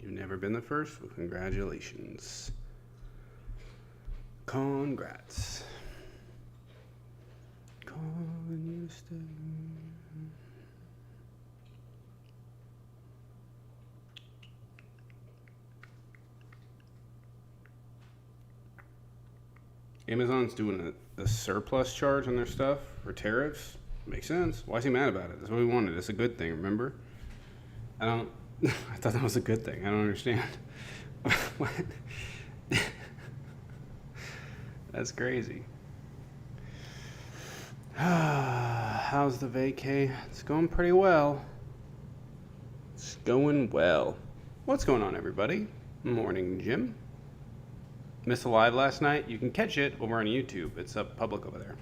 You've never been the first? Well, congratulations. Congrats. Amazon's doing a surplus charge on their stuff for tariffs. Makes sense. Why is he mad about it? That's what we wanted. It's a good thing, remember? I thought that was a good thing. I don't understand. What? That's crazy. How's the vacay? It's going pretty well. It's going well. What's going on, everybody? Morning, Jim. Missed a live last night? You can catch it over on YouTube. It's up public over there.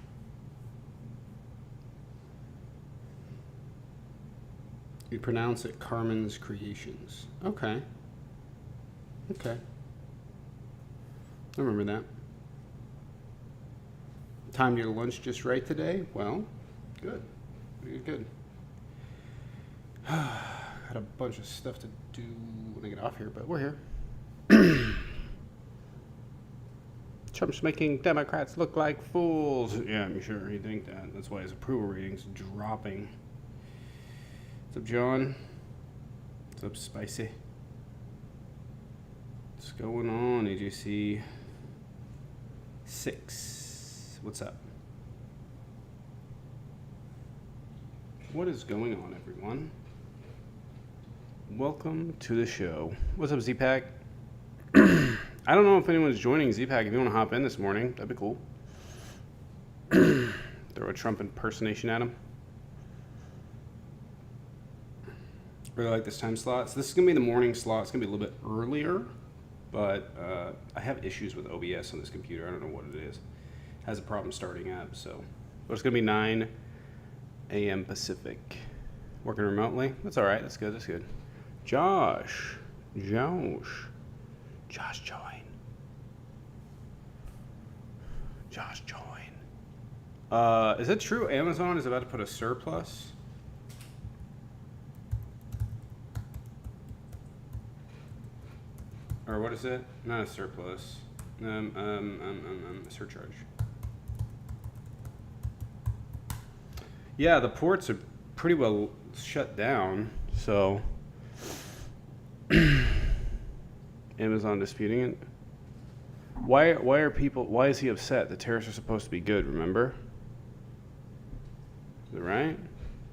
You pronounce it Carmen's Creations. Okay. Okay. I remember that. Timed your lunch just right today? Well, good. Good. Got a bunch of stuff to do when I get off here, but we're here. Trump's making Democrats look like fools. Yeah, I'm sure you think that. That's why his approval rating's dropping. What's up, John? What's up, Spicy? What's going on, AJC? 6. What's up? What is going on, everyone? Welcome to the show. What's up, Z-Pack? I don't know if anyone's joining Z-Pack. If you want to hop in this morning, that'd be cool. Throw a Trump impersonation at him. Really like this time slot. So this is going to be the morning slot. It's going to be a little bit earlier, but I have issues with OBS on this computer. I don't know what it is. It has a problem starting up, so. But it's going to be 9 a.m. Pacific. Working remotely? That's all right. That's good. That's good. Josh, join. Josh, join. Is it true Amazon is about to put a surplus? Or what is it? Not a surplus. A surcharge. Yeah, the ports are pretty well shut down, so Amazon disputing it. Why is he upset? The tariffs are supposed to be good, remember? Is it right?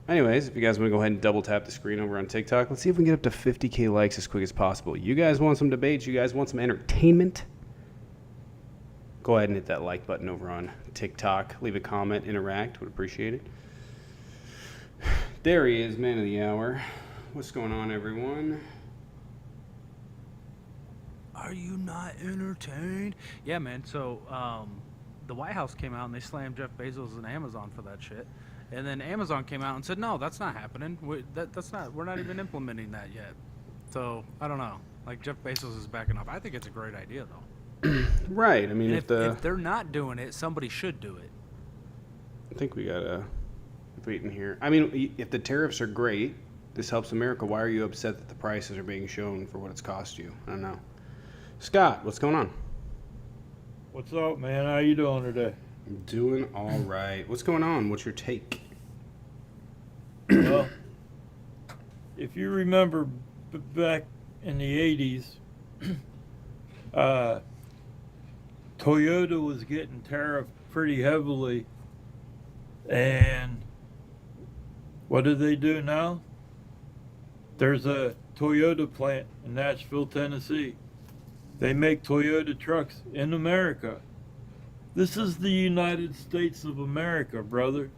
Anyways, if you guys want to go ahead and double tap the screen over on TikTok, let's see if we can get up to 50K likes as quick as possible. You guys want some debates? You guys want some entertainment? Go ahead and hit that like button over on TikTok. Leave a comment, interact. Would appreciate it. There he is, man of the hour. What's going on, everyone? Are you not entertained? Yeah, man. So the White House came out and they slammed Jeff Bezos and Amazon for that shit. And then Amazon came out and said, no, that's not happening. We're not even implementing that yet. So I don't know. Like, Jeff Bezos is backing up. I think it's a great idea, though. Right. I mean, if they're not doing it, somebody should do it. I think we gotta wait in here. I mean, if the tariffs are great, this helps America. Why are you upset that the prices are being shown for what it's cost you? I don't know. Scott, what's going on? What's up, man? How you doing today? I'm doing all right. What's going on? What's your take? Well, if you remember back in the 80s, Toyota was getting tariffed pretty heavily. And what do they do now? There's a Toyota plant in Nashville, Tennessee. They make Toyota trucks in America. This is the United States of America, brother.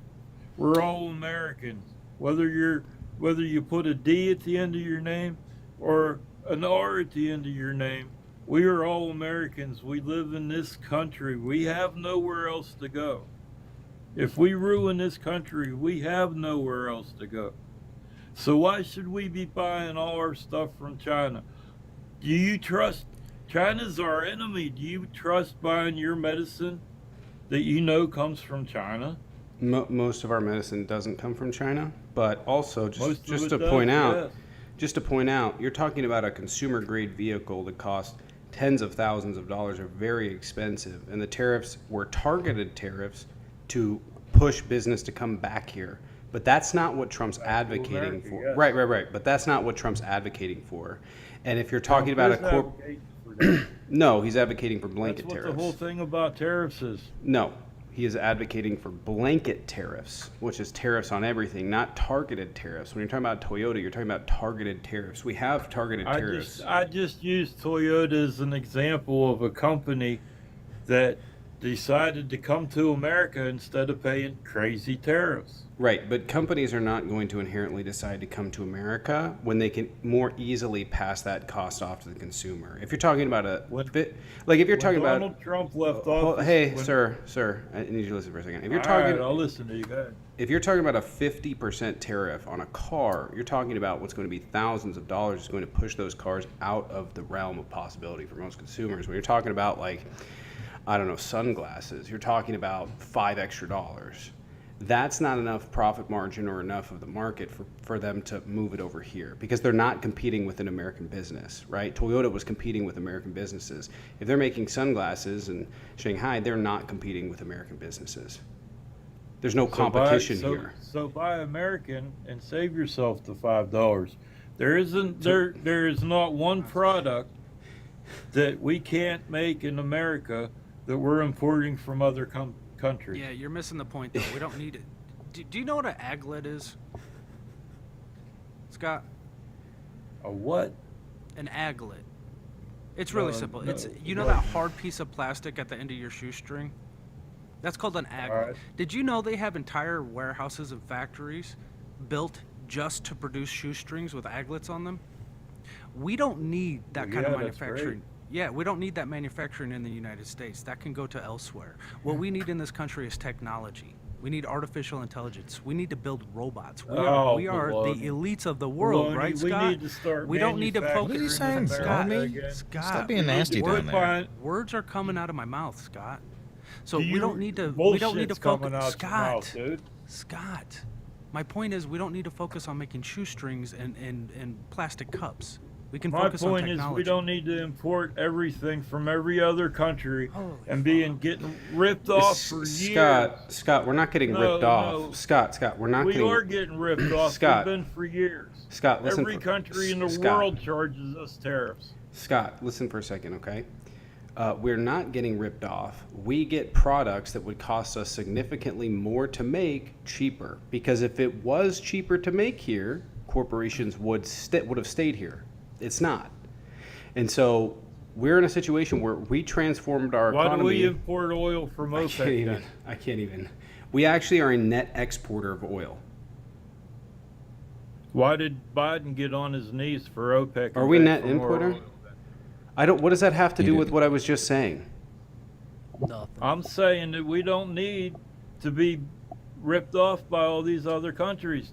We're all Americans. Whether you put a D at the end of your name or an R at the end of your name, we are all Americans. We live in this country. We have nowhere else to go. If we ruin this country, we have nowhere else to go. So why should we be buying all our stuff from China? Do you trust? China's our enemy. Do you trust buying your medicine that you know comes from China? Most of our medicine doesn't come from China, but also just to does, point out, yes. just to point out, you're talking about a consumer grade vehicle that costs tens of thousands of dollars, are very expensive, and the tariffs were targeted tariffs to push business to come back here. But that's not what Trump's advocating America, for. yes. Right. But that's not what Trump's advocating for. And if you're talking about a Trump corp, is advocating for that. no, he's advocating for blanket That's what tariffs. the whole thing about tariffs is. No, he is advocating for blanket tariffs, which is tariffs on everything, not targeted tariffs. When you're talking about Toyota, you're talking about targeted tariffs. We have targeted tariffs. I just used Toyota as an example of a company that decided to come to America instead of paying crazy tariffs. Right, but companies are not going to inherently decide to come to America when they can more easily pass that cost off to the consumer. If you're talking about like if you're talking about Donald Trump left office. hey, sir, I need you to listen for a second. If you're All talking, right, I'll listen to you. Go ahead. if you're talking about a 50% tariff on a car, you're talking about what's going to be thousands of dollars. It's going to push those cars out of the realm of possibility for most consumers. When you're talking about, like, I don't know, sunglasses, you're talking about $5 extra. That's not enough profit margin or enough of the market for them to move it over here, because they're not competing with an American business, right? Toyota was competing with American businesses. If they're making sunglasses in Shanghai, they're not competing with American businesses. There's no competition here. So buy American and save yourself the $5. There is not one product that we can't make in America that we're importing from other countries. Yeah, you're missing the point, though. We don't need it. Do you know what an aglet is, Scott? A what? An aglet. It's really No, simple. no, It's that hard piece of plastic at the end of your shoestring? That's called an aglet. All right. Did you know they have entire warehouses and factories built just to produce shoestrings with aglets on them? We don't need that kind of Yeah, that's manufacturing. great. Yeah, we don't need that manufacturing in the United States. That can go to elsewhere. What we need in this country is technology. We need artificial intelligence. We need to build robots. We are baloney. the elites of the world, Baloney. right, We Scott? need to start We don't need to manufacturing focus. What are you saying, in Scott? America again. Scott, Stop being nasty down there. words are coming out of my mouth, Scott. So Do we you- don't need to. We bullshit's don't need to coming focus. out your mouth, Scott. dude. Scott. My point is, we don't need to focus on making shoestrings and plastic cups. We can My focus on point is, technology. we don't need to import everything from every other country Holy and getting ripped off for years. Scott, we're not getting No, ripped off. no. Scott, we're not We getting. are getting ripped off. Scott. We've been for years. Scott, listen. Every country in the Scott, world charges us tariffs. Scott, listen for a second, okay? We're not getting ripped off. We get products that would cost us significantly more to make cheaper. Because if it was cheaper to make here, corporations would have stayed here. It's not. And so we're in a situation where we transformed our Why economy. do we import oil from OPEC? I can't even. We actually are a net exporter of oil. Why did Biden get on his knees for OPEC? Are and we beg net for more importer? oil? What does that have to He do with didn't. what I was just saying? Nothing. I'm saying that we don't need to be ripped off by all these other countries.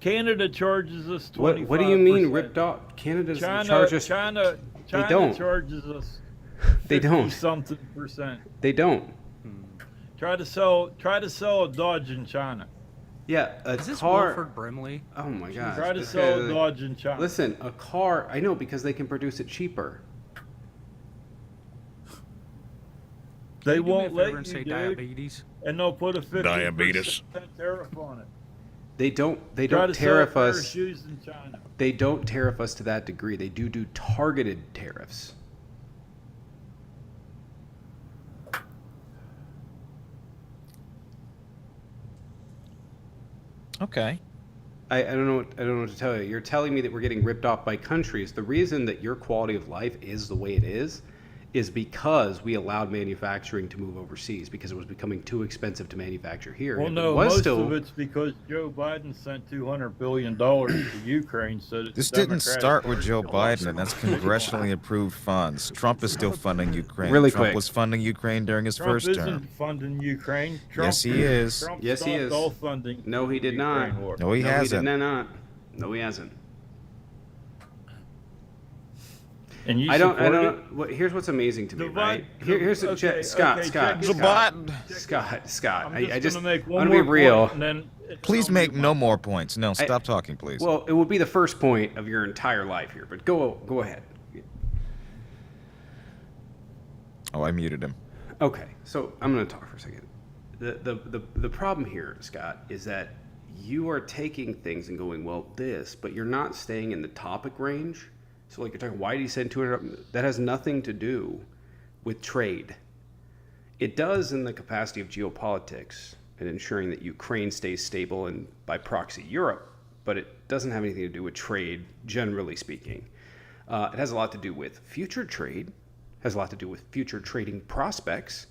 Canada charges us 25%. What do you mean ripped off? Canada doesn't charge us. China don't. charges us. They don't. Something percent. They don't. Try to sell a Dodge in China. Yeah, a Is this car. Wilford Brimley? Oh my God. Try to sell a Dodge in China. Listen, a car. I know, because they can produce it cheaper. They Can you do me a won't favor let and you, say dude, diabetes. and they'll put a 50% Diabetes. tariff on it. They don't. They Try don't to sell a tariff pair of us. shoes in China. They don't tariff us to that degree. They do targeted tariffs. Okay. I don't know. I don't know what to tell you. You're telling me that we're getting ripped off by countries. The reason that your quality of life is the way it is because we allowed manufacturing to move overseas, because it was becoming too expensive to manufacture here. Well, If it no, was most still, of it's because Joe Biden sent $200 billion to Ukraine. So that This the didn't Democratic start with Party Joe can Biden, also- and that's congressionally approved funds. Trump is still funding Ukraine. Really Trump quick. was funding Ukraine during his Trump first isn't term. funding Ukraine. Trump, Yes, he is. Trump Yes, he stopped is. all funding. No, he for the did not. Ukraine war. No, he hasn't. did not. No, he hasn't. And you I don't. support it? Here's what's amazing to me, Divide- right? Here's okay, Scott. okay, Scott. check it Scott. out. Scott. Scott. I'm just gonna make I'm one gonna be more real. point, and then Please make no more points. No, stop talking, please. Well, it would be the first point of your entire life here, but go ahead. Oh, I muted him. Okay, so I'm going to talk for a second. The problem here, Scott, is that you are taking things and going, well, this, but you're not staying in the topic range. So like you're talking, why did he send 200? That has nothing to do with trade. It does in the capacity of geopolitics and ensuring that Ukraine stays stable and by proxy Europe, but it doesn't have anything to do with trade, generally speaking. It has a lot to do with future trade, has a lot to do with future trading prospects,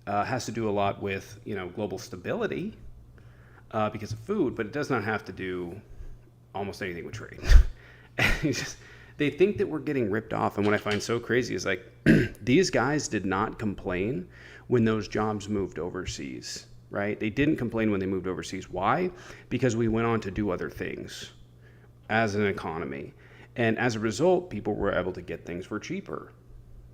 has to do a lot with, global stability because of food, but it does not have to do almost anything with trade. They think that we're getting ripped off. And what I find so crazy is like, these guys did not complain when those jobs moved overseas, right? They didn't complain when they moved overseas. Why? Because we went on to do other things as an economy. And as a result, people were able to get things for cheaper.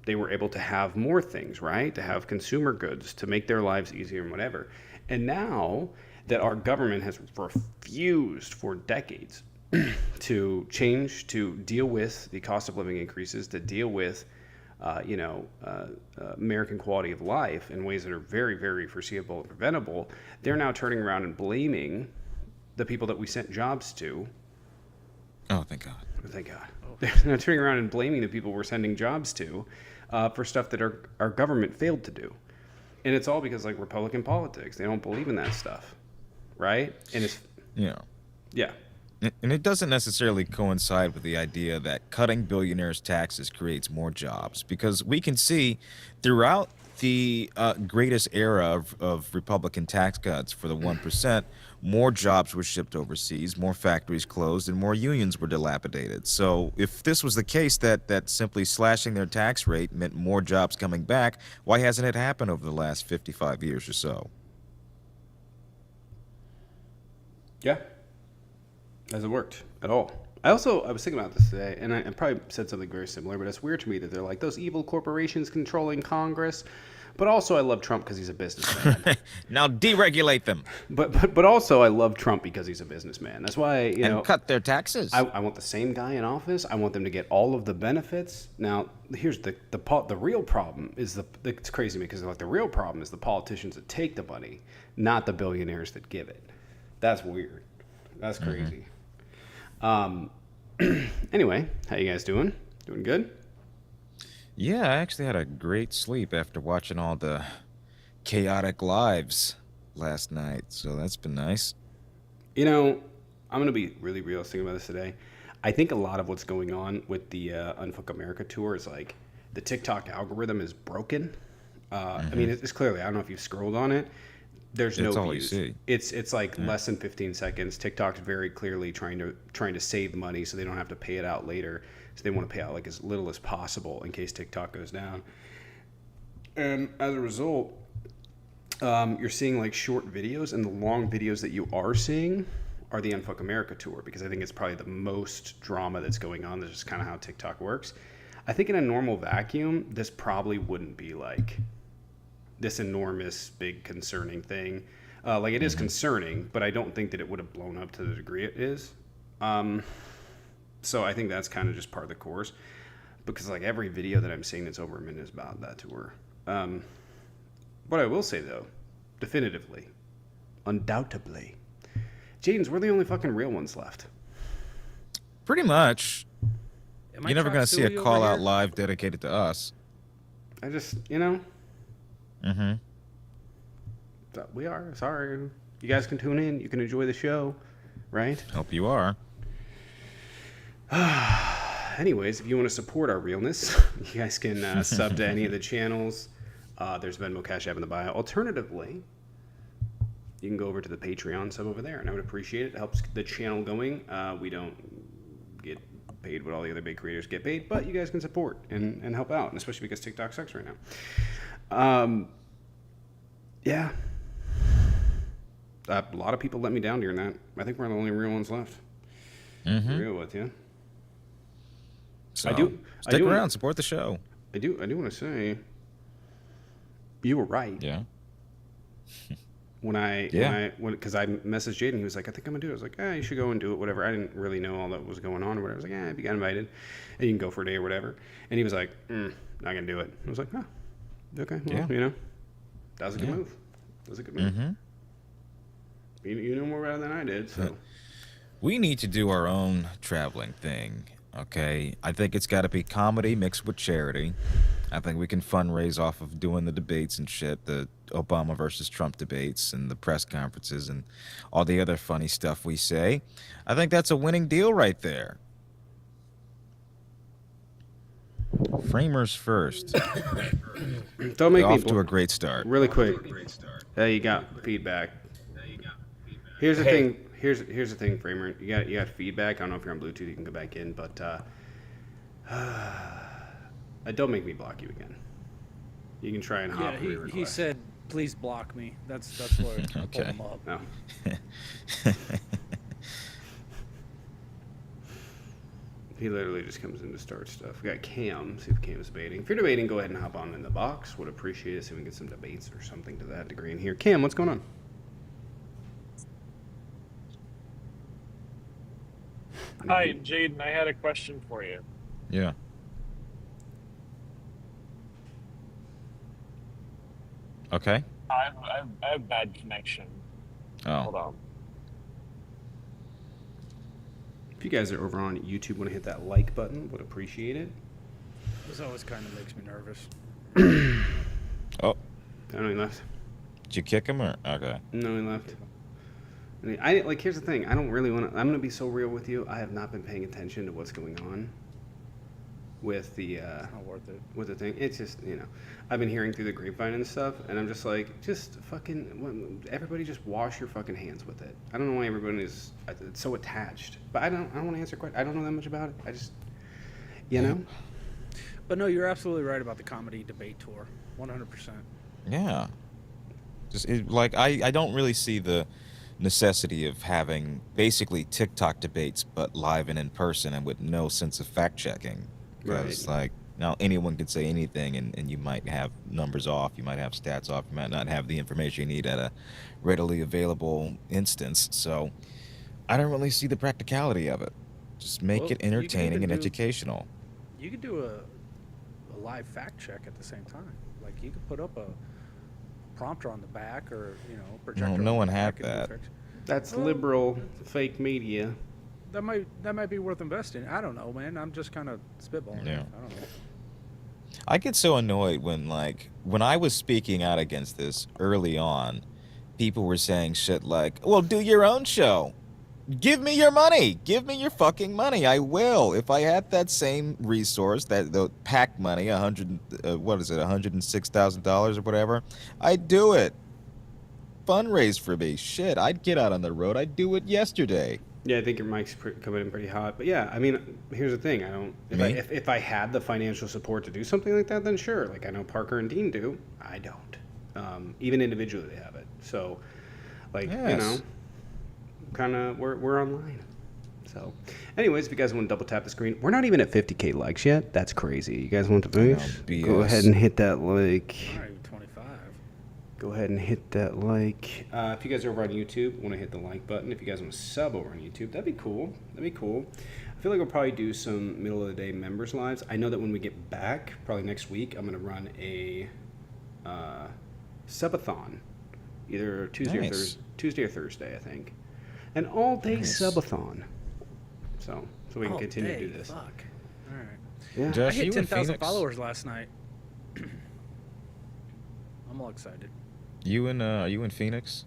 They were able to have more things, right? To have consumer goods, to make their lives easier and whatever. And now that our government has refused for decades to change, to deal with the cost of living increases, to deal with, American quality of life in ways that are very, very foreseeable and preventable, they're now turning around and blaming the people that we sent jobs to. Oh, thank God. Thank God. They're now turning around and blaming the people we're sending jobs to for stuff that our government failed to do. And it's all because, like, Republican politics. They don't believe in that stuff, right? And it's... Yeah. Yeah. And it doesn't necessarily coincide with the idea that cutting billionaires' taxes creates more jobs, because we can see throughout the greatest era of Republican tax cuts for the 1%, more jobs were shipped overseas, more factories closed, and more unions were dilapidated. So if this was the case, that simply slashing their tax rate meant more jobs coming back, why hasn't it happened over the last 55 years or so? Yeah. Hasn't worked at all. I was thinking about this today, and I probably said something very similar, but it's weird to me that they're like, those evil corporations controlling Congress. But also I love Trump because he's a businessman. Now deregulate them. But also I love Trump because he's a businessman. That's why, and cut their taxes. I want the same guy in office. I want them to get all of the benefits. Now, here's the real problem is it's crazy because like the real problem is the politicians that take the money, not the billionaires that give it. That's weird. That's crazy. Anyway, how you guys doing? Doing good? Yeah, I actually had a great sleep after watching all the chaotic lives last night, so that's been nice. I'm going to be really realistic about this today. I think a lot of what's going on with the Unfuck America tour is like the TikTok algorithm is broken. I mean, it's clearly, I don't know if you've scrolled on it. There's no all views. You see. It's like less than 15 seconds. TikTok's very clearly trying to save money so they don't have to pay it out later. So they want to pay out like as little as possible in case TikTok goes down. And as a result, you're seeing like short videos, and the long videos that you are seeing are the Unfuck America tour, because I think it's probably the most drama that's going on. That's just kind of how TikTok works. I think in a normal vacuum, this probably wouldn't be like this enormous, big, concerning thing. Like it is concerning, but I don't think that it would have blown up to the degree it is. So I think that's kind of just part of the course, because like every video that I'm seeing that's over a minute is about that tour. What I will say though, definitively, undoubtedly, Jaden's, we're the only fucking real ones left. Pretty much. Am I You're never going to see a Chop Suey call over out here? live dedicated to us. I just, Mm-hmm. we are. Sorry. You guys can tune in. You can enjoy the show, right? Hope you are. Anyways, if you want to support our realness, you guys can sub to any of the channels. There's Venmo, Cash App in the bio. Alternatively, you can go over to the Patreon sub over there, and I would appreciate it. It helps the channel going. We don't get paid what all the other big creators get paid, but you guys can support and help out, and especially because TikTok sucks right now. Yeah. A lot of people let me down during that. I think we're the only real ones left. To be real with you. So, I do stick around, wanna- support the show. I do want to say, you were right. Yeah. because I messaged Jaden, he was like, I think I'm gonna do it. I was like, you should go and do it, whatever. I didn't really know all that was going on or whatever. I was like, if you got invited, and you can go for a day or whatever. And he was like, not gonna do it. I was like, okay, well, that was a good move. That was a good move. Mm-hmm. You know more about it than I did, so. We need to do our own traveling thing, okay? I think it's got to be comedy mixed with charity. I think we can fundraise off of doing the debates and shit, the Obama versus Trump debates and the press conferences and all the other funny stuff we say. I think that's a winning deal right there. Framers first. Don't make We're me off to a great start. really quick. You got feedback. Here's the thing. Here's the thing, Framer. You got feedback. I don't know if you're on Bluetooth. You can go back in, but don't make me block you again. You can try and hop. Yeah, he said, "Please block me." That's what I pulled Okay. him up. No. He literally just comes in to start stuff. We got Cam. See if Cam's debating. If you're debating, go ahead and hop on in the box. Would appreciate it. See if we can get some debates or something to that degree in here. Cam, what's going on? Hi, Jaden. I had a question for you. Yeah. Okay. I have bad connection. Hold Oh. on. If you guys are over on YouTube, want to hit that like button, would appreciate it. This always kind of makes me nervous. Oh. I know he left. Did you kick him or? Okay. No, he left. Here's the thing. I don't really want to. I'm going to be so real with you. I have not been paying attention to what's going on with the It's not worth it. with the thing. It's just, I've been hearing through the grapevine and stuff, and I'm just like, just fucking, everybody just wash your fucking hands with it. I don't know why everyone is it's so attached, but I don't want to answer questions. I don't know that much about it. I just, But no, you're absolutely right about the comedy debate tour. 100%. Yeah. I don't really see the necessity of having basically TikTok debates, but live and in person and with no sense of fact checking. Because now anyone can say anything, and you might have numbers off, you might have stats off, you might not have the information you need at a readily available instance. So I don't really see the practicality of it. Just make Well, it you can entertaining even and do- educational. You could do a live fact check at the same time. Like you could put up a prompter on the back, or projector. No on one the had back and that. fix- that's Well, liberal fake media. That might be worth investing. I don't know, man. I'm just kind of spitballing. Yeah. I don't know. I get so annoyed when I was speaking out against this early on, people were saying shit like, well, do your own show. Give me your money. Give me your fucking money. I will. If I had that same resource, the PAC money, $106,000 or whatever, I'd do it. Fundraise for me. Shit, I'd get out on the road. I'd do it yesterday. Yeah, I think your mic's coming in pretty hot. But yeah, I mean, here's the thing. If I had the financial support to do something like that, then sure. Like I know Parker and Dean do. I don't. Even individually, they have it. So, Yes. kind of we're online. So, anyways, if you guys want to double tap the screen, we're not even at 50K likes yet. That's crazy. You guys want to boost? BS. Go ahead and hit that like. All right, 25. Go ahead and hit that like. If you guys are over on YouTube, want to hit the like button. If you guys want to sub over on YouTube, that'd be cool. That'd be cool. I feel like we'll probably do some middle of the day members lives. I know that when we get back, probably next week, I'm going to run a subathon, either Tuesday or Thursday, I think. An all-day subathon. So we can continue to do this. Fuck. All right. Yeah. I Josh, hit you in 10,000 Phoenix? followers last night. I'm all excited. Are you in Phoenix?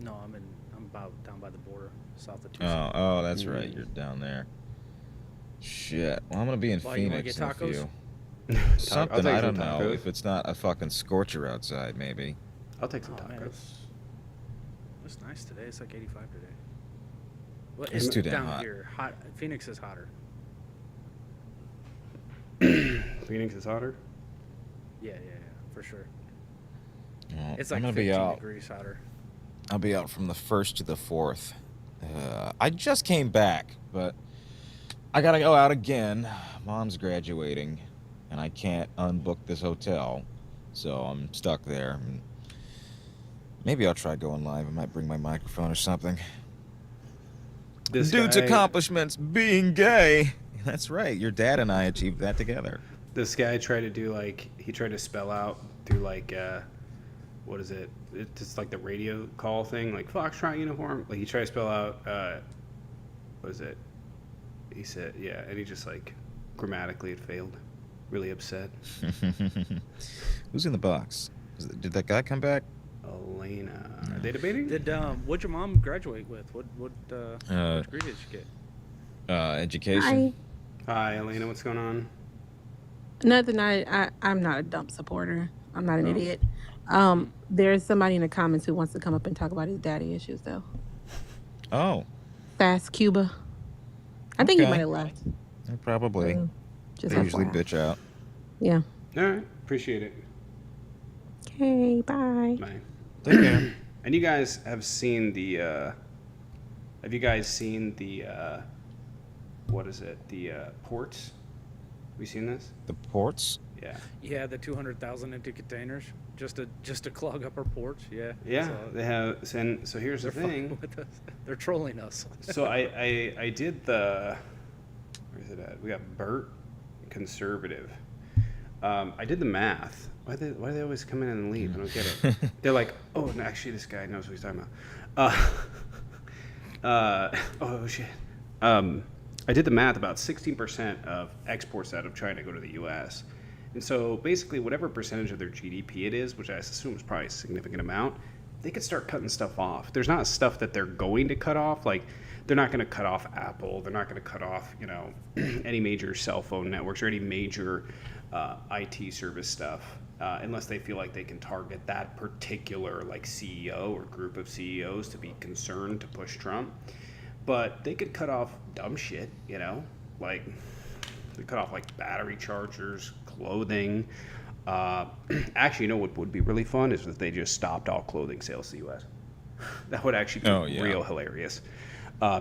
No, I'm about down by the border, south of Tucson. Oh, that's right. You're down there. Shit. Well, I'm gonna be in Why, you wanna Phoenix get in a tacos? few. I'll Something, take I some don't know. tacos. If it's not a fucking scorcher outside, maybe. I'll take some Oh, man, tacos. it's nice today. It's like 85 today. Well, It's too damn down hot. here. Phoenix is hotter. Phoenix is hotter. Yeah, for sure. Well, It's I'm like gonna 15 be out. degrees hotter. I'll be out from the 1st to the 4th. I just came back, but I gotta go out again. Mom's graduating, and I can't unbook this hotel, so I'm stuck there. And Maybe I'll try going live. I might bring my microphone or something. This Dude's guy, accomplishments being gay. That's right. Your dad and I achieved that together. this guy tried to do like he tried to spell out through like what is it? It's just like the radio call thing, like Foxtrot uniform. Like he tried to spell out what is it? He said yeah, and he just like grammatically it failed. Really upset. Who's in the box? Did that guy come back? Elena, are they debating? Did what'd your mom graduate with? What degree did she get? Education. Hi, Elena. What's going on? Nothing. I'm not a Dump supporter. I'm not an Oh. idiot. There's somebody in the comments who wants to come up and talk about his daddy issues, though. Oh, Fast Cuba. I think he Okay. might have left. probably. Just They usually FYI. bitch out. Yeah. All right, appreciate it. Okay. Bye. Bye. Take care. And you guys have seen the have you guys seen the what is it? The ports? Have you seen this? The ports? Yeah. Yeah, the 200,000 empty containers just to clog up our ports. Yeah. Yeah, So they have and so here's the they're fucking thing. with us. They're trolling us. So I did the where's it at? We got Bert conservative. I did the math. Why do they always come in and leave? I don't get it. They're like, oh, no, actually, this guy knows what he's talking about. Oh shit. I did the math. About 16% of exports out of China go to the U.S. And so basically, whatever percentage of their GDP it is, which I assume is probably a significant amount, they could start cutting stuff off. There's not stuff that they're going to cut off. Like, they're not going to cut off Apple. They're not going to cut off, any major cell phone networks or any major IT service stuff, unless they feel like they can target that particular like CEO or group of CEOs to be concerned to push Trump. But they could cut off dumb shit, like they cut off like battery chargers, clothing. Actually, what would be really fun is if they just stopped all clothing sales to the U.S. That would actually be Oh, yeah. real hilarious,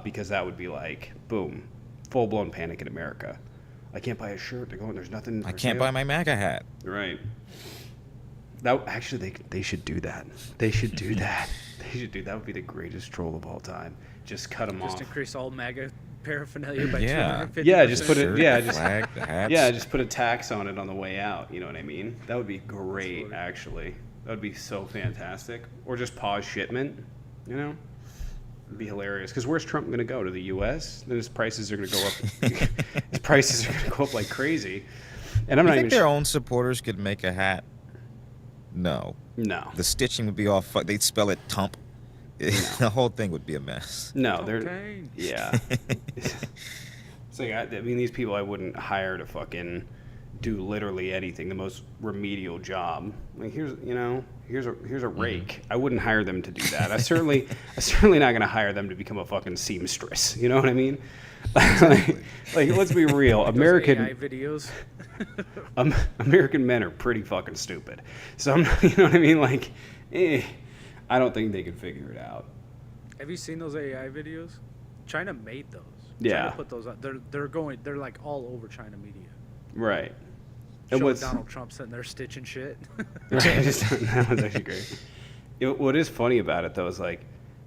because that would be like, boom, full-blown panic in America. I can't buy a shirt. They're going. There's nothing. I for can't sale. buy my MAGA hat. Right. That actually they should do that. They should do that. They should do that. Would be the greatest troll of all time. Just cut them Just off. increase all MAGA paraphernalia by Yeah. 250%. Yeah, just put it. Shirt, Yeah, the just flag, the hats. yeah, just put a tax on it on the way out. You know what I mean? That would be great. Absolutely. Actually, that would be so fantastic. Or just pause shipment. It'd be hilarious. Because where's Trump going to go? To the U.S.? Then his prices are going to go up. His prices are going to go up like crazy. And I'm You not think even. their own supporters could make a hat? No. No. The stitching would be all they'd spell it Tump. The whole thing would be a mess. No, they're. Okay. Yeah. It's like, I mean, these people I wouldn't hire to fucking do literally anything, the most remedial job. Like, here's a rake. I wouldn't hire them to do that. I'm certainly not going to hire them to become a fucking seamstress. You know what I mean? like, let's be real. Those American AI videos. American men are pretty fucking stupid. So you know what I mean? Like, I don't think they can figure it out. Have you seen those AI videos? China made those. Yeah. China put those out. They're like all over China media. Right. And Show what's Donald Trump sitting there stitching shit. Right, that was actually great. What is funny about it though is like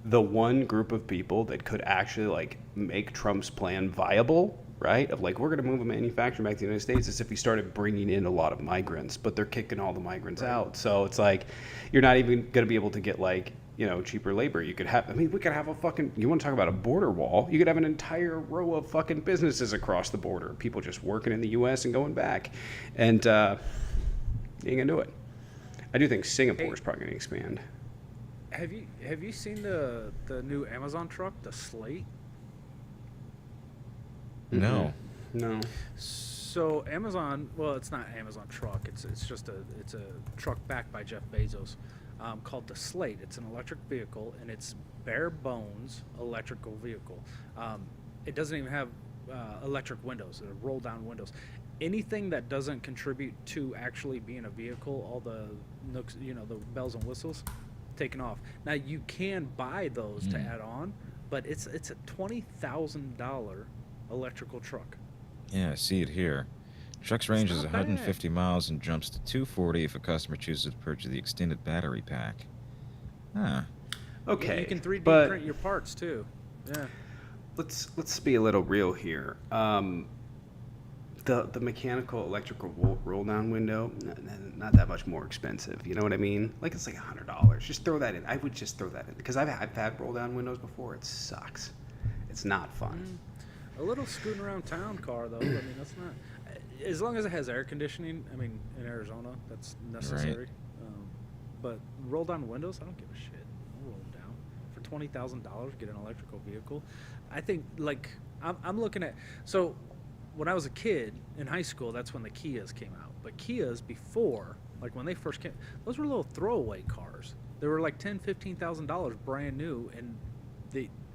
the one group of people that could actually like make Trump's plan viable, right? Of like, we're going to move a manufacturing back to the United States, is if he started bringing in a lot of migrants, but they're kicking all the migrants out. So it's like, you're not even going to be able to get like, cheaper labor. You could have, we could have you want to talk about a border wall? You could have an entire row of fucking businesses across the border. People just working in the U.S. and going back. And you ain't going to do it. I do think Singapore is probably going to expand. Have you seen the new Amazon truck, the Slate? No. No. So Amazon, well, it's not Amazon truck. It's a truck backed by Jeff Bezos, called the Slate. It's an electric vehicle, and it's bare bones electrical vehicle. It doesn't even have electric windows. They're roll down windows. Anything that doesn't contribute to actually being a vehicle, all the nooks, the bells and whistles, taken off. Now you can buy those to add on, but it's a $20,000 electrical truck. Yeah, I see it here. Truck's range is not bad. 150 miles and jumps to 240 if a customer chooses to purchase the extended battery pack. Huh. Okay, Yeah, you can 3D but print your parts too. Yeah. let's be a little real here. The mechanical electrical roll down window, not that much more expensive. You know what I mean? Like it's like $100. Just throw that in. I would just throw that in because I've had roll down windows before. It sucks. It's not fun. A little scooting around town car though. I mean, that's not. As long as it has air conditioning. I mean, in Arizona, that's necessary. But roll down windows, I don't give a shit. I'll roll them down for $20,000. Get an electrical vehicle. I think like I'm looking at so. When I was a kid in high school, that's when the Kias came out. But Kias before, like when they first came, those were little throwaway cars. They were like $10,000-$15,000 brand new, and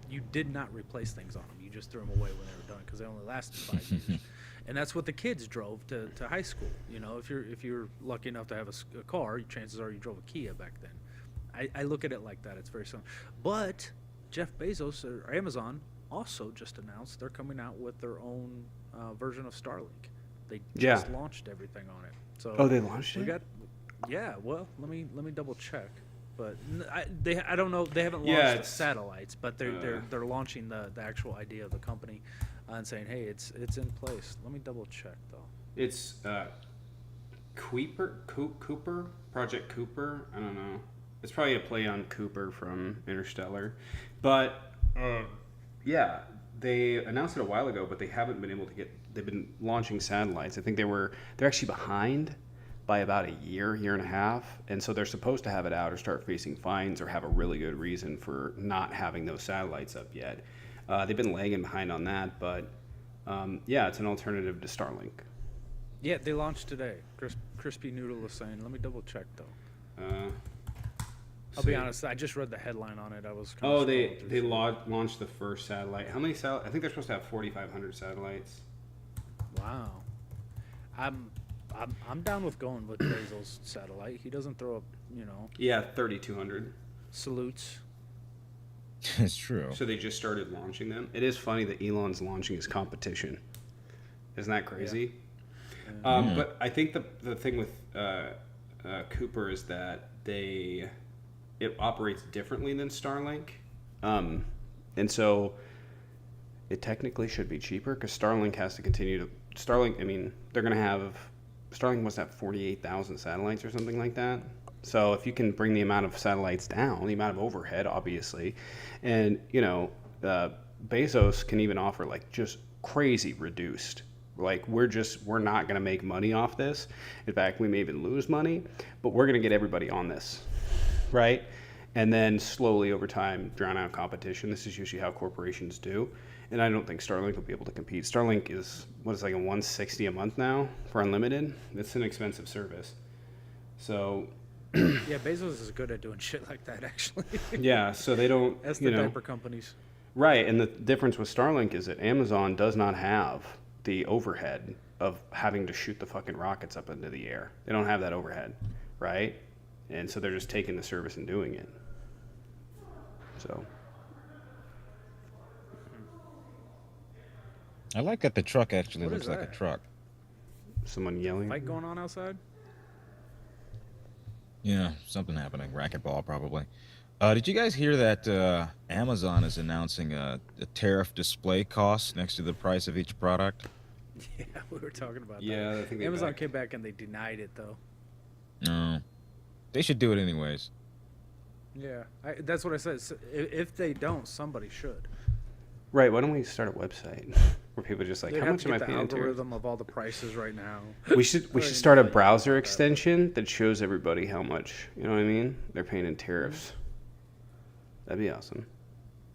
you did not replace things on them. You just threw them away when they were done because they only lasted 5 years. And that's what the kids drove to high school. You know, if you're lucky enough to have a car, chances are you drove a Kia back then. I look at it like that. It's very similar. But Jeff Bezos or Amazon also just announced they're coming out with their own version of Starlink. They just launched everything on it. So They launched it? Yeah. Well, let me double check. But I don't know. They haven't launched the satellites, but they're launching the actual idea of the company and saying, hey, it's in place. Let me double check though. It's Cooper, Project Cooper. I don't know. It's probably a play on Cooper from Interstellar, but yeah, they announced it a while ago, but they haven't been able to get. They've been launching satellites. I think they're actually behind by about a year and a half, and so they're supposed to have it out or start facing fines or have a really good reason for not having those satellites up yet. They've been lagging behind on that, but yeah, it's an alternative to Starlink. Yeah, they launched today. Crispy Noodle is saying. Let me double check though. I'll be honest. I just read the headline on it. I was. They launched the first satellite. How many satellites? I think they're supposed to have 4,500 satellites. Wow. I'm down with going with Bezos' satellite. He doesn't throw up, Yeah, 3,200. salutes. It's true. So they just started launching them. It is funny that Elon's launching his competition. Isn't that crazy? Yeah. But I think the thing with Cooper is that it operates differently than Starlink, and so it technically should be cheaper because Starlink has to continue to. Starlink, I mean, they're going to have. Starlink must have 48,000 satellites or something like that. So if you can bring the amount of satellites down, the amount of overhead, obviously, and Bezos can even offer like just crazy reduced. Like we're not going to make money off this. In fact, we may even lose money, but we're going to get everybody on this, right? And then slowly over time drown out competition. This is usually how corporations do. And I don't think Starlink will be able to compete. Starlink is like a $160 a month now for unlimited. It's an expensive service. So Yeah, Bezos is good at doing shit like that, actually. yeah, so they don't. That's the diaper companies. Right, and the difference with Starlink is that Amazon does not have the overhead of having to shoot the fucking rockets up into the air. They don't have that overhead, right? And so they're just taking the service and doing it. So. I like that the truck actually What looks is like that? a truck. Someone yelling. Fight going on outside? Yeah, something happening. Racquetball, probably. Did you guys hear that Amazon is announcing a tariff display cost next to the price of each product? Yeah, we were talking about that. Yeah, I think Amazon came back and they denied it, though. No. They should do it anyways. Yeah, that's what I said. If they don't, somebody should. Right, why don't we start a website where people just like, They'd how have much to am I get the paying to? algorithm of all the prices right now. We should start a browser extension that shows everybody how much, you know what I mean? They're paying in tariffs. That'd be awesome.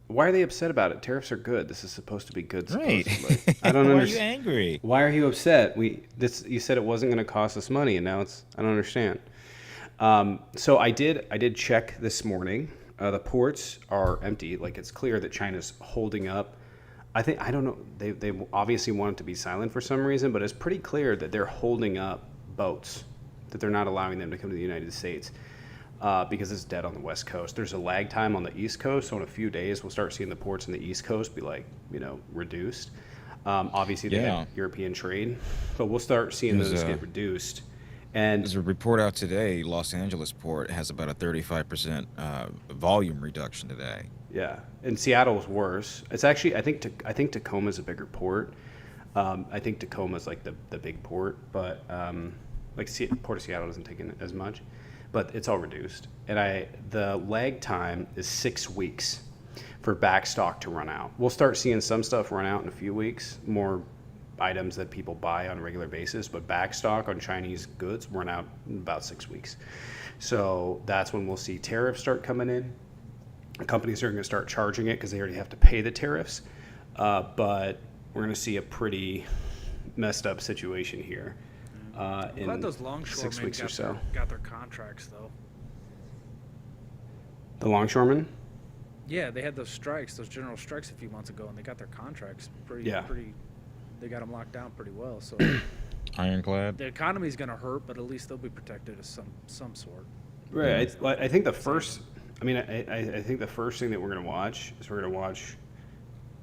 Why are they upset about it? Tariffs are good. This is supposed to be good, Right. supposedly. I don't Why are you understand. angry? Why are you upset? You said it wasn't going to cost us money, and now I don't understand. So I did check this morning. The ports are empty. Like it's clear that China's holding up. I don't know. They obviously want it to be silent for some reason, but it's pretty clear that they're holding up boats, that they're not allowing them to come to the United States because it's dead on the West Coast. There's a lag time on the East Coast, so in a few days we'll start seeing the ports on the East Coast be reduced. Obviously they have European trade, but we'll start seeing those get reduced. And There's a report out today. Los Angeles port has about a 35% volume reduction today. yeah, and Seattle's worse. It's actually I think Tacoma's a bigger port. I think Tacoma's like the big port, but Port of Seattle doesn't take in as much, but it's all reduced. And the lag time is 6 weeks for back stock to run out. We'll start seeing some stuff run out in a few weeks, more items that people buy on a regular basis, but back stock on Chinese goods run out in about 6 weeks. So that's when we'll see tariffs start coming in. Companies are going to start charging it because they already have to pay the tariffs, but we're going to see a pretty messed up situation here in Glad those 6 longshoremen weeks or so. got their contracts though. The longshoremen? Yeah, they had those strikes, those general strikes a few months ago, and they got their contracts pretty. They got them locked down pretty well. So Ironclad. the economy's gonna hurt, but at least they'll be protected of some sort. Right. I think the first. I mean, I think the first thing that we're going to watch is we're going to watch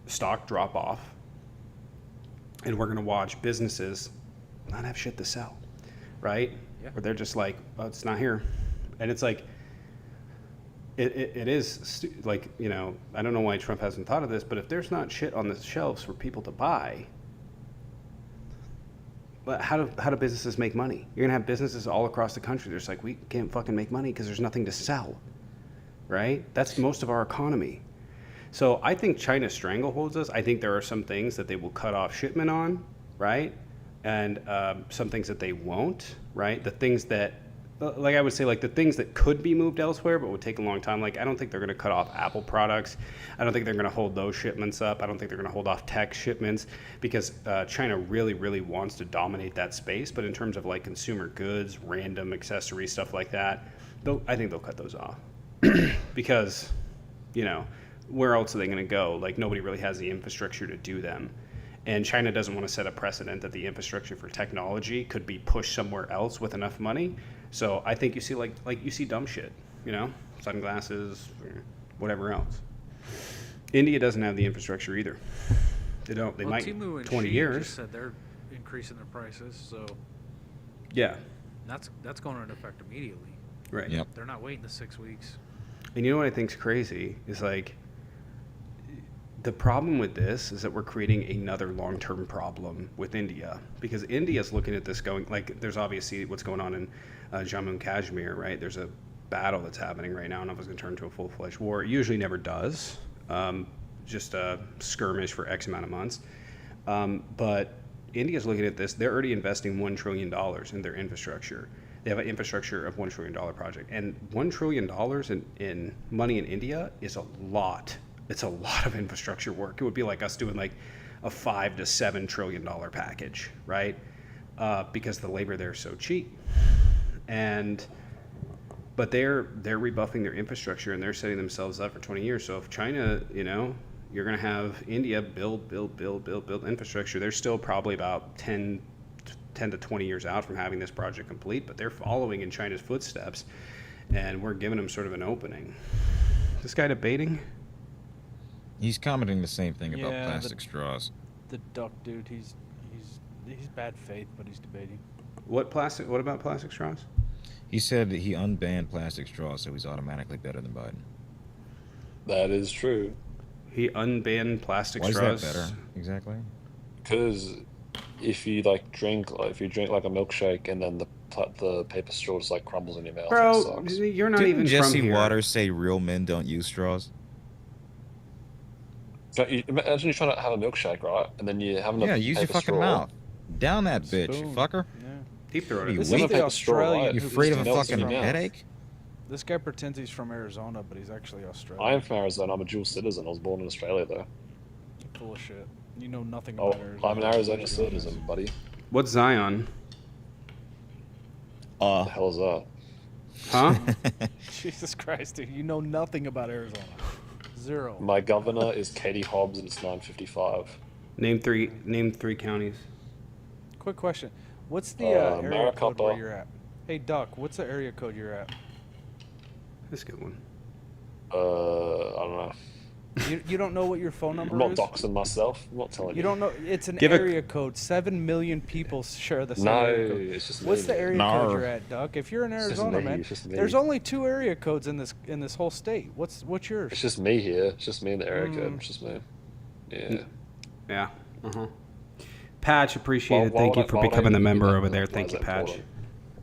stock drop off, and we're going to watch businesses not have shit to sell, right? Yeah. Where they're just like, oh, it's not here, and it's like, it is like, you know, I don't know why Trump hasn't thought of this, but if there's not shit on the shelves for people to buy, but how do businesses make money? You're gonna have businesses all across the country. There's like, we can't fucking make money because there's nothing to sell, right? That's most of our economy. So I think China strangleholds us. I think there are some things that they will cut off shipment on, right? And some things that they won't, right? The things that, like I would say, like the things that could be moved elsewhere but would take a long time. Like I don't think they're going to cut off Apple products. I don't think they're going to hold those shipments up. I don't think they're going to hold off tech shipments because China really, really wants to dominate that space. But in terms of like consumer goods, random accessories, stuff like that, I think they'll cut those off because, you know, where else are they going to go? Like nobody really has the infrastructure to do them. And China doesn't want to set a precedent that the infrastructure for technology could be pushed somewhere else with enough money. So I think you see like you see dumb shit, you know, sunglasses, or whatever else. India doesn't have the infrastructure either. They don't. They might. Temu and 20 Xi years. just said they're increasing their prices, so Yeah. that's going into effect immediately. Right. Yep. They're not waiting the 6 weeks. And you know what I think's crazy is like the problem with this is that we're creating another long-term problem with India because India's looking at this going like there's obviously what's going on in Jammu and Kashmir, right? There's a battle that's happening right now, and if it's going to turn into a full-fledged war, it usually never does. Just a skirmish for X amount of months. But India's looking at this. They're already investing $1 trillion in their infrastructure. They have an infrastructure of $1 trillion project, and $1 trillion in money in India is a lot. It's a lot of infrastructure work. It would be like us doing like a $5 to $7 trillion package, right? Because the labor there is so cheap, but they're rebuffing their infrastructure and they're setting themselves up for 20 years. So if China, you know, you're going to have India build infrastructure. They're still probably about 10 to 20 years out from having this project complete, but they're following in China's footsteps, and we're giving them sort of an opening. This guy debating? He's commenting the same thing about Yeah, plastic straws. The duck dude, he's bad faith, but he's debating. What about plastic straws? He said that he unbanned plastic straws, so he's automatically better than Biden. That is true. He unbanned plastic Why straws. is that better? Exactly. Because if you drink like a milkshake and then the paper straw just like crumbles in your mouth, Bro, that sucks. you're not Didn't even Jesse from here. Waters say real men don't use straws? So imagine you're trying to have a milkshake, right? And then you're having a Yeah, use your paper fucking straw. mouth. Down that bitch, Spoon. fucker. Yeah. Deep throat. You This weak. is the Paper straw, Australian. right? You who afraid of a just melts in fucking your mouth. headache? This guy pretends he's from Arizona, but he's actually Australian. I am from Arizona. I'm a dual citizen. I was born in Australia, though. Full of shit. You know nothing Oh, about Arizona. I'm an Arizona citizen, buddy. What's Zion? What the hell is that? Huh? Jesus Christ, dude. You know nothing about Arizona. Zero. My governor is Katie Hobbs, and it's 9:55. Name three counties. Quick question. What's the area Maricopa. code where you're at? Hey, Duck, what's the area code you're at? That's a good one. I don't know. You don't know what your phone number I'm not is? doxing myself. I'm not telling you. You don't know. It's an Give a- area code. 7 million people share the same No, area code. it's just What's me, the man. area Nar. code you're at, Duck? If you're in It's just Arizona, me, man, it's just me. there's only 2 area codes in this whole state. What's yours? It's just me here. It's just me in the area code. It's just me. Yeah. Yeah. Uh-huh. Patch, appreciate it. Why Thank would you I- for why would I becoming a need member that? over there. Why Thank is you, that Patch. important?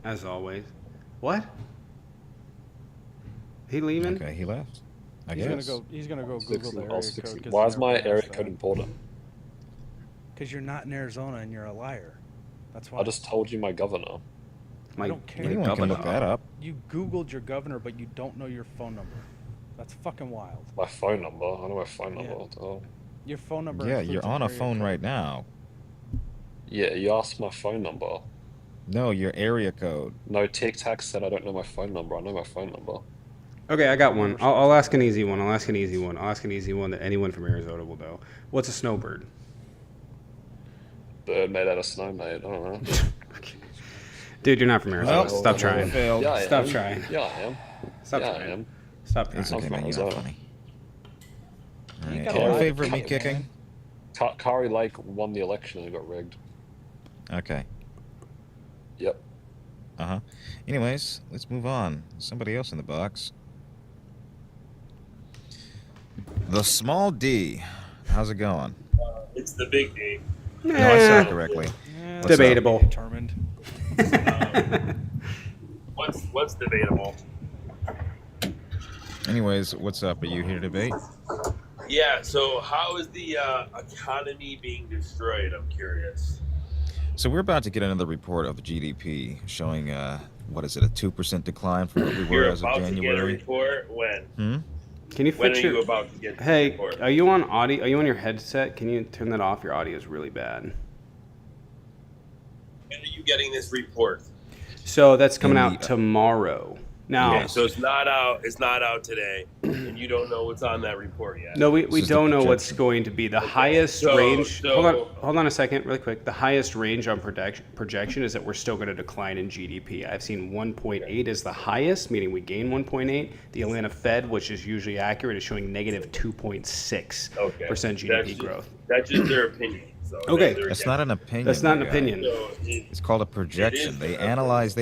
As always. What? He leaving? Okay, he left. I He's guess. gonna go. He's gonna go Google the area code. Why is my area code important? Because you're not in Arizona and you're a liar. That's why. I just told you my governor. I don't care. Anyone can governor. look that up. You Googled your governor, but you don't know your phone number. That's fucking wild. My phone number. I know my phone Yeah. number. Oh. Your phone number. Yeah, includes you're an on a area phone code. right now. Yeah, you asked my phone number. No, your area code. No, Tic Tac said I don't know my phone number. I know my phone number. Okay, I got one. I'll ask an easy one. I'll ask an easy one that anyone from Arizona will know. What's a snowbird? Bird made out of snow, mate. I don't know. Dude, you're not from Arizona. Well, Stop trying. Failed. Yeah, I Stop am. trying. Yeah, I am. Stop Yeah, I trying. am. Stop It's trying. okay, man. from You're not Arizona. funny. All You right. got a All in lot favor of of me height, kicking? man. Kari Lake won the election and it got rigged. Okay. Yep. Anyways, let's move on. Somebody else in the box. The small D. How's it going? It's the big D. No, I saw Eh, it correctly. Yeah, What's debatable. Determined. What's debatable? Anyways, what's up? Are you here to debate? Yeah. So how is the economy being destroyed? I'm curious. So we're about to get another report of the GDP showing, what is it, a 2% decline from what we were You're as of about to get a January. report when? Can you When fix are you your? about to get the Hey, report? are you on audio? Are you on your headset? Can you turn that off? Your audio is really bad. When are you getting this report? So that's coming In out the- tomorrow. Now, Okay, so it's not out. It's not out today, and you don't know what's on that report yet. no, we This is the don't know what's projection. going to be the highest so- range. so- Hold on a second, really quick. The highest range on projection is that we're still going to decline in GDP. I've seen 1.8 as the highest, meaning we gain 1.8. The Atlanta Fed, which is usually accurate, is showing negative 2.6% GDP growth. That's just their opinion. So Okay. That's not an opinion. That's not an my guy. opinion. So It's called a projection. They analyze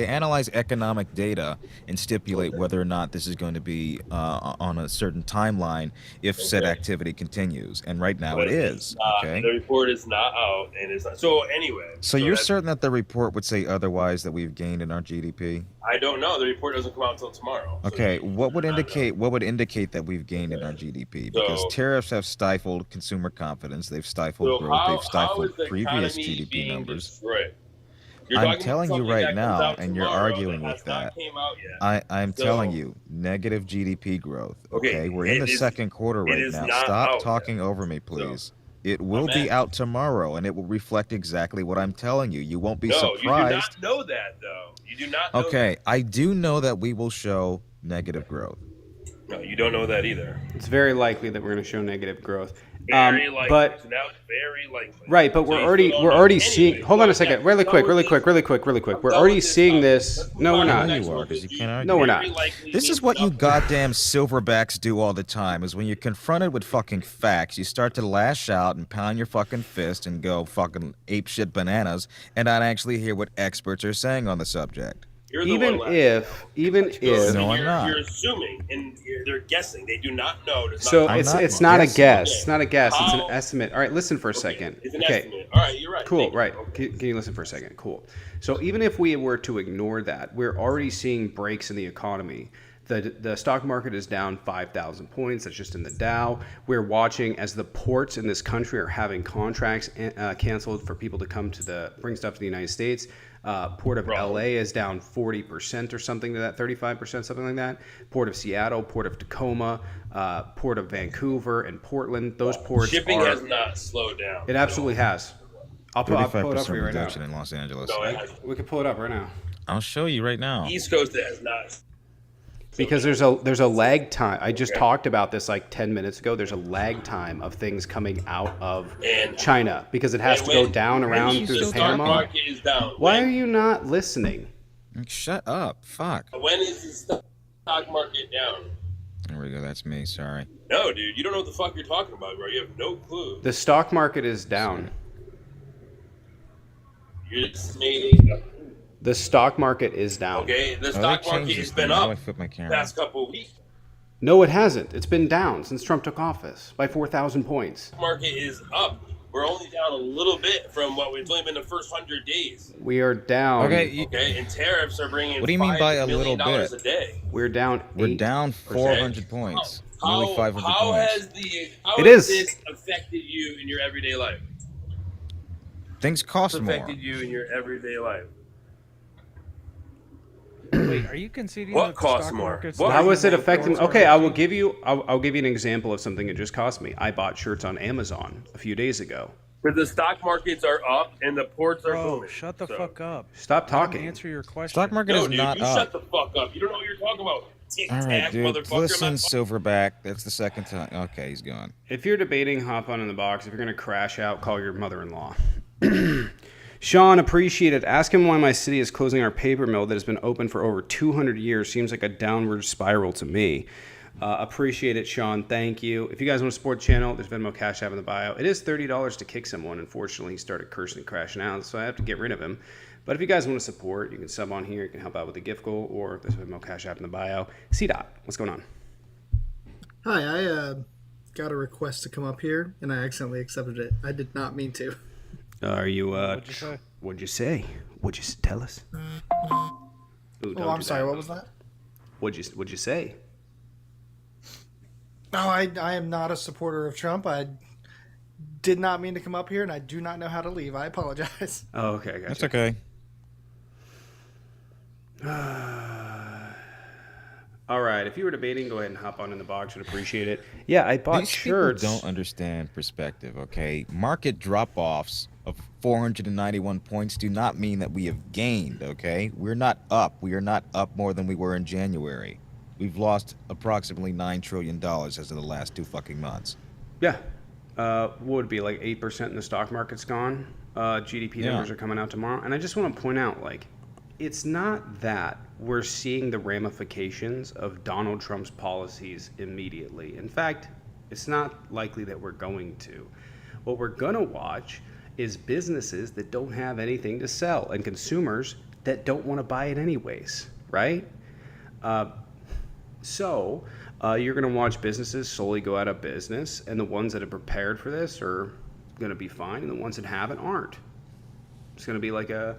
economic data and stipulate whether or not this is going to be on a certain timeline if said Okay. activity continues. And right now but it is. The Okay. report is not out, and it's not. So anyway. So you're that's- certain that the report would say otherwise, that we've gained in our GDP? I don't know. The report doesn't come out until tomorrow. so Okay. What would I don't know. indicate that we've gained in our GDP? Because So- tariffs have stifled consumer confidence. They've stifled So growth. how They've is stifled the previous economy GDP being numbers. destroyed? You're I'm talking about telling you something right that comes now, out and you're tomorrow arguing that with has not that. came out yet. I'm So- telling you, negative GDP growth. Okay, Okay, we're in it the is- second quarter it right is now. not Stop out talking yet. over me, please. It will I'm be at- out tomorrow, and it will reflect exactly what I'm telling you. You won't be No, you do surprised. not know that, though. You do not know Okay, I do know that we will show negative growth. that. No, you don't know that either. It's very likely that we're going to show negative growth. Very likely. But So now it's very likely. right, but So we're you already still don't we're know. already Anyway, seeing. Hold on a but second, yeah, really done quick, with really this. quick, really quick, really quick. I'm We're done already with this seeing topic. this. Let's move No, on we're to the not. next You are, one, 'cause you because can't argue. No, we're very not. likely This means is what you nothing. goddamn silverbacks do all the time, is when you're confronted with fucking facts, you start to lash out and pound your fucking fist and go fucking apeshit bananas and not actually hear what experts are saying on the subject. You're the Even one left. even So, if, No, I'm you're, not. You're assuming, and they're guessing. They do not know. Does so not I'm it's not it's not a guessing. guess. It's not a guess. It's an How- estimate. All right, listen for a Okay, second. It's an Okay. estimate. All right, you're right. Cool, Thank you. right. Okay. Can you listen for a second? Cool. So even if we were to ignore that, we're already seeing breaks in the economy. The stock market is down 5,000 points. That's just in the Dow. We're watching as the ports in this country are having contracts canceled for people to come to bring stuff to the United States. Port of Wrong. LA is down 40% or something to that, 35%, something like that. Port of Seattle, Port of Tacoma, Port of Vancouver, and Portland. Those ports Shipping are. has not slowed down. It absolutely has. I'll pull it up 35% for you right now. reduction in Los Angeles. No, it hasn't. We can pull it up right now. I'll show you right now. East Coast it has not. Because there's a lag time. I just talked about this like 10 minutes ago. There's a lag time of things coming out of And- China because it has And to go when- down when around through the stock Panama. market is down. Why are When- you not listening? Shut up. Fuck. When is the stock market down? There we go. That's me. Sorry. No, dude, you don't know what the fuck you're talking about, bro. You have no clue. The stock market is down. You're just stating. The stock market is down. Okay, the Oh, stock they market changed has this been thing. How do I up flip my the camera? past couple of weeks. No, it hasn't. It's been down since Trump took office by 4,000 points. The market is up. We're only down a little bit from what we've only been the first 100 days. We are down. Okay, Okay, and tariffs are bringing. What do you mean by a little $5 bit? a day? We're down. We're 8%. down 400 points. Nearly 500 how points. How It has is. this affected you in your everyday life? Things cost more. Affected you in your everyday life. Wait, are you conceding What that the costs stock more? market's What- down How is it about affecting? 400? Okay, I'll give you an example of something it just cost me. I bought shirts on Amazon a few days ago. Because the stock markets are up and the ports are Bro, booming. shut the So- fuck up. Stop Let him talking. answer your question. Stock market No, is dude, not you up. shut the fuck up. You don't know what you're talking about. Tic All right, tac, dude. motherfucker. I'm Listen, not- Silverback. That's the second time. Okay, he's gone. If you're debating, hop on in the box. If you're gonna crash out, call your mother-in-law. Sean, appreciate it. Ask him why my city is closing our paper mill that has been open for over 200 years. Seems like a downward spiral to me. Appreciate it, Sean. Thank you. If you guys want to support the channel, there's Venmo Cash App in the bio. It is $30 to kick someone. Unfortunately, he started cursing and crashing out, so I have to get rid of him. But if you guys want to support, you can sub on here. You can help out with the gift goal, or there's Venmo Cash App in the bio. C-Dot, what's going on? Hi, I got a request to come up here, and I accidentally accepted it. I did not mean to. Are you, What'd you say? What'd you say? What'd you tell us? Ooh, Oh, don't I'm do sorry. that. What was that? What'd you say? No, I am not a supporter of Trump. I did not mean to come up here, and I do not know how to leave. I apologize. Oh, okay, I got That's you. okay. All right, if you were debating, go ahead and hop on in the box. I'd appreciate it. Yeah, I bought These shirts. people don't understand perspective, okay? Market drop-offs of 491 points do not mean that we have gained, okay? We're not up. We are not up more than we were in January. We've lost approximately $9 trillion as of the last 2 fucking months. Yeah. What would it be, like 8% in the stock market's gone? GDP Yeah. numbers are coming out tomorrow. And I just want to point out, like, it's not that we're seeing the ramifications of Donald Trump's policies immediately. In fact, it's not likely that we're going to. What we're going to watch is businesses that don't have anything to sell and consumers that don't want to buy it anyways, right? So you're going to watch businesses slowly go out of business, and the ones that are prepared for this are going to be fine, and the ones that haven't aren't. It's going to be like a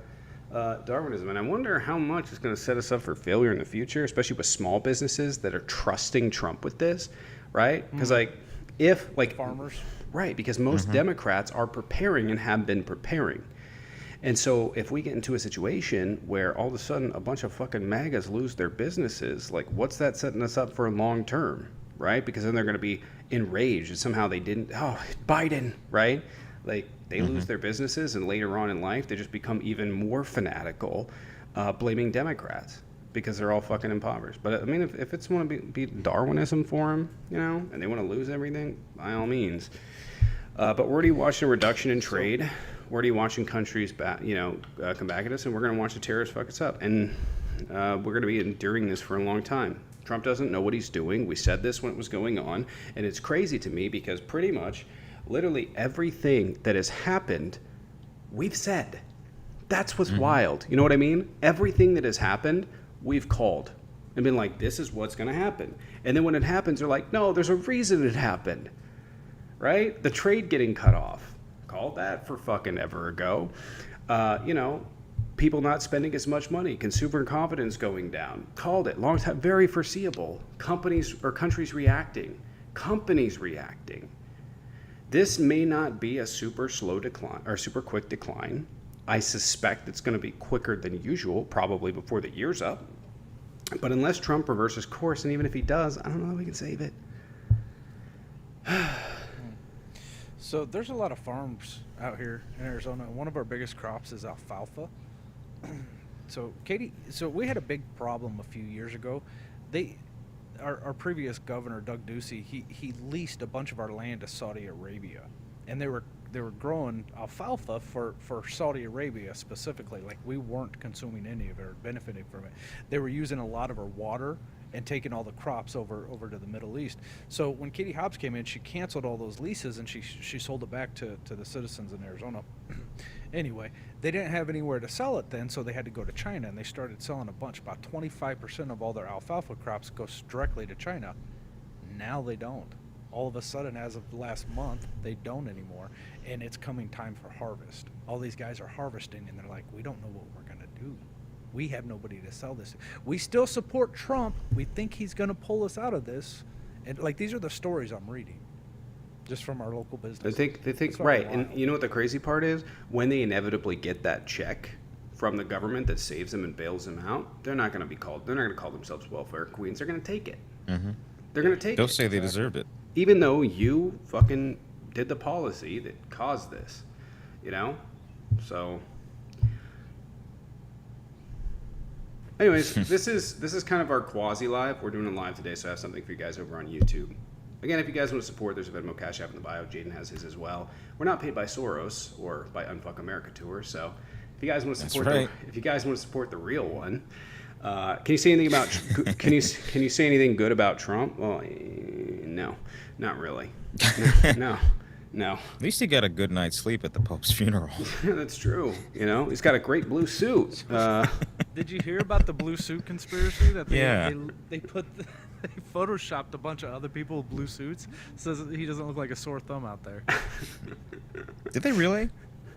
Darwinism, and I wonder how much it's going to set us up for failure in the future, especially with small businesses that are trusting Trump with this, right? Because if Farmers. right, because most Democrats are preparing and have been preparing. And so if we get into a situation where all of a sudden a bunch of fucking MAGAs lose their businesses, like what's that setting us up for long term, right? Because then they're going to be enraged and somehow they didn't, Biden, right? Like they lose their businesses and later on in life they just become even more fanatical, blaming Democrats because they're all fucking impoverished. But I mean, if it's want to be Darwinism for them, you know, and they want to lose everything, by all means. But we're already watching a reduction in trade. We're already watching countries, come back at us, and we're going to watch the terrorists fuck us up. And we're going to be enduring this for a long time. Trump doesn't know what he's doing. We said this when it was going on, and it's crazy to me because pretty much, literally everything that has happened, we've said. That's what's wild. You know what I mean? Everything that has happened, we've called and been like, this is what's going to happen. And then when it happens, they're like, no, there's a reason it happened. Right? The trade getting cut off. Called that for fucking ever ago. People not spending as much money. Consumer confidence going down. Called it. Long time. Very foreseeable. Companies or countries reacting. Companies reacting. This may not be a super slow decline or super quick decline. I suspect it's going to be quicker than usual, probably before the year's up. But unless Trump reverses course, and even if he does, I don't know if we can save it. So there's a lot of farms out here in Arizona. One of our biggest crops is alfalfa. So Katie, we had a big problem a few years ago. Our previous governor, Doug Ducey, he leased a bunch of our land to Saudi Arabia, and they were they were growing alfalfa for Saudi Arabia specifically. Like, we weren't consuming any of it or benefiting from it. They were using a lot of our water and taking all the crops over to the Middle East. So when Katie Hobbs came in, she canceled all those leases and she sold it back to the citizens in Arizona. Anyway, they didn't have anywhere to sell it then, so they had to go to China, and they started selling a bunch. About 25% of all their alfalfa crops goes directly to China. Now they don't. All of a sudden, as of last month, they don't anymore, and it's coming time for harvest. All these guys are harvesting, and they're like, we don't know what we're going to do. We have nobody to sell this. We still support Trump. We think he's going to pull us out of this. And, like, these are the stories I'm reading. Just from our local business. They think right. And you know what the crazy part is? When they inevitably get that check from the government that saves them and bails them out, they're not going to be called. They're not going to call themselves welfare queens. They're going to take it. Mm-hmm. They're going to take it. They'll say they deserved it. Even though you fucking did the policy that caused this, you know? So, anyways, this is kind of our quasi live. We're doing it live today, so I have something for you guys over on YouTube. Again, if you guys want to support, there's a Venmo Cash App in the bio. Jaden has his as well. We're not paid by Soros or by Unfuck America Tour, so if you guys want to support, if you guys want to support the real one, can you say anything about? Can you say anything good about Trump? Well, no, not really. No. At least he got a good night's sleep at the Pope's funeral. That's true. You know, he's got a great blue suit. Did you hear about the blue suit conspiracy? That they put. They photoshopped a bunch of other people with blue suits so he doesn't look like a sore thumb out there. Did they really?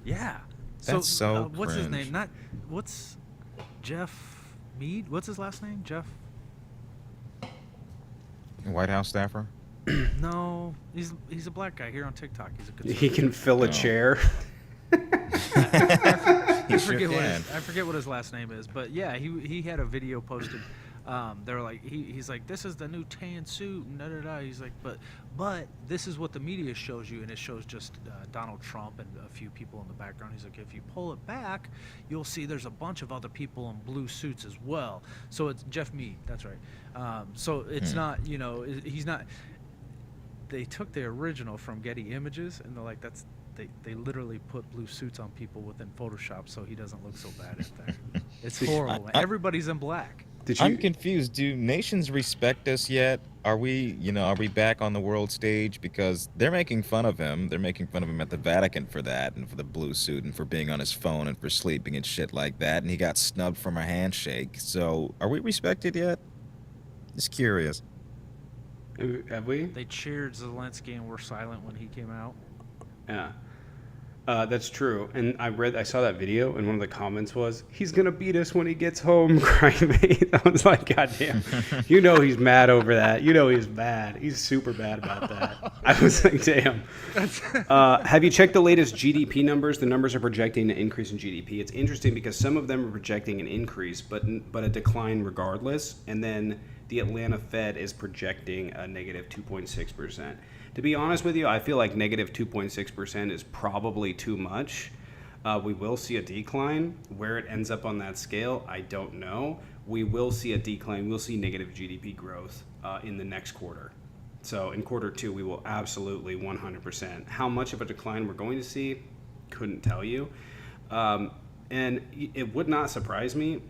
Yeah. That's so what's his cringe. name? What's Jeff Mead? What's his last name? Jeff? White House staffer? No, he's a black guy here on TikTok. He's a good. He can fill a chair. I forget what his last name is, but yeah, he had a video posted. They were like, he's like, this is the new tan suit, and da-da-da. He's like, but this is what the media shows you, and it shows just Donald Trump and a few people in the background. He's like, if you pull it back, you'll see there's a bunch of other people in blue suits as well. So it's Jeff Mead, that's right. So it's not, he's not. They took the original from Getty Images, and they're like, they literally put blue suits on people within Photoshop, so he doesn't look so bad in there. It's horrible. Everybody's in black. I'm confused. Do nations respect us yet? Are we back on the world stage? Because they're making fun of him. They're making fun of him at the Vatican for that, and for the blue suit, and for being on his phone, and for sleeping and shit like that. And he got snubbed from a handshake. So, are we respected yet? Just curious. Have we? They cheered Zelensky and were silent when he came out. Yeah. That's true. And I saw that video, and one of the comments was, he's going to beat us when he gets home, crybaby. I was like, goddamn. He's mad over that. He's mad. He's super bad about that. I was like, damn. Have you checked the latest GDP numbers? The numbers are projecting an increase in GDP. It's interesting because some of them are projecting an increase, but a decline regardless. And then the Atlanta Fed is projecting a negative 2.6%. To be honest with you, I feel like negative 2.6% is probably too much. We will see a decline. Where it ends up on that scale, I don't know. We will see a decline. We'll see negative GDP growth in the next quarter. So in quarter two, we will absolutely 100%. How much of a decline we're going to see, couldn't tell you. And it would not surprise me.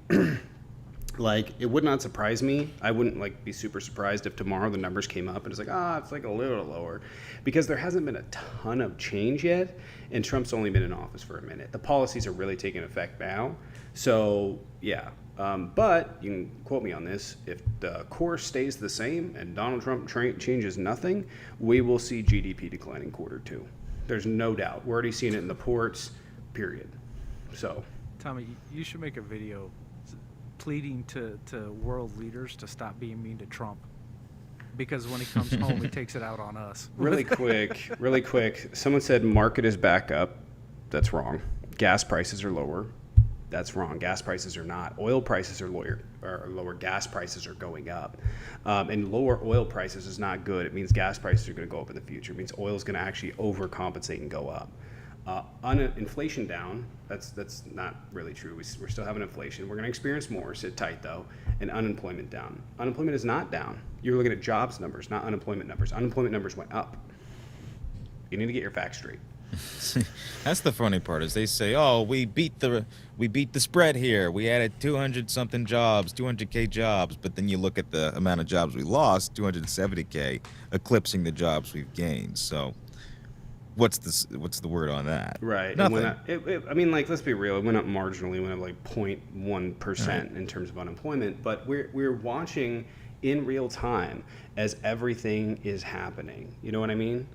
It would not surprise me. I wouldn't be super surprised if tomorrow the numbers came up and it's it's a little lower, because there hasn't been a ton of change yet, and Trump's only been in office for a minute. The policies are really taking effect now. So yeah, but you can quote me on this. If the course stays the same and Donald Trump changes nothing, we will see GDP decline in quarter two. There's no doubt. We're already seeing it in the ports, period. So Tommy, you should make a video pleading to world leaders to stop being mean to Trump, because when he comes home, he takes it out on us. Really quick. Someone said market is back up. That's wrong. Gas prices are lower. That's wrong. Gas prices are not. Oil prices are lower. Gas prices are going up. And lower oil prices is not good. It means gas prices are going to go up in the future. It means oil is going to actually overcompensate and go up. Inflation down, that's not really true. We're still having inflation. We're going to experience more, sit tight though, and unemployment down. Unemployment is not down. You're looking at jobs numbers, not unemployment numbers. Unemployment numbers went up. You need to get your facts straight. That's the funny part is they say, "Oh, we beat the spread here. We added 200 something jobs, 200K jobs." But then you look at the amount of jobs we lost, 270K, eclipsing the jobs we've gained. So, what's the word on that? Right. Nothing. I mean, like, let's be real. It went up marginally. It went up like 0.1% in terms of unemployment. But we're watching in real time as everything is happening. You know what I mean?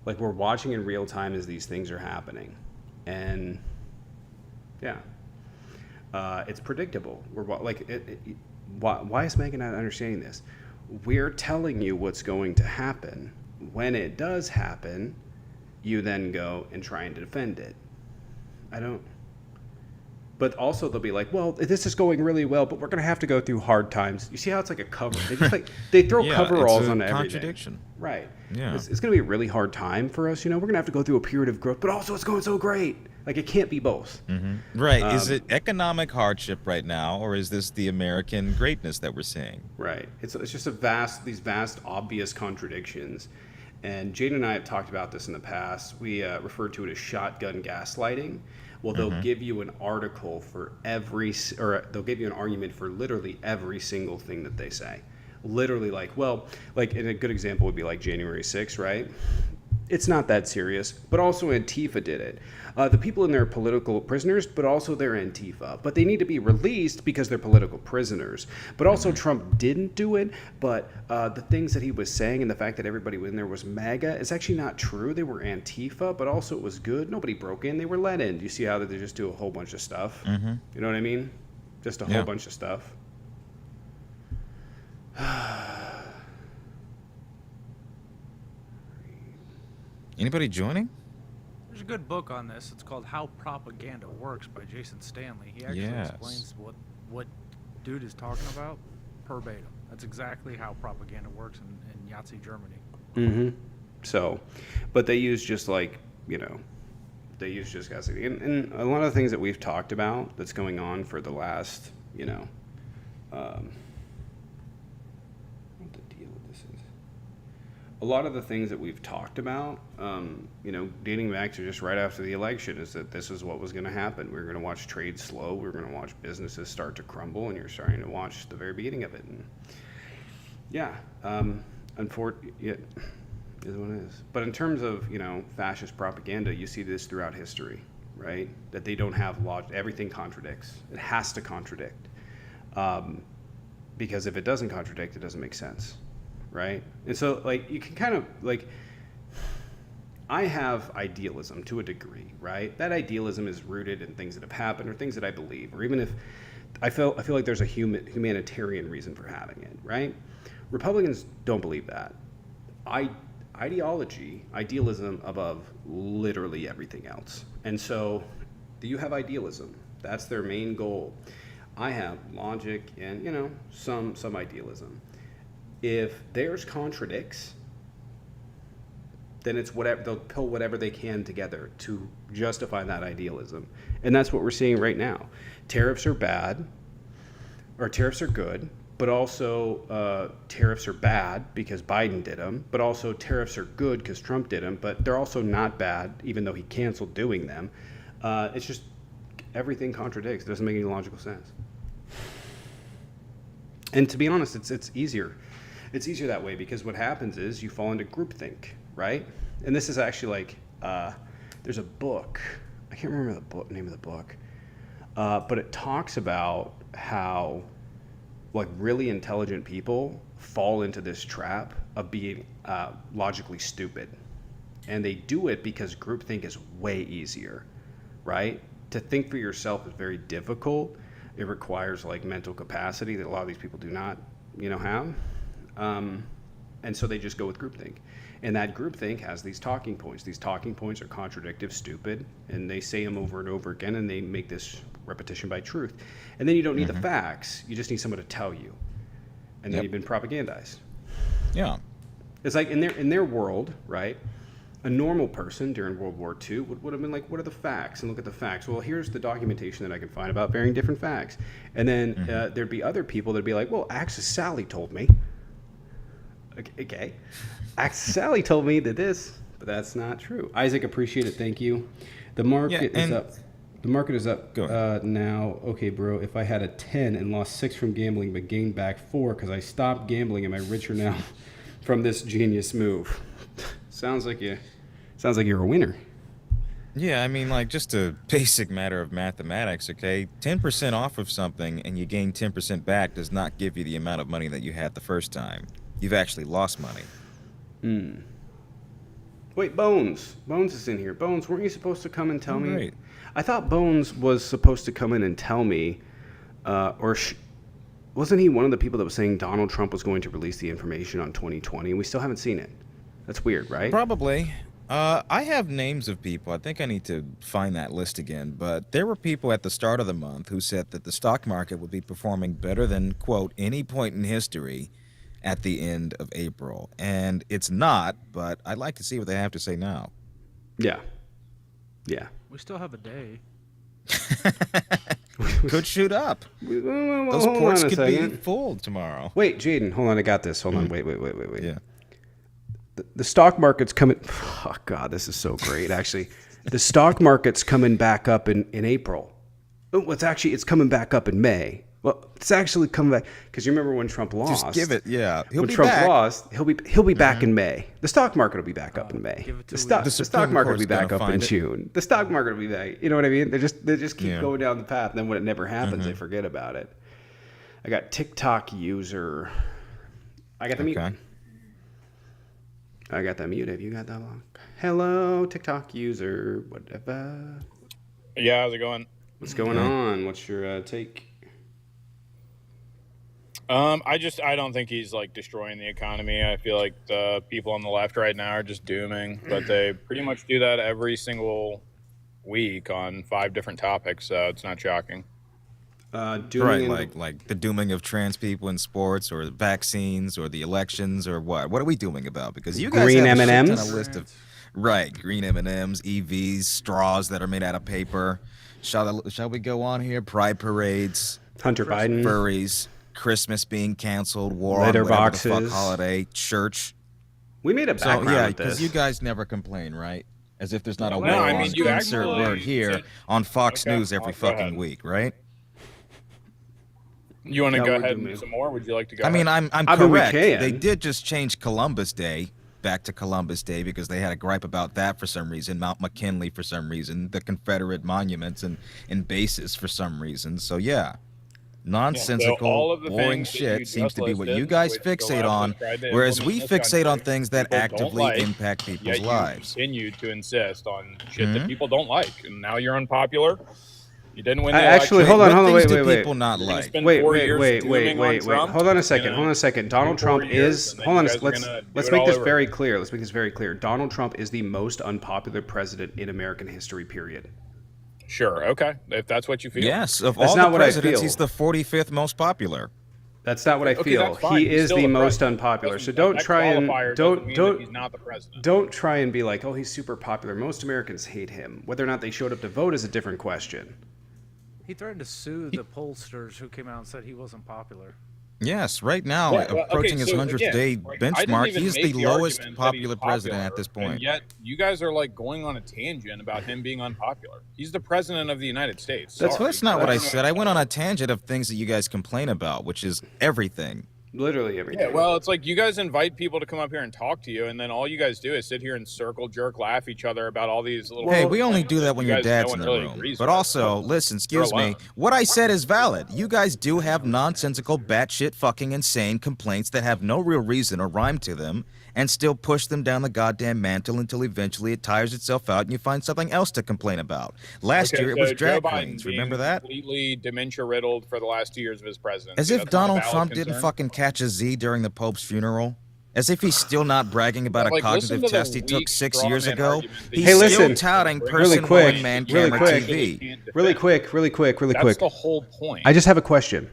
Like, we're watching in real time as these things are happening. And, yeah. It's predictable. Why is Megan not understanding this? We're telling you what's going to happen. When it does happen, you then go and try and defend it. But also they'll be like, well, this is going really well, but we're going to have to go through hard times. You see how it's like a cover? They just they throw coveralls on everything. Contradiction. Right. Yeah. It's going to be a really hard time for us. We're going to have to go through a period of growth, but also it's going so great. Like, it can't be both. Mm-hmm. Right. Is it economic hardship right now, or is this the American greatness that we're seeing? Right. It's just these vast, obvious contradictions. And Jade and I have talked about this in the past. We refer to it as shotgun gaslighting. Well, they'll give you an article for they'll give you an argument for literally every single thing that they say. Literally, and a good example would be like January 6th, right? It's not that serious, but also Antifa did it. The people in there are political prisoners, but also they're Antifa. But they need to be released because they're political prisoners. But also Trump didn't do it, but the things that he was saying and the fact that everybody in there was MAGA is actually not true. They were Antifa, but also it was good. Nobody broke in. They were let in. You see how they just do a whole bunch of stuff? Mm-hmm. You know what I mean? Just a whole bunch of stuff. Anybody joining? There's a good book on this. It's called How Propaganda Works by Jason Stanley. He actually explains what dude is talking about verbatim. That's exactly how propaganda works in Nazi Germany. Mm-hmm. So, but they use just gaslighting. And a lot of the things that we've talked about that's going on for the last, what the deal with this is. A lot of the things that we've talked about, dating back to just right after the election, is that this is what was going to happen. We were going to watch trade slow. We were going to watch businesses start to crumble, and you're starting to watch the very beginning of it. And unfortunately, it is what it is. But in terms of, fascist propaganda, you see this throughout history, right? That they don't have logic. Everything contradicts. It has to contradict. Because if it doesn't contradict, it doesn't make sense, right? And so, you can kind of, I have idealism to a degree, right? That idealism is rooted in things that have happened or things that I believe, or even if I feel like there's a humanitarian reason for having it, right? Republicans don't believe that. Idealism above literally everything else. And so, do you have idealism? That's their main goal. I have logic and, some idealism. If theirs contradicts, then it's whatever, they'll pull whatever they can together to justify that idealism. And that's what we're seeing right now. Tariffs are bad, or tariffs are good, but also tariffs are bad because Biden did them, but also tariffs are good because Trump did them, but they're also not bad, even though he canceled doing them. It's just everything contradicts. It doesn't make any logical sense. And to be honest, it's easier. It's easier that way because what happens is you fall into groupthink, right? And this is actually there's a book. I can't remember the name of the book, but it talks about how really intelligent people fall into this trap of being logically stupid, and they do it because groupthink is way easier, right? To think for yourself is very difficult. It requires mental capacity that a lot of these people do not, have. And so they just go with groupthink. And that groupthink has these talking points. These talking points are contradictive, stupid, and they say them over and over again, and they make this repetition by truth. And then you don't need the facts. You just need someone to tell you. And then you've been propagandized. Yeah. It's like in their world, right? A normal person during World War II would have been like, what are the facts? And look at the facts. Well, here's the documentation that I can find about varying different facts. And then there'd be other people that'd be like, well, Axis Sally told me. Okay. Axis Sally told me that this, but that's not true. Isaac, appreciate it. Thank you. The market is up. The market is up now. Okay, bro. If I had a 10 and lost 6 from gambling, but gained back 4 because I stopped gambling, am I richer now from this genius move? Sounds like you're a winner. Yeah, I mean, like, just a basic matter of mathematics, okay? 10% off of something and you gain 10% back does not give you the amount of money that you had the first time. You've actually lost money. Wait, Bones. Bones is in here. Bones, weren't you supposed to come and tell me? Right. I thought Bones was supposed to come in and tell me, wasn't he one of the people that was saying Donald Trump was going to release the information on 2020, and we still haven't seen it? That's weird, right? Probably. I have names of people. I think I need to find that list again. But there were people at the start of the month who said that the stock market would be performing better than, quote, any point in history at the end of April. And it's not, but I'd like to see what they have to say now. Yeah. Yeah. We still have a day. Could shoot up. Those Hold ports on a could be second. full tomorrow. Wait, Jaden, hold on. I got this. Hold on. Wait. Yeah. The stock market's coming. Oh, God, this is so great, actually. The stock market's coming back up in April. Oh, it's coming back up in May. Well, it's actually coming back because you remember when Trump lost. Just give it, yeah. He'll When be Trump back. lost, he'll be back in May. The stock market will be back up in May. give it 2 The weeks. stock Supreme market will be Court's back gonna up in find it. June. The stock market will be back. You know what I mean? They just keep Yeah. going down the path, and then when it never happens, they forget about it. I got TikTok user. I got the mute. Okay. I got that muted. You got that lock. Hello, TikTok user. Whatever. Yeah, how's it going? What's going on? What's your take? I don't think he's like destroying the economy. I feel like the people on the left right now are just dooming, but they pretty much do that every single week on 5 different topics, so it's not shocking. Doing Right, like the dooming of trans people in sports, or vaccines, or the elections, or what? What are we dooming about? Because you guys Green have a shit ton M&Ms? of list of green M&Ms, EVs, straws that are made out of paper. Shall we go on here? Pride parades, Hunter Biden. furries, Christmas being canceled, war Litter on whatever the fuck boxes. holiday, church. We made a So background yeah, with because this. you guys never complain, right? As if there's not a No, war I on mean, you insert actually word here said- on Fox Okay, News every go ahead. fucking week, right? You want to Yeah, go we're ahead and dooming. do some more? Would you like to go? I mean, ahead? I'm I mean, we correct. can. They did just change Columbus Day back to Columbus Day because they had a gripe about that for some reason. Mount McKinley for some reason, the Confederate monuments and bases for some reason. So yeah, nonsensical, all of the boring things that you shit seems just to be what listed, you guys which the fixate left on, has tried to whereas we implement in this fixate on country, things that people don't actively like, impact people's Yet you lives. continue to insist on shit that people don't like, and now you're unpopular. You didn't win the Actually, election. hold on, What wait, things wait, do wait. people not You're gonna like? spend Wait, 4 wait, years wait, dooming on wait. Trump, Hold on a you're second. gonna Hold on a second. Donald do 4 Trump years, is. and then Hold you on. guys are Let's gonna do let's it make all this over very again. clear. Let's make this very clear. Donald Trump is the most unpopular president in American history. Period. Sure, okay. If that's what you feel. Yes, of That's all not the what I presidents, feel. he's the 45th most popular. That's not what I Okay, feel. that's fine. He He's is still the the most president. unpopular. So Doesn't- don't that try and qualifier doesn't mean that don't he's not the president. don't try and be like, oh, he's super popular. Most Americans hate him. Whether or not they showed up to vote is a different question. He threatened to sue the pollsters who came out and said he wasn't popular. Yes, right now, Yeah, well, approaching okay, his so 100th again, day like, I didn't benchmark, even he's make the the lowest argument that he's popular president at popular, this point. And yet, you guys are like going on a tangent about him being unpopular. He's the president of the United States. Well, Sorry. that's not what I That's- said. I went on a tangent of things that you guys complain about, which is everything. Literally everything. Yeah, well, it's like you guys invite people to come up here and talk to you, and then all you guys do is sit here and circle jerk, laugh each other about all these little. Hey, we only plans do that that when you your guys- no dad's one in the really room. agrees But with. also, listen, excuse me, alone. what I said is valid. You guys do have nonsensical, batshit, fucking insane complaints that have no real reason or rhyme to them, and still push them down the goddamn mantle until eventually it tires itself out and you find something else to complain about. Last Okay, year it so was Joe drag Biden queens. Remember being that? Completely dementia riddled for the last 2 years of his presidency. As if That's not a Donald valid Trump didn't concern? fucking catch a Z during the Pope's funeral. As if he's still not bragging about a Like, listen cognitive to the test he took weak 6 straw years man ago. argument that He's Hey, still listen, touting really person quick, one man really camera quick. TV. Really quick. That's the whole point. I just have a question.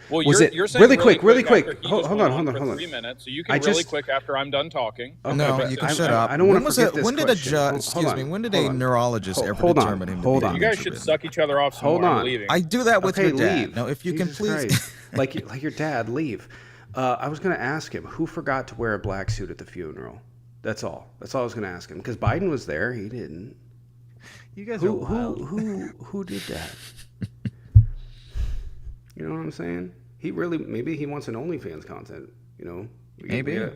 Well, Was you're it saying really quick, really quick? after he Hold just on, went hold on, for hold on. 3 minutes, so you I can really just- quick after I'm done talking. Okay, No, but you can I- shut I- up. I don't want When to was forget it? this When did a question. Hold excuse on, me? When did hold a on. neurologist ever Hold on, determine him hold to on. be You guys should dementia-ridden? suck each other off some Hold more. I'm on. leaving. I do that with Okay, your dad. leave. Now, if you Jesus can please. Christ. like your dad, leave. I was going to ask him who forgot to wear a black suit at the funeral. That's all. That's all I was going to ask him. Because Biden was there. He didn't. You guys are wild. Who did that? You know what I'm saying? He really, maybe he wants an OnlyFans content. You know, Maybe.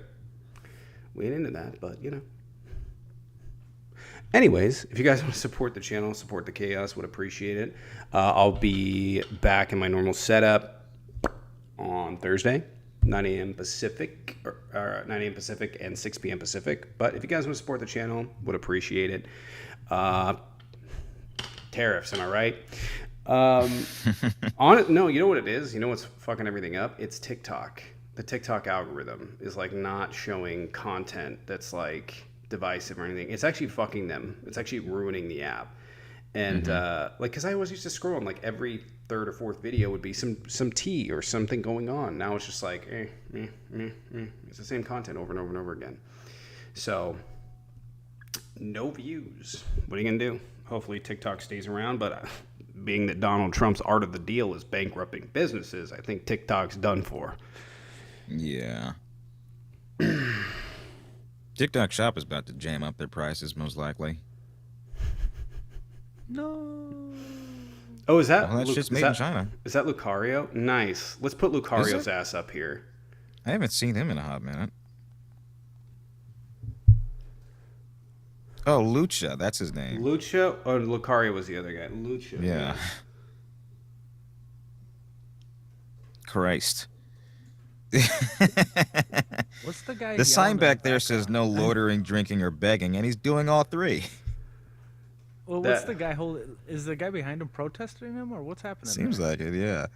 We ain't into that, but you know. Anyways, if you guys want to support the channel, support the chaos, would appreciate it. I'll be back in my normal setup on Thursday, 9 a.m. Pacific, or 9 a.m. Pacific and 6 p.m. Pacific. But if you guys want to support the channel, would appreciate it. Tariffs, am I right? No, you know what it is? You know what's fucking everything up? It's TikTok. The TikTok algorithm is like not showing content that's like divisive or anything. It's actually fucking them. It's actually ruining the app. And like, cause I always used to scroll and like every third or fourth video would be some tea or something going on. Now it's just like, it's the same content over and over and over again. So no views. What are you gonna do? Hopefully TikTok stays around, but being that Donald Trump's art of the deal is bankrupting businesses, I think TikTok's done for. Yeah. TikTok Shop is about to jam up their prices, most likely. No. Oh, is that? Well, that's just made in China. Is that Lucario? Nice. Let's put Lucario's ass up here. I haven't seen him in a hot minute. Oh, Lucha, that's his name. Lucha or Lucario was the other guy. Lucha. Yeah. Christ. What's the guy? The sign yelling back in there the says background? no loitering, drinking, or begging, and he's doing all three. Well, what's the guy holding? Is the guy behind him protesting him, or what's happening? Seems there? like it, yeah.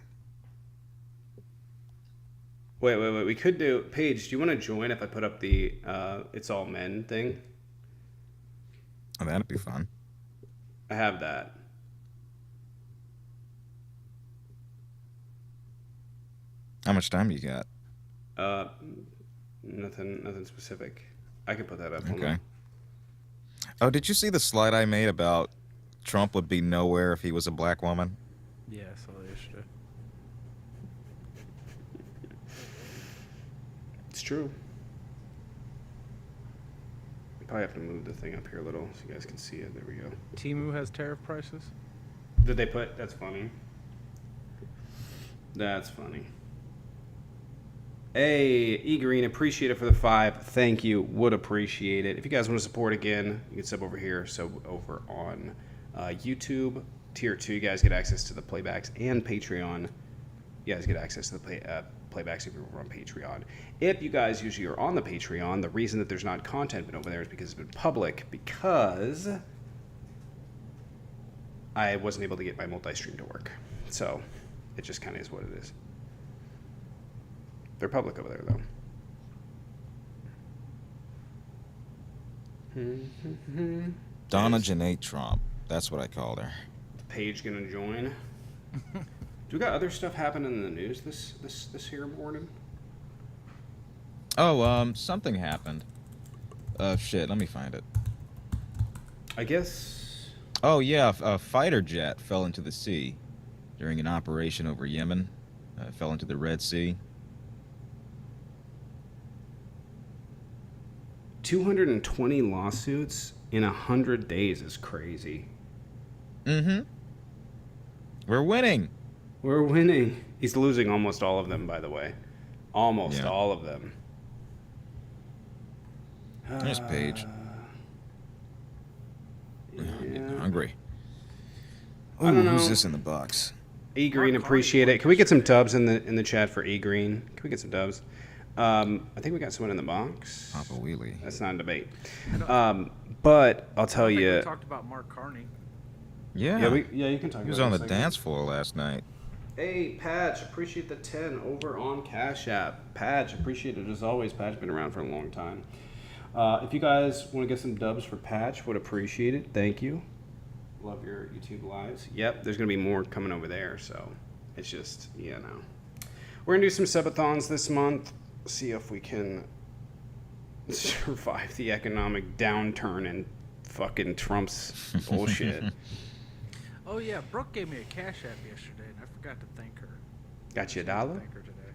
Wait. We could do. Paige, do you want to join if I put up the "It's All Men" thing? Oh, that'd be fun. I have that. How much time do you got? Nothing specific. I can put that up. Hold Okay. on. Oh, did you see the slide I made about Trump would be nowhere if he was a black woman? Yeah, I saw that yesterday. It's true. Probably have to move the thing up here a little so you guys can see it. There we go. Temu has tariff prices. Did they put? That's funny. That's funny. Hey, E Green, appreciate it for the 5. Thank you. Would appreciate it. If you guys want to support again, you can sub over here. So over on YouTube, tier 2, you guys get access to the playbacks, and Patreon, you guys get access to the playbacks if you're over on Patreon. If you guys usually are on the Patreon, the reason that there's not content been over there is because it's been public, because I wasn't able to get my multi-stream to work. So it just kind of is what it is. They're public over there, though. Donna Janae Trump. That's what I called her. The Page gonna join. Do we got other stuff happening in the news this here morning? Oh, something happened. Shit, let me find it. I guess. Oh, yeah, a fighter jet fell into the sea during an operation over Yemen. Fell into the Red Sea. 220 lawsuits in 100 days is crazy. Mm-hmm. We're winning. We're winning. He's losing almost all of them, by the way. Almost Yeah. all of them. There's Paige. I'm getting hungry. I don't Ooh, know. who's this in the box? E Green, appreciate it. Can we get some dubs in the chat for E Green? Can we get some dubs? I think we got someone in the box. Papa Wheelie. That's not a debate. But I'll tell I think you. we talked about Mark Carney. Yeah. Yeah, you can talk. He was about on it the in a second. dance floor last night. Hey, Patch, appreciate the 10 over on Cash App. Patch, appreciate it as always. Patch been around for a long time. If you guys want to get some dubs for Patch, would appreciate it. Thank you. Love your YouTube lives. Yep, there's going to be more coming over there, so it's just, yeah, no. We're going to do some subathons this month. See if we can survive the economic downturn and fucking Trump's bullshit. Oh yeah, Brooke gave me a Cash App yesterday, and I forgot to thank her. Got you a I was gonna dollar? Thank her today.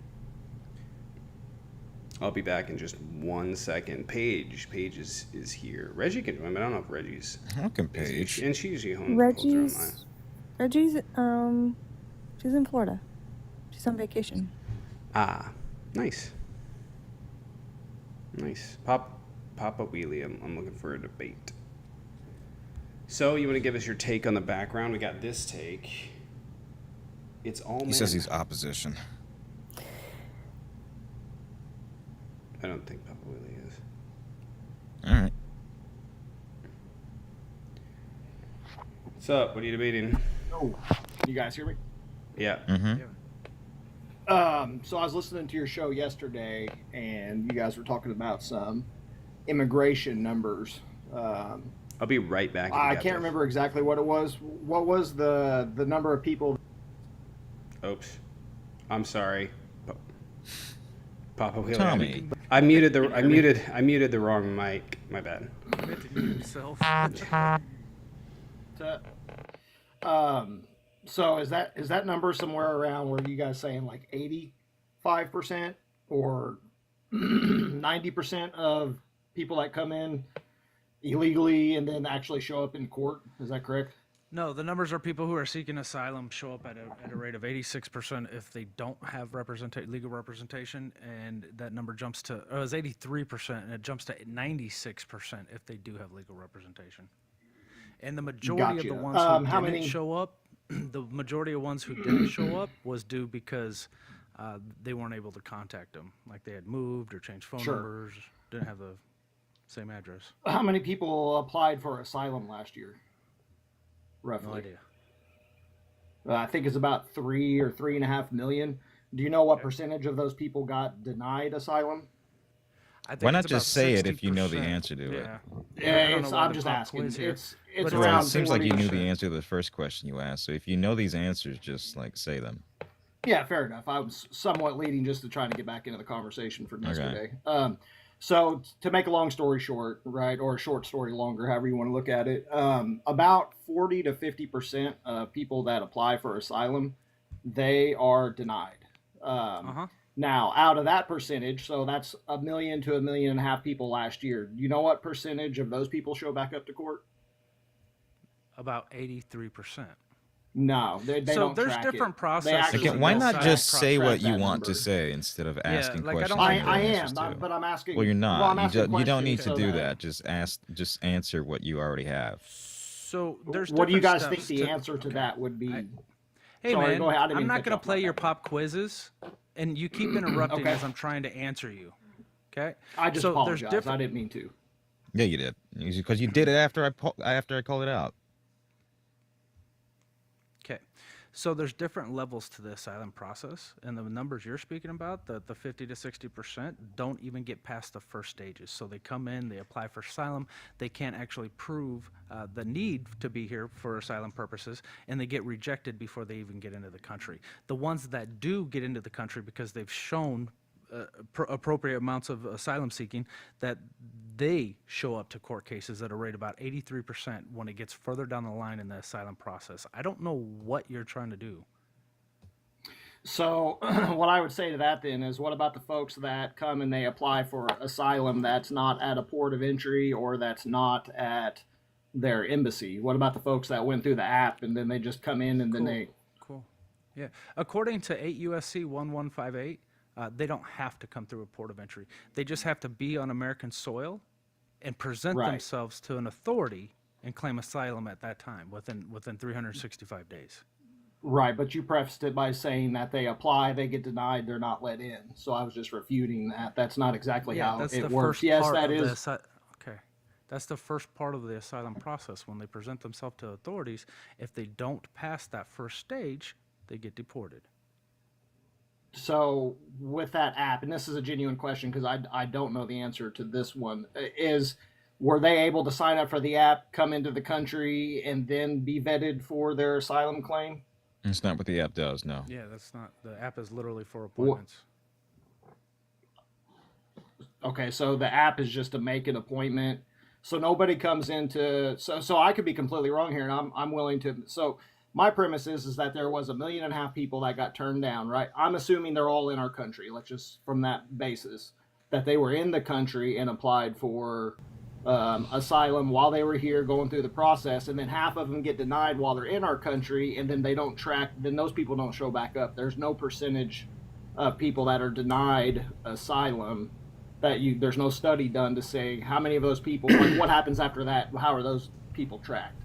I'll be back in just 1 second. Paige is here. Reggie can join, but I don't know if Reggie's. How can Paige? And she's usually home. Holds her online. Reggie's she's in Florida. She's on vacation. Ah, nice. Nice. Papa Wheelie, I'm looking for a debate. So, you want to give us your take on the background? We got this take. It's all men. He says he's opposition. I don't think Papa Wheelie is. All right. What's up? What are you debating? Oh, you guys hear me? Yeah. Mm-hmm. So I was listening to your show yesterday, and you guys were talking about some immigration numbers. I'll be right back. I can't remember exactly what it was. What was the number of people? Oops. I'm sorry. Papa Wheelie. Tommy. I muted the wrong mic. My bad. Himself. So is that number somewhere around where you guys saying like 85% or 90% of people that come in illegally and then actually show up in court? Is that correct? No, the numbers are people who are seeking asylum show up at a rate of 86% if they don't have legal representation, and that number jumps to, it was 83%, and it jumps to 96% if they do have legal representation. And the majority of the ones who didn't show up, the majority of ones who didn't show up was due because they weren't able to contact them, like they had moved or changed phone numbers, didn't have the same address. How many people applied for asylum last year? Roughly. No idea. I think it's about 3 or 3.5 million. Do you know what percentage of those people got denied asylum? Why not just say it if you know the answer to it? Yeah, I'm just asking. It's Well, around. it seems like you knew the 40%. answer to the first question you asked. So if you know these answers, just like say them. Yeah, fair enough. I was somewhat leading just to trying to get back into the conversation from yesterday. Okay. So to make a long story short, right, or a short story longer, however you want to look at it, about 40 to 50% of people that apply for asylum, they are denied. Now, out of that percentage, so that's 1 million to 1.5 million people last year. You know what percentage of those people show back up to court? About 83%. No, they so don't. There's track different it. processes. Again, why not just say what you that want to number. say instead of asking questions? I am, but I'm asking. Well, you're not. Well, I'm asking you don't need to questions do so that. Just answer what you already have. So there's. What do you guys different think the steps answer to that would be? Hey Sorry, man, go ahead. I didn't I'm mean to not cut going you to off. play your pop quizzes, and you keep interrupting Okay. as I'm trying to answer you. Okay. I just so apologize. I didn't mean to. Yeah, you did. Because you did it after I called it out. Okay. So there's different levels to the asylum process, and the numbers you're speaking about, the 50 to 60%, don't even get past the first stages. So they come in, they apply for asylum, they can't actually prove the need to be here for asylum purposes, and they get rejected before they even get into the country. The ones that do get into the country because they've shown appropriate amounts of asylum seeking, that they show up to court cases at a rate about 83% when it gets further down the line in the asylum process. I don't know what you're trying to do. So what I would say to that then is, what about the folks that come and they apply for asylum that's not at a port of entry or that's not at their embassy? What about the folks that went through the app and then they just come in and then they... Cool. Yeah. According to 8 USC 1158, they don't have to come through a port of entry. They just have to be on American soil and present themselves to an authority and claim asylum at that time within 365 days. Right, but you prefaced it by saying that they apply, they get denied, they're not let in. So I was just refuting that. That's not exactly how it works. Yes, that is. Okay. That's the first part of the asylum process. When they present themselves to authorities, if they don't pass that first stage, they get deported. So with that app, and this is a genuine question because I don't know the answer to this one, were they able to sign up for the app, come into the country, and then be vetted for their asylum claim? It's not what the app does, no. Yeah, that's not, the app is literally for appointments. Okay, so the app is just to make an appointment. So nobody comes into, so I could be completely wrong here, and I'm willing to, so my premise is that there was 1.5 million people that got turned down, right? I'm assuming they're all in our country. Let's just, from that basis. that they were in the country and applied for asylum while they were here going through the process, and then half of them get denied while they're in our country, and then they don't track, then those people don't show back up. There's no percentage of people that are denied asylum there's no study done to say how many of those people, like what happens after that, how are those people tracked.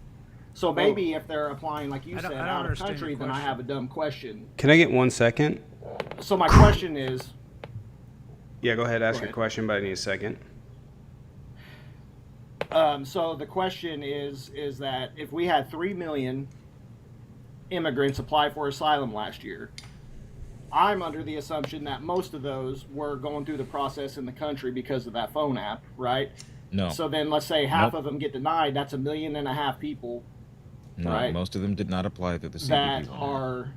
So maybe if they're applying, like you said, out of country, then I have a dumb question. Can I get 1 second? So my question is, Yeah, go ahead, ask your question, but I need a second. so the question is that if we had 3 million immigrants apply for asylum last year, I'm under the assumption that most of those were going through the process in the country because of that phone app, right? No. So then let's say half of them get denied. That's 1.5 million people. No, right? most of them did not apply through the CBP. That are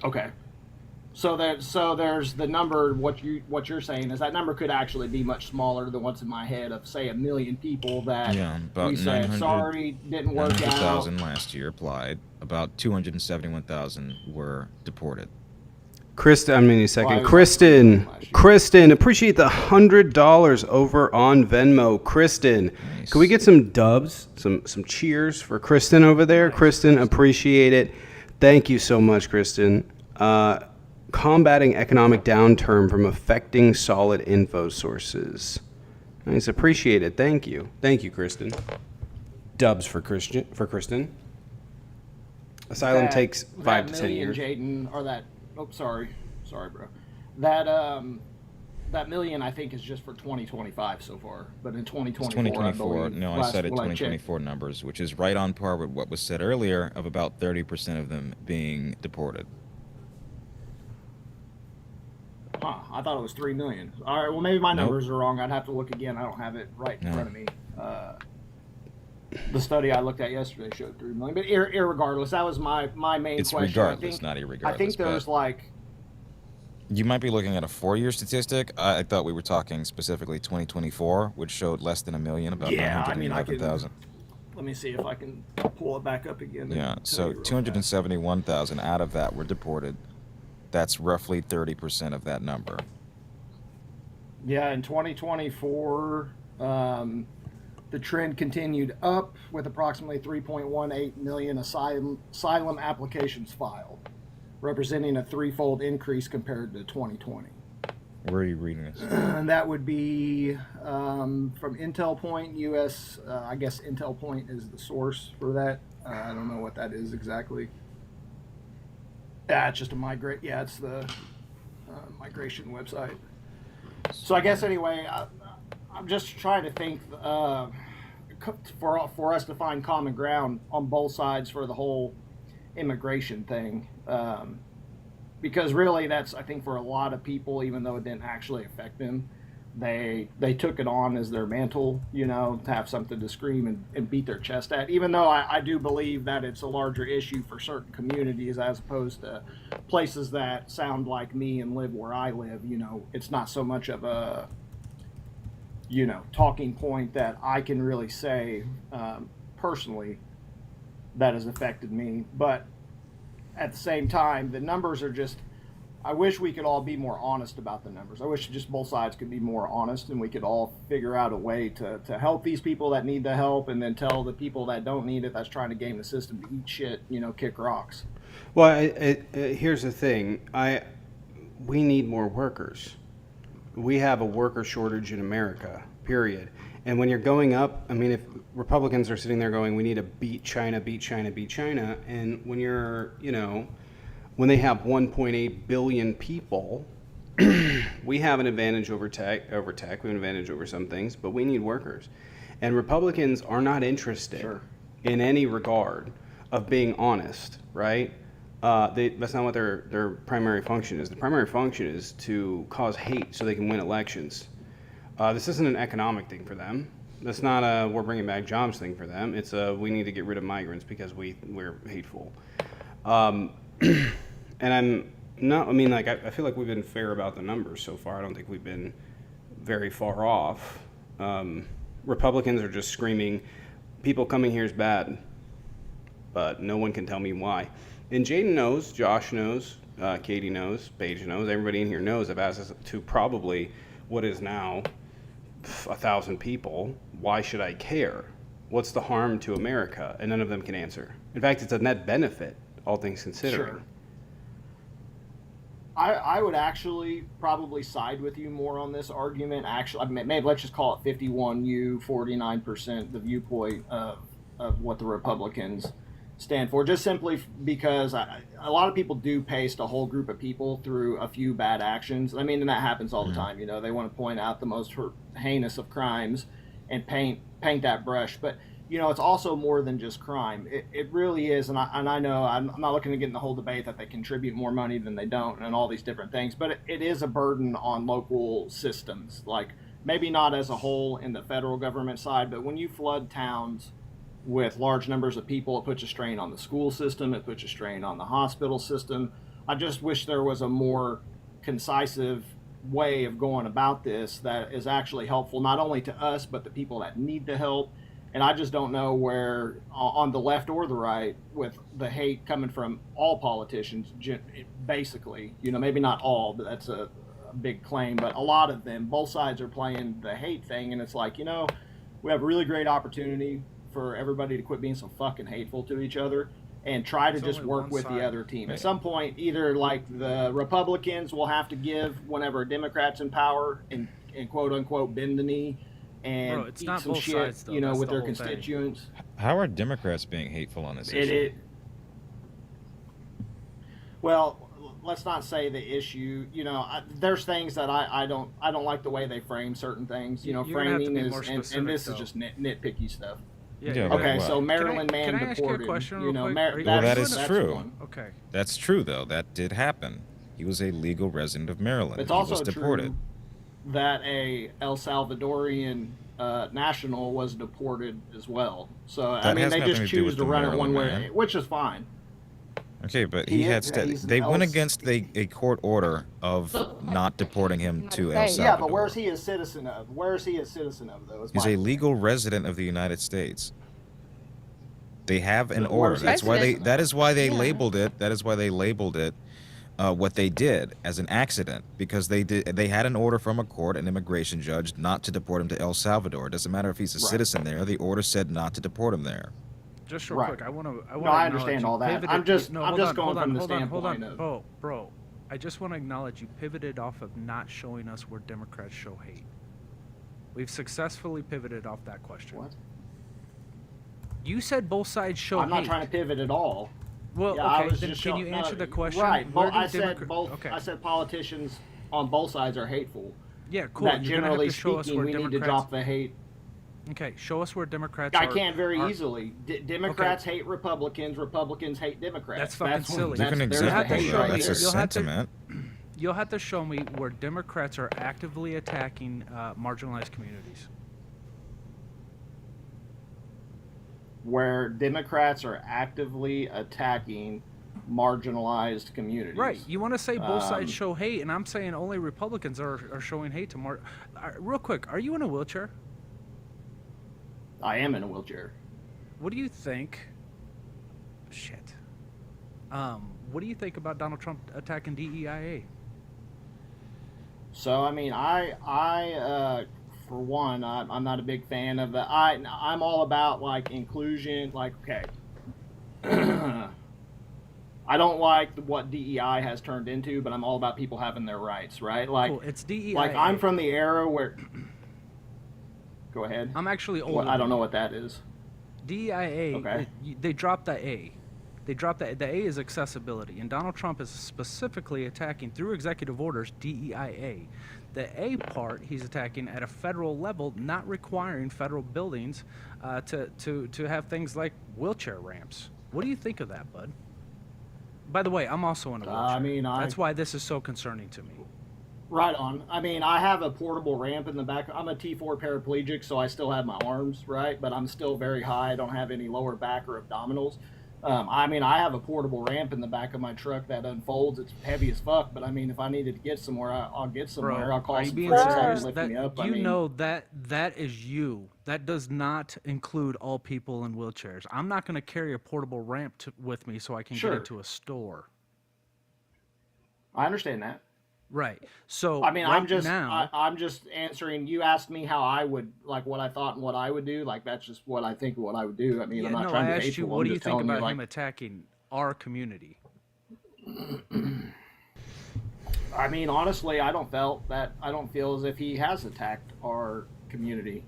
okay. So there's the number. What you're saying is that number could actually be much smaller than what's in my head of say 1 million people that about we said sorry didn't work out. 900,000 last year applied. About 271,000 were deported. Kristen, I mean a second. Kristen, appreciate the $100 over on Venmo. Kristen, Nice. can we get some dubs, some cheers for Kristen over there? Kristen, appreciate it. Thank you so much, Kristen. Combating economic downturn from affecting solid info sources. Nice, appreciate it. Thank you, Kristen. Dubs for Kristen. Asylum takes 5 to 10 years. Jaden, or that. Oh, sorry, bro. That million I think is just for 2025 so far, but in 2024. It's 2024. I believe, No, I cited 2024 numbers, which is right on par with what was said earlier of about 30% of them being deported. Huh, I thought it was 3 million. All right, well maybe my numbers are wrong. I'd have to look again. I don't have it right in front of me. The study I looked at yesterday showed 3 million, but irregardless, that was my main It's question. regardless, not irregardless. I think there's like. You might be looking at a 4-year statistic. I thought we were talking specifically 2024, which showed less than 1 million, about 911,000. Let me see if I can pull it back up again. Yeah, so 271,000 out of that were deported. That's roughly 30% of that number. Yeah, in 2024, the trend continued up with approximately 3.18 million asylum applications filed, representing a threefold increase compared to 2020. Where are you reading this? And that would be from Intel Point, US. I guess Intel Point is the source for that. I don't know what that is exactly. It's just a it's the migration website. So I guess anyway, I'm just trying to think for us to find common ground on both sides for the whole immigration thing. Because really that's, I think for a lot of people, even though it didn't actually affect them, they took it on as their mantle, to have something to scream and beat their chest at, even though I do believe that it's a larger issue for certain communities as opposed to places that sound like me and live where I live. It's not so much of a, talking point that I can really say personally that has affected me. But at the same time, the numbers are just, I wish we could all be more honest about the numbers. I wish just both sides could be more honest and we could all figure out a way to help these people that need the help and then tell the people that don't need it, that's trying to game the system, to eat shit, kick rocks. Well, here's the thing. We need more workers. We have a worker shortage in America, period. And when you're going up, if Republicans are sitting there going, we need to beat China, and when you're, when they have 1.8 billion people, we have an advantage over tech. We have an advantage over some things, but we need workers. And Republicans are not interested in any regard of being honest, right? That's not what their primary function is. The primary function is to cause hate so they can win elections. This isn't an economic thing for them. That's not a we're bringing back jobs thing for them. It's a we need to get rid of migrants because we're hateful. And I'm not, I feel like we've been fair about the numbers so far. I don't think we've been very far off. Republicans are just screaming, people coming here is bad, but no one can tell me why. And Jaden knows, Josh knows, Katie knows, Paige knows, everybody in here knows. I've asked this to probably what is now 1,000 people. Why should I care? What's the harm to America? And none of them can answer. In fact, it's a net benefit, all things considering. Sure. I would actually probably side with you more on this argument. Actually, maybe let's just call it 51U, 49%, the viewpoint of what the Republicans stand for, just simply because a lot of people do paste a whole group of people through a few bad actions. I mean, and that happens all the time. You know, they want to point out the most heinous of crimes and paint that brush. But you know, it's also more than just crime. It really is, and I know I'm not looking to get in the whole debate that they contribute more money than they don't and all these different things, but it is a burden on local systems. Like, maybe not as a whole in the federal government side, but when you flood towns with large numbers of people, it puts a strain on the school system, it puts a strain on the hospital system. I just wish there was a more concise way of going about this that is actually helpful, not only to us, but the people that need the help. And I just don't know where, on the left or the right, with the hate coming from all politicians, basically, you know, maybe not all, but that's a big claim, but a lot of them, both sides are playing the hate thing. And it's like, you know, we have a really great opportunity for everybody to quit being so fucking hateful to each other and try to just work with the other team. At some point, either like the Republicans will have to give whenever a Democrat's in power and quote unquote bend the knee and it's eat not some both shit, sides, though. you know, That's with the their whole thing. constituents. How are Democrats being hateful on this issue? Well, let's not say the issue. You know, there's things that I don't like the way they frame certain things. You know, You're gonna have to framing be is more and specific, this though. is just nitpicky stuff. Yeah, Okay, but so what? Maryland man can I ask you a deported. question You real know, quick? Well, that is that's true. one. Okay. That's true, though. That did happen. He was a legal resident of Maryland. It's He also was deported. true that a El Salvadorian national was deported as well. So I That mean, has they nothing just to do choose with to the run it one Maryland way, man. which is fine. Okay, but He he had is- sta- he's they went El- against a court order of not deporting him to El Salvador. Yeah, but where's he a citizen of? Where is he a citizen of, though? is He's my a point. legal resident of the United States. They have an But order. where's he That's a why citizen that is why they Yeah. labeled it. That is why they labeled it what they did as an accident, because they had an order from a court, an immigration judge, not to deport him to El Salvador. It doesn't matter if he's a Right. citizen there. The order said not to deport him there. Just real Right. quick, I want to. No, I understand all that. I'm just going from the standpoint of. Bro. I just want to acknowledge you pivoted off of not showing us where Democrats show hate. We've successfully pivoted off that question. What? You said both sides show I'm hate. not trying to pivot at all. Well, Yeah, I okay, was then just can you answer the question? Right. Where do I said Democrat- both. Okay. I said politicians on both sides are hateful. Yeah, cool. That You're gonna have generally to show us speaking, where we need to Democrats- drop the hate. Okay, show us where Democrats I are. can very are- easily. Democrats hate Republicans. Republicans hate Democrats. That's fucking silly. Give an there's example, the hate though. right That's there. a You'll have to- sentiment. You'll have to show me where Democrats are actively attacking marginalized communities. Where Democrats are actively attacking marginalized communities. Right. You want to say both Um, sides show hate, and I'm saying only Republicans are showing hate to real quick, are you in a wheelchair? I am in a wheelchair. What do you think? Shit. What do you think about Donald Trump attacking DEIA? So I mean, I for one, I'm not a big fan of the. I'm all about like inclusion. Like, okay, I don't like what DEI has turned into, but I'm all about people having their rights, right? Like, Cool. It's DEIA. like I'm from the era where. Go ahead. I'm actually older. Well, I don't than know you. what that is. DEIA. Okay. They dropped the A. They dropped the A is accessibility, and Donald Trump is specifically attacking through executive orders DEIA. The A part he's attacking at a federal level, not requiring federal buildings to have things like wheelchair ramps. What do you think of that, bud? By the way, I'm also in a wheelchair. I mean, that's why this is so concerning to me. Right on. I mean, I have a portable ramp in the back. I'm a T4 paraplegic, so I still have my arms, right? But I'm still very high. I don't have any lower back or abdominals. I mean, I have a portable ramp in the back of my truck that unfolds. It's heavy as fuck, but I mean, if I needed to get somewhere, I'll get somewhere. Bro, I'll call are you some being friends to serious? lift That, me up. you know that is you. That does not include all people in wheelchairs. I'm not going to carry a portable ramp with me so I can Sure. get into a store. I understand that. Right. So I mean, right I'm just answering. You asked me how I would, like, what I thought and what I would do. Like, that's just what I think what I would do. I mean, yeah, I'm not no, trying I to be asked you, hateful. what I'm do you just think telling you, about like, him attacking our community? I mean, honestly, I don't feel as if he has attacked our community.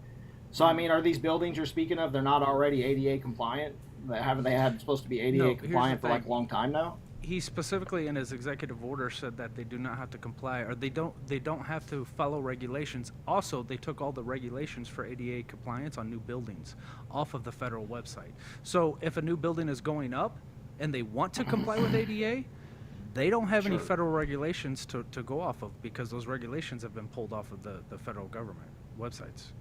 So, I mean, are these buildings you're speaking of, they're not already ADA compliant? Haven't they had supposed to be ADA No, here's the compliant for like a thing. long time now? He specifically in his executive order said that they do not have to comply, or they don't have to follow regulations. Also, they took all the regulations for ADA compliance on new buildings off of the federal website. So if a new building is going up and they want to comply with ADA, they don't have any Sure. federal regulations to go off of, because those regulations have been pulled off of the federal government websites.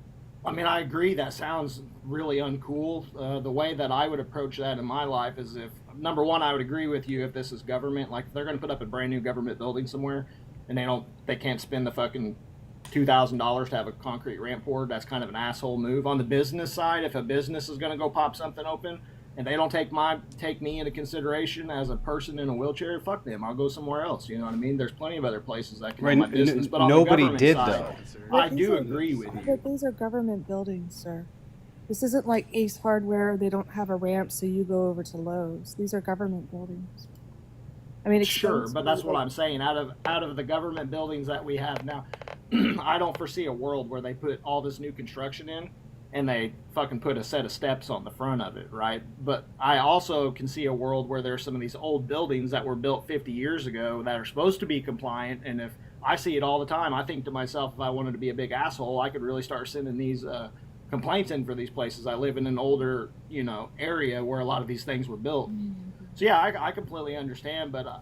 I mean, I agree. That sounds really uncool. The way that I would approach that in my life is if, number one, I would agree with you if this is government. Like, if they're going to put up a brand new government building somewhere, and they can't spend the fucking $2,000 to have a concrete ramp poured, that's kind of an asshole move. On the business side, if a business is going to go pop something open, and they don't take me into consideration as a person in a wheelchair, fuck them. I'll go somewhere else. You know what I mean? There's plenty of other places that can Right, have my business. But on nobody the government did, side, though. I do agree with you. But these are government buildings, sir. This isn't like Ace Hardware. They don't have a ramp, so you go over to Lowe's. These are government buildings. I mean, Sure, but that's what I'm saying. Out of the government buildings that we have now, I don't foresee a world where they put all this new construction in and they fucking put a set of steps on the front of it, right? But I also can see a world where there's some of these old buildings that were built 50 years ago that are supposed to be compliant. And if I see it all the time, I think to myself, if I wanted to be a big asshole, I could really start sending these complaints in for these places. I live in an older, area where a lot of these things were built. So yeah, I completely understand, but I'm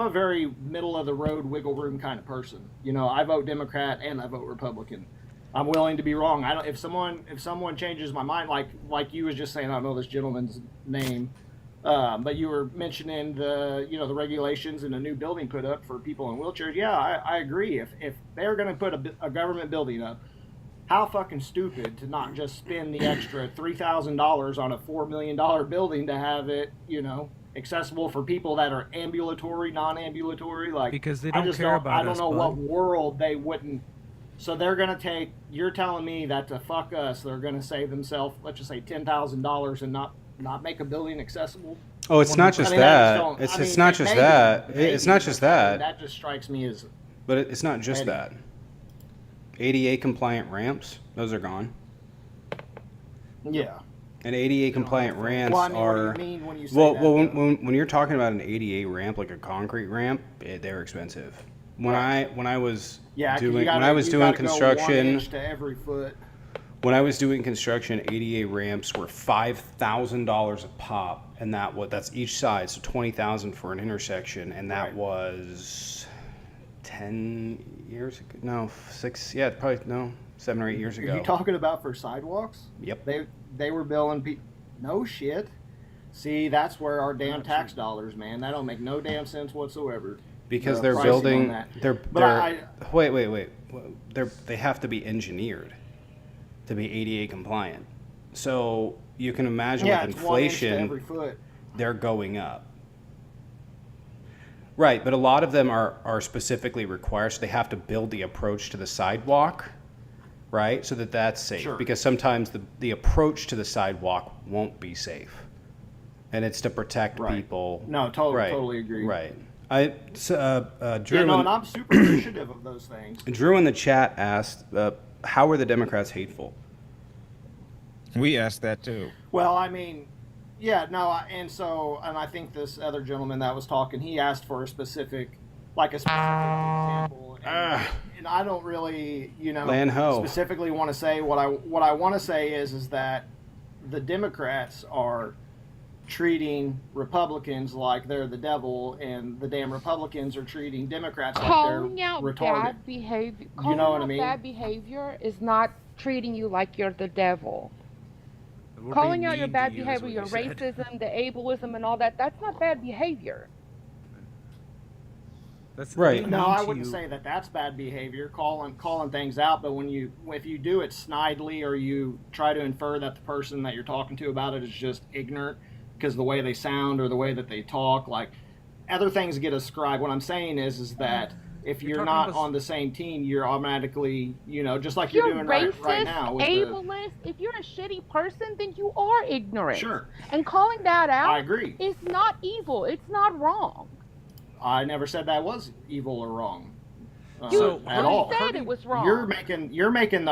a very middle of the road, wiggle room kind of person. I vote Democrat and I vote Republican. I'm willing to be wrong. I don't. If someone changes my mind, like you was just saying, I don't know this gentleman's name, but you were mentioning the regulations and a new building put up for people in wheelchairs. Yeah, I agree. If they're going to put a government building up, how fucking stupid to not just spend the extra $3,000 on a $4 million building to have it, accessible for people that are ambulatory, non-ambulatory. Like, Because they don't care about I don't us, know bud. what world they wouldn't. So they're going to take. You're telling me that to fuck us, they're going to save themselves, let's just say $10,000 and not make a building accessible. Oh, it's not just that. It's not just that. It's not just that. That just strikes me as. But it's not just petty. that. ADA compliant ramps, those are gone. Yeah. And ADA compliant ramps Well, I mean, are. what do you mean when you say well, that, well, though? when you're talking about an ADA ramp, like a concrete ramp, they're expensive. When I was Yeah, 'cause doing you gotta, when I was you doing gotta go 1 construction, inch to every foot. when I was doing construction, ADA ramps were $5,000 a pop, and that's each side, so $20,000 for an intersection, and that was 10 years ago. No, 6. Yeah, probably no, 7 or 8 years ago. Are you talking about for sidewalks? Yep. They were billing people. No shit. See, that's where our damn tax dollars, man. That don't make no damn sense whatsoever. Because The they're pricing on building. that. They're. But Wait. They have to be engineered to be ADA compliant. So you can imagine yeah, with it's 1 inch to inflation, every foot. they're going up. Right, but a lot of them are specifically required, so they have to build the approach to the sidewalk, right? So that's safe. Sure. Because sometimes the approach to the sidewalk won't be safe. And it's to protect Right. people. No, totally agree. Right. Drew, Yeah, no, and I'm super appreciative of those things. Drew in the chat asked, how are the Democrats hateful? We asked that too. Well, I mean, yeah, no, and I think this other gentleman that was talking, he asked for a specific example, and I don't really, Lan Ho. specifically want to say what I want to say is that the Democrats are treating Republicans like they're the devil, and the damn Republicans are treating Democrats like they're Calling out retarded. bad behavior. You know what I out mean? Bad behavior is not treating you like you're the devil. We're Calling being out your mean bad to you, is behavior, what your you said. racism, the ableism, and all that—that's not bad behavior. That's Right. being No, mean I to wouldn't you. say that that's bad behavior, calling things out. But if you do it snidely, or you try to infer that the person that you're talking to about it is just ignorant because the way they sound or the way that they talk, like, other things get ascribed. What I'm saying is that if you're talking not about- on the same team, you're automatically, just like If you're you're doing racist, right now with ableist, if you're a shitty person, then you are ignorant. Sure. And calling that out I agree. is not evil. It's not wrong. I never said that was evil or wrong. So, at all. said it was wrong. You're making the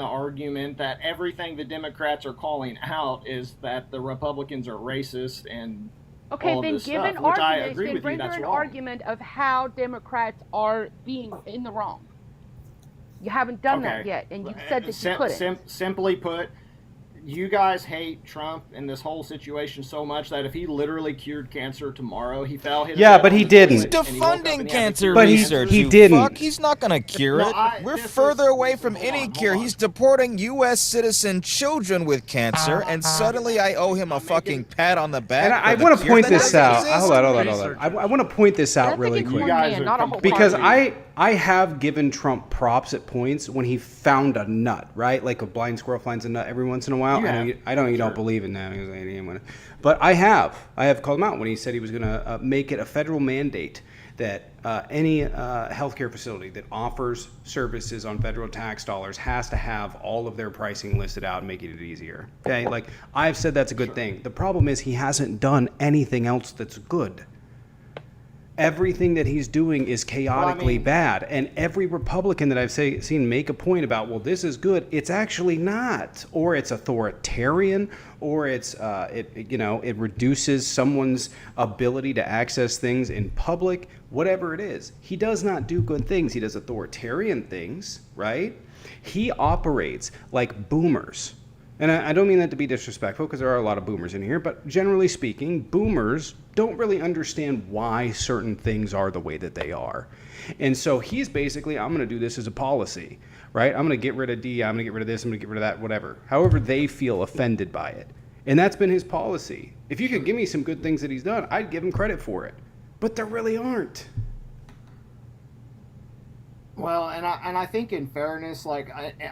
argument that everything the Democrats are calling out is that the Republicans are racist and Okay, all of then this give stuff, an which I argument. agree Then with you. render That's an wrong. argument of how Democrats are being in the wrong. You haven't done that yet, and you said that you couldn't. Simply put, you guys hate Trump and this whole situation so much that if he literally cured cancer tomorrow, he fell. Hit his Yeah, head but on he the didn't. toilet, and he woke up Defunding and he had cancer to cure But he- research. he you didn't. Fuck. He's not gonna cure No, it. We're further away from any cure. He's deporting U.S. citizen children with cancer, and suddenly I owe him a fucking pat on the back. And I for the want to cure point that this doesn't out. exist. Hold on. I want to point this out That's really against quick. one man, not a whole Because party. I have given Trump props at points when he found a nut, right? Like a blind squirrel finds a nut every once in a while. I know you don't believe in that, because I didn't wanna- but I have called him out when he said he was going to make it a federal mandate that any healthcare facility that offers services on federal tax dollars has to have all of their pricing listed out and making it easier. Okay, like I've said that's a good thing. The problem is he hasn't done anything else that's good. Everything that he's doing is chaotically bad, and every Republican that I've seen make a point about, well, this is good. It's actually not, or it's authoritarian, or it's it reduces someone's ability to access things in public. Whatever it is, he does not do good things. He does authoritarian things, right? He operates like boomers. And I don't mean that to be disrespectful, because there are a lot of boomers in here, but generally speaking, boomers don't really understand why certain things are the way that they are. And so he's basically, I'm going to do this as a policy, right? I'm going to get rid of D, I'm going to get rid of this, I'm going to get rid of that, whatever. However they feel offended by it. And that's been his policy. If you could give me some good things that he's done, I'd give him credit for it. But there really aren't. Well, and I think in fairness, like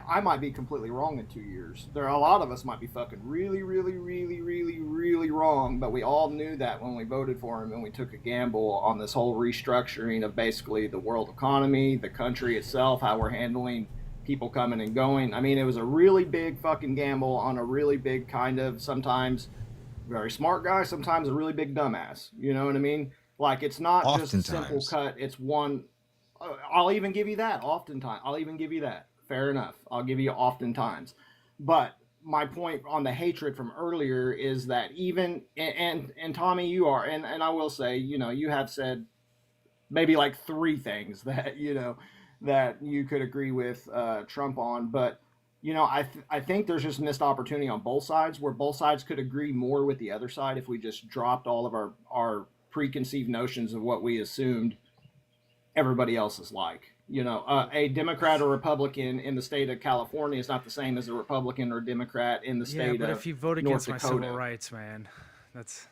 I might be completely wrong in 2 years. There are a lot of us might be fucking really, really, really, really, really wrong, but we all knew that when we voted for him and we took a gamble on this whole restructuring of basically the world economy, the country itself, how we're handling people coming and going. I mean, it was a really big fucking gamble on a really big kind of sometimes very smart guy, sometimes a really big dumbass. You know what I mean? Like it's not just a simple cut. It's one. I'll even give you that. Oftentimes, I'll even give you that. Fair enough. I'll give you oftentimes. But my point on the hatred from earlier is that even and Tommy, you are, and I will say, you have said maybe like 3 things that that you could agree with Trump on, but I think there's just missed opportunity on both sides, where both sides could agree more with the other side if we just dropped all of our preconceived notions of what we assumed everybody else is like. A Democrat or Republican in the state of California is not the same as a Republican or Democrat in the state of but if you vote North against my Dakota. civil rights, man, that's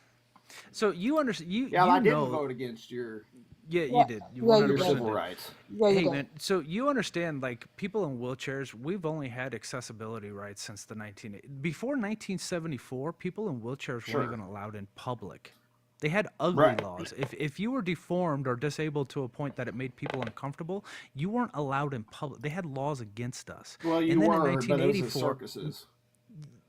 so you understand. I didn't vote against your. Yeah, you did. You your 100% civil did. rights. Yeah, you Hey did. man, so you understand, like people in wheelchairs, we've only had accessibility rights since the before 1974. People in wheelchairs weren't even allowed in public. They had ugly laws. If you were deformed or disabled to a point that it made people uncomfortable, you weren't allowed in public. They had laws against us. Well, you and then were, in but it was at 1984, circuses.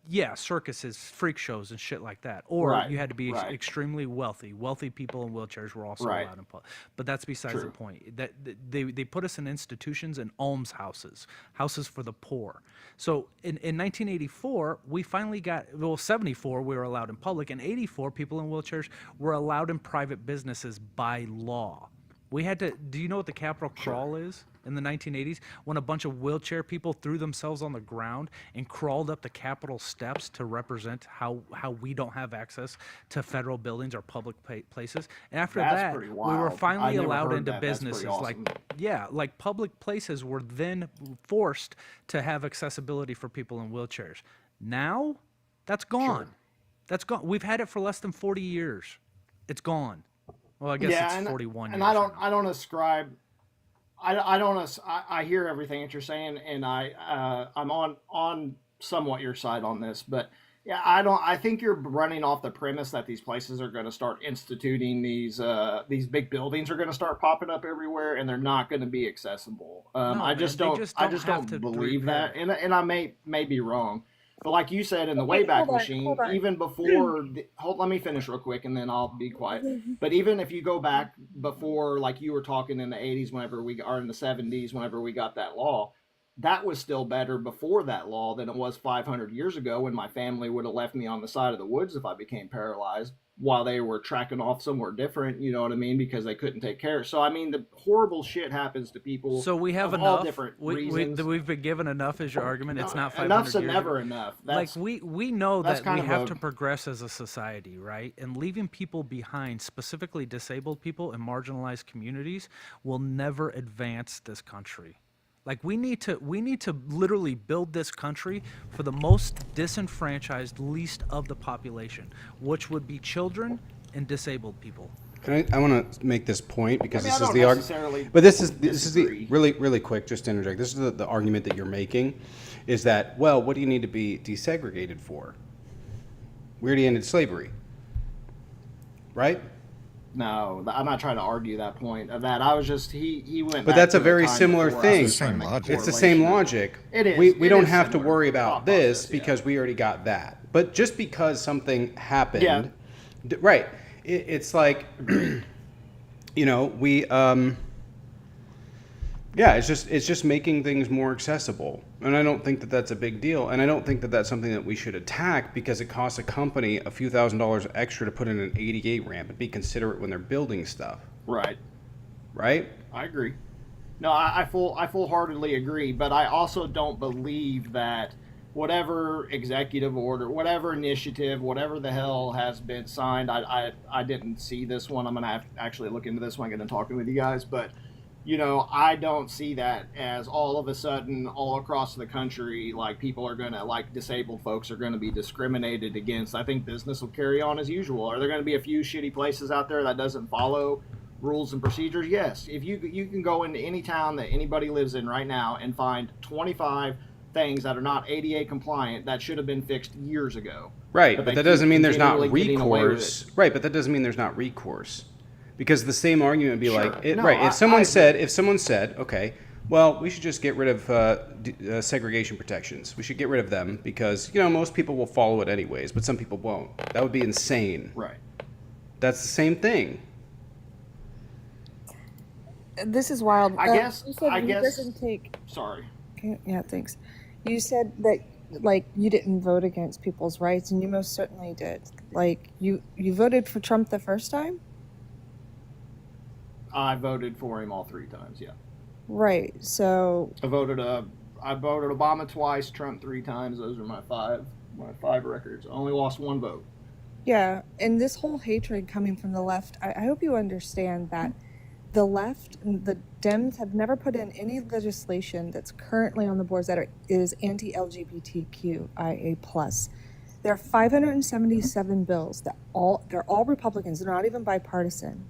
yeah, circuses, freak shows, and shit like that. Or Right, you had to be right. extremely wealthy. Wealthy people in wheelchairs were also Right. allowed in public. But that's besides the point. That they put us in institutions and almshouses, houses for the poor. So in 1984, we finally got, 74 we were allowed in public, and 84 people in wheelchairs were allowed in private businesses by law. We had to, do you know what the Capitol Crawl is? In the 1980s, when a bunch of wheelchair people threw themselves on the ground and crawled up the Capitol steps to represent how we don't have access to federal buildings or public places. And after that, pretty we were wild. finally I never allowed heard into that. That's pretty businesses. awesome. Like public places were then forced to have accessibility for people in wheelchairs. Now, that's gone. That's gone. We've had it for less than 40 years. It's gone. Well, I guess it's 41 and years. I don't ascribe. I hear everything that you're saying, and I'm on somewhat your side on this, but Yeah, I don't. I think you're running off the premise that these places are going to start instituting these big buildings are going to start popping up everywhere, and they're not going to be accessible. No, I man, just they don't. just I don't just have to don't believe that, repair. and I may be wrong, but like you said in the Okay, Wayback hold on, Machine, hold on. even before. Let me finish real quick, and then I'll be quiet. But even if you go back before, like you were talking in the '80s, whenever we are in the '70s, whenever we got that law, that was still better before that law than it was 500 years ago when my family would have left me on the side of the woods if I became paralyzed while they were tracking off somewhere different, you know what I mean? Because they couldn't take care. So, I mean, the horrible shit happens to people So we have of all enough. different We've reasons. been given enough is your argument. It's not 500 Enough's years never ago. enough. Like That's, we know that's that kind we of have a, to progress as a society, right? And leaving people behind, specifically disabled people and marginalized communities, will never advance this country. Like we need to literally build this country for the most disenfranchised, least of the population, which would be children and disabled people. I want to make this point because I mean, this I is don't the necessarily argument. But this is the disagree. really quick. Just to interject, this is the argument that you're making, is that, well, what do you need to be desegregated for? We already ended slavery, right? No, I'm not trying to argue that point of that. I was just, he went But back that's a to very time similar before I thing. was trying to make a It's the same correlation. logic. It is. We It don't is have to similar. worry Thought about this process, yeah. because we already got that. But just because something happened, Yeah. right? It's like, you know, yeah, it's just making things more accessible, and I don't think that that's a big deal, and I don't think that that's something that we should attack because it costs a company a few $1,000s extra to put in an ADA ramp and be considerate when they're building stuff. Right. Right? I agree. No, I full-heartedly agree, but I also don't believe that whatever executive order, whatever initiative, whatever the hell has been signed, I didn't see this one. I'm gonna have to actually look into this one, get into talking with you guys, but you know, I don't see that as all of a sudden all across the country, like people are gonna, like disabled folks are gonna be discriminated against. I think business will carry on as usual. Are there gonna be a few shitty places out there that doesn't follow rules and procedures? Yes. If you can go into any town that anybody lives in right now and find 25 things that are not ADA compliant that should have been fixed years ago. Right, but they that keep doesn't mean there's not continually getting away with recourse. it. Right, but that doesn't mean there's not recourse. Because the same argument would be Sure. like, No, right, I if someone agree. said, okay, well, we should just get rid of segregation protections. We should get rid of them because, you know, most people will follow it anyways, but some people won't. That would be insane. Right. That's the same thing. This is wild. I guess. You said I it guess. doesn't take. Sorry. Okay, yeah, thanks. You said that like you didn't vote against people's rights, and you most certainly did. Like you voted for Trump the first time. I voted for him all 3 times. Yeah. Right. So I voted Obama twice, Trump 3 times. Those are my five records. I only lost 1 vote. yeah, and this whole hatred coming from the left, I hope you understand that the left, the Dems, have never put in any legislation that's currently on the boards that is anti-LGBTQIA+. There are 577 bills that they're all Republicans. They're not even bipartisan,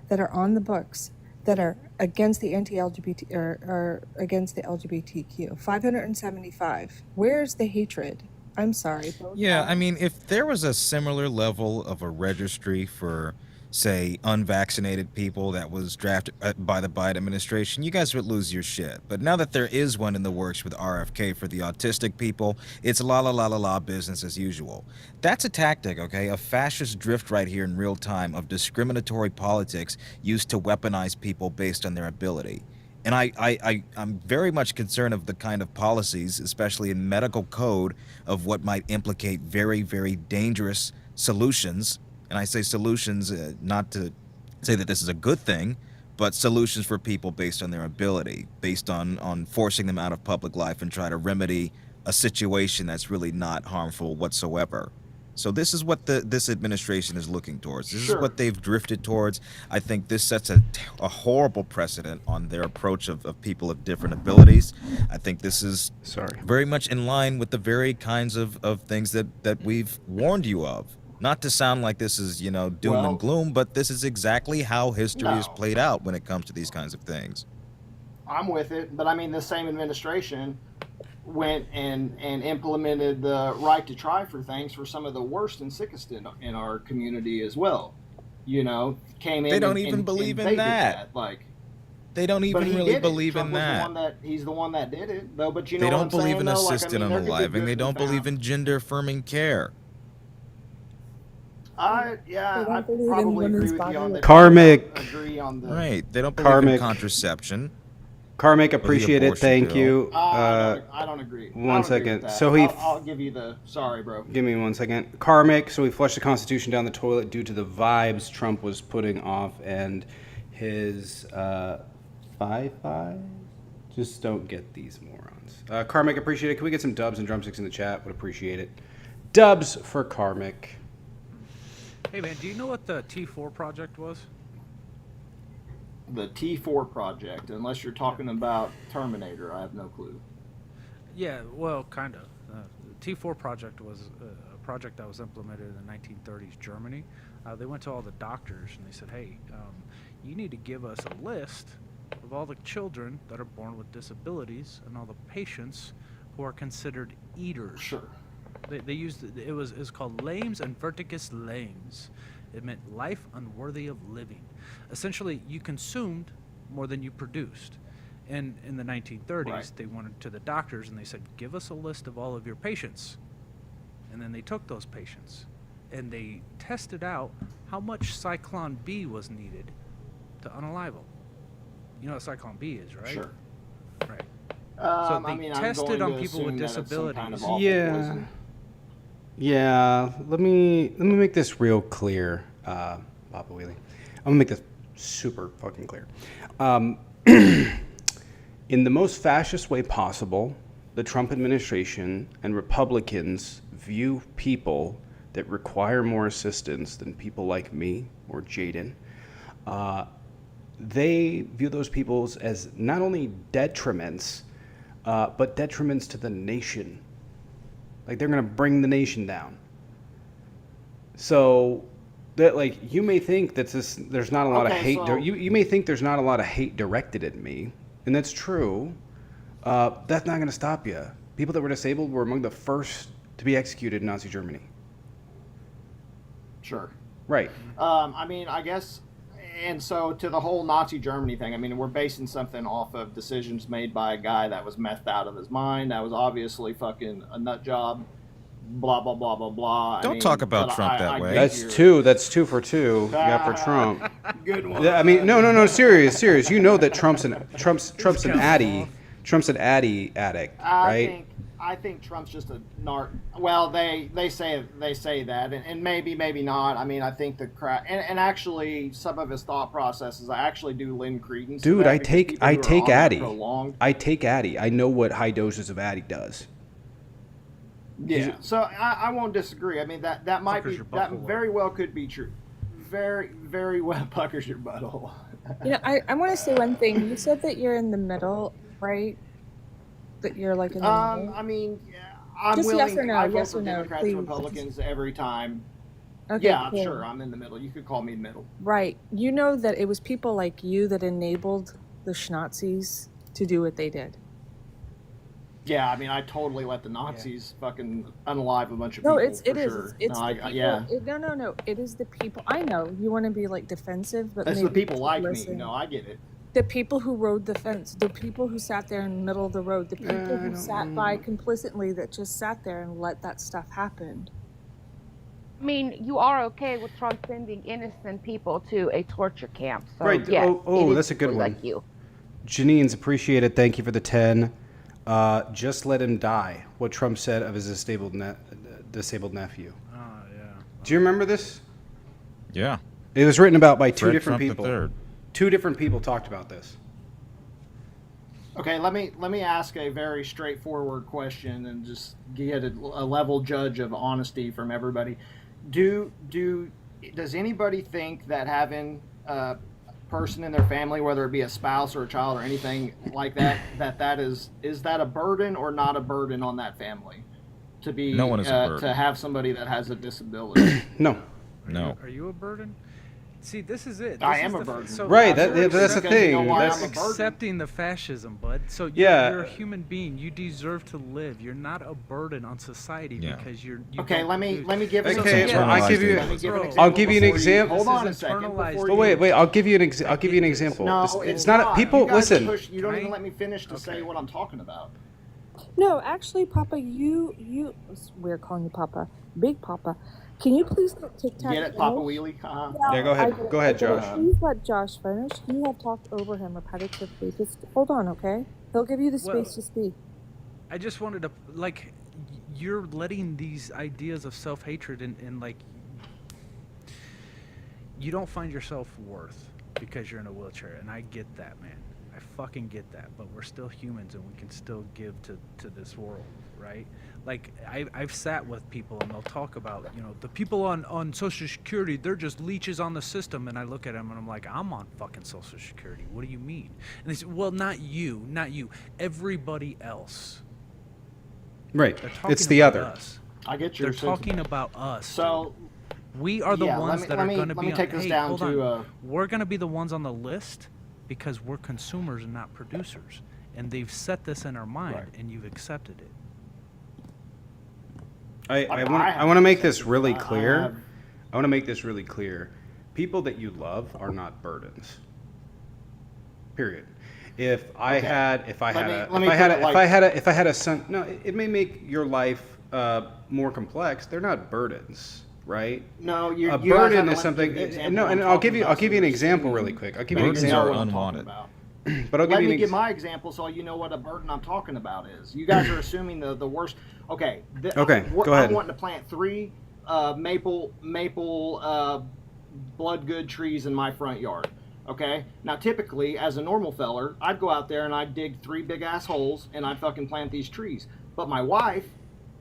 that are on the books that are against the anti-LGBT or against the LGBTQ. 575. Where's the hatred? I'm sorry. Yeah, I mean, if there was a similar level of a registry for, say, unvaccinated people that was drafted by the Biden administration, you guys would lose your shit. But now that there is one in the works with RFK for the autistic people, it's la la la la la business as usual. That's a tactic, okay? A fascist drift right here in real time of discriminatory politics used to weaponize people based on their ability. And I'm very much concerned of the kind of policies, especially in medical code, of what might implicate very, very dangerous solutions. And I say solutions not to say that this is a good thing, but solutions for people based on their ability, based on forcing them out of public life and try to remedy a situation that's really not harmful whatsoever. So this is what this administration is looking towards. This is what they've drifted towards. I think this sets a horrible precedent on their approach of people of different abilities. I think this is very much in line with the very kinds of things that we've warned you of. Not to sound like this is, you know, doom and gloom, but this is exactly how history is played out when it comes to these kinds of things. I'm with it, but I mean, the same administration went and implemented the right to try for things for some of the worst and sickest in our community as well. You know, came in. They don't even believe in that. Like, they don't even really believe in that. He's the one that did it, though. But you know, they don't believe in assisted unaliving. They don't believe in gender affirming care. I probably agree with you on the Karmic. Agree on the Right. They don't believe in contraception. Karmic, appreciate it. Thank bill. you. I don't agree. One second. So I'll give you the sorry, bro. Give me 1 second. Karmic. So he flushed the Constitution down the toilet due to the vibes Trump was putting off and his five. Just don't get these morons. Karmic, appreciate it. Can we get some dubs and drumsticks in the chat? Would appreciate it. Dubs for Karmic. Hey man, do you know what the T4 project was? The T4 project, unless you're talking about Terminator, I have no clue. Yeah, well, kind of. The T4 project was a project that was implemented in the 1930s Germany. They went to all the doctors and they said, hey, you need to give us a list of all the children that are born with disabilities and all the patients who are considered eaters. Sure. They used it was called lames and verticus lames. It meant life unworthy of living. Essentially, you consumed more than you produced. And in the 1930s, right. They went to the doctors and they said, give us a list of all of your patients. And then they took those patients and they tested out how much Cyclone B was needed to unalive them. You know what Cyclone B is, right? Sure. Right. So they tested on people with disabilities. Kind of Yeah. Let me make this real clear, Papa Wheelie. I'm gonna make this super fucking clear. In the most fascist way possible, the Trump administration and Republicans view people that require more assistance than people like me or Jaden. They view those people as not only detriments, but detriments to the nation. Like they're gonna bring the nation down. So that like you may think that there's not a lot of hate. You may think there's not a lot of hate directed at me, and that's true. That's not gonna stop you. People that were disabled were among the first to be executed in Nazi Germany. Sure. Right. I mean, I guess, and so to the whole Nazi Germany thing, I mean, we're basing something off of decisions made by a guy that was methed out of his mind, that was obviously fucking a nut job, blah, blah, blah, blah, blah. Don't talk about Trump that way. That's 2 for 2. You got for Trump. Good one. I mean, no, serious. You know that Trump's an addy. Trump's an addy addict, right? I think Trump's just a narc. Well, they say that, and maybe not. I mean, I think the crap, and actually some of his thought processes, I actually do lend credence. Dude, to that I take addy. Long. I take addy. I know what high doses of addy does. Yeah, so I won't disagree. I mean that might be that very well could be true. Very, very well puckers your butthole. You know, I want to say one thing. You said that you're in the middle, right? That you're like in the middle. I mean, I'm just willing. Yes or no, I vote yes for or no, Democrats please. and Republicans every time. Okay, yeah, cool. sure. I'm in the middle. You could call me middle. Right. You know that it was people like you that enabled the Schnazis to do what they did. Yeah, I mean, I totally let the Nazis fucking unalive a bunch of No, people. it's Sure. it's No, the people. yeah. No. It is the people. I know you want to be like defensive, but That's maybe the people like listen. me. No, I get it. The people who rode the fence, the people who sat there in the middle of the road, the people who sat by complicitly that just sat there and let that stuff happen. I mean, you are okay with Trump sending innocent people to a torture camp. So, Right. Yes, Oh, it is that's a good people one. Like you. Janine's appreciate it. Thank you for the 10. Just let him die. What Trump said of his disabled nephew. Oh, yeah. Do you remember this? Yeah. It was written about by two Fred different Trump people. III. 2 different people talked about this. Okay, let me ask a very straightforward question and just get a level judge of honesty from everybody. Does anybody think that having a person in their family, whether it be a spouse or a child or anything like that, is that a burden or not a burden on that family to be No one is a burden. to have somebody that has a disability? No. Are you a burden? See, this is it. I This am is a the burden. so Right, Absolutely, that's the because you know thing. why That's- I'm a burden? accepting the fascism, bud. So Yeah. you're a human being. You deserve to live. You're not a burden on society Yeah. because you're. Okay, let me give an Okay, example. I'll give you. Let me give an I'll give you an before example. Hold on a This is second. internalized. before But you- wait. I'll give you an example. No, It's not. People You guys listen. You don't even Right? let me finish to say Okay. what I'm talking about. No, actually, Papa, we're calling you Papa, Big Papa. Can you please let Tic Tac Get it, finish? Papa Wheelie? Yeah, go ahead. Go ahead, Josh. Please let Josh finish. You have talked over him repetitively. Just hold on, okay? He'll give you the Well- space to speak. I just wanted to you're letting these ideas of self-hatred and like you don't find your self-worth because you're in a wheelchair, and I get that, man. I fucking get that, but we're still humans and we can still give to this world, right? Like I've sat with people and they'll talk about, the people on Social Security, they're just leeches on the system, and I look at them and I'm like, I'm on fucking Social Security. What do you mean? And they say, well, not you, everybody else. Right. They're talking It's the about other. us. I get your They're talking about us. So dude. We are the yeah, ones that are going to be. Let me take this hey, down hold to. on. We're going to be the ones on the list because we're consumers and not producers, and they've set this in our mind, Right. and you've accepted it. I want to make this really I clear. have- I want to make this really clear. People that you love are not burdens. Period. If I Okay. had a son, no, it may make your life more complex. They're not burdens, right? No, A you guys burden haven't is let me something. give the example No, I'm and I'll talking give you about, so an you're example assuming really quick. I'll give you an that you know example. what I'm unwanted. talking about. But I'll give Let you me an give my example so you know what a burden I'm talking about is. You guys are assuming the worst. Okay. Okay, go ahead. I'm wanting to plant 3 maple bloodgood trees in my front yard. Okay. Now, typically, as a normal feller, I'd go out there and I'd dig 3 big ass holes and I'd fucking plant these trees. But my wife,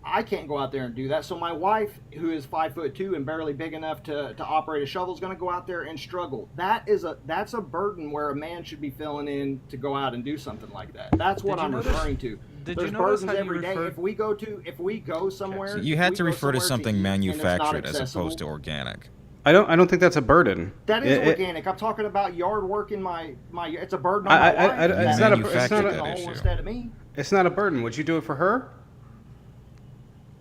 I can't go out there and do that. So my wife, who is 5'2" and barely big enough to operate a shovel, is going to go out there and struggle. That's a burden where a man should be filling in to go out and do something like that. That's what I'm referring to. Did There's you notice burdens how you every day. referred- If we go somewhere, So you if had we to go refer to somewhere something eat and it's not manufactured as accessible- opposed to organic. I don't think that's a burden. That is It- organic. I'm talking about yard work in my. It's a burden on my wife. it's not a. It's manufactured not that a. issue. Instead of me. It's not a burden. Would you do it for her?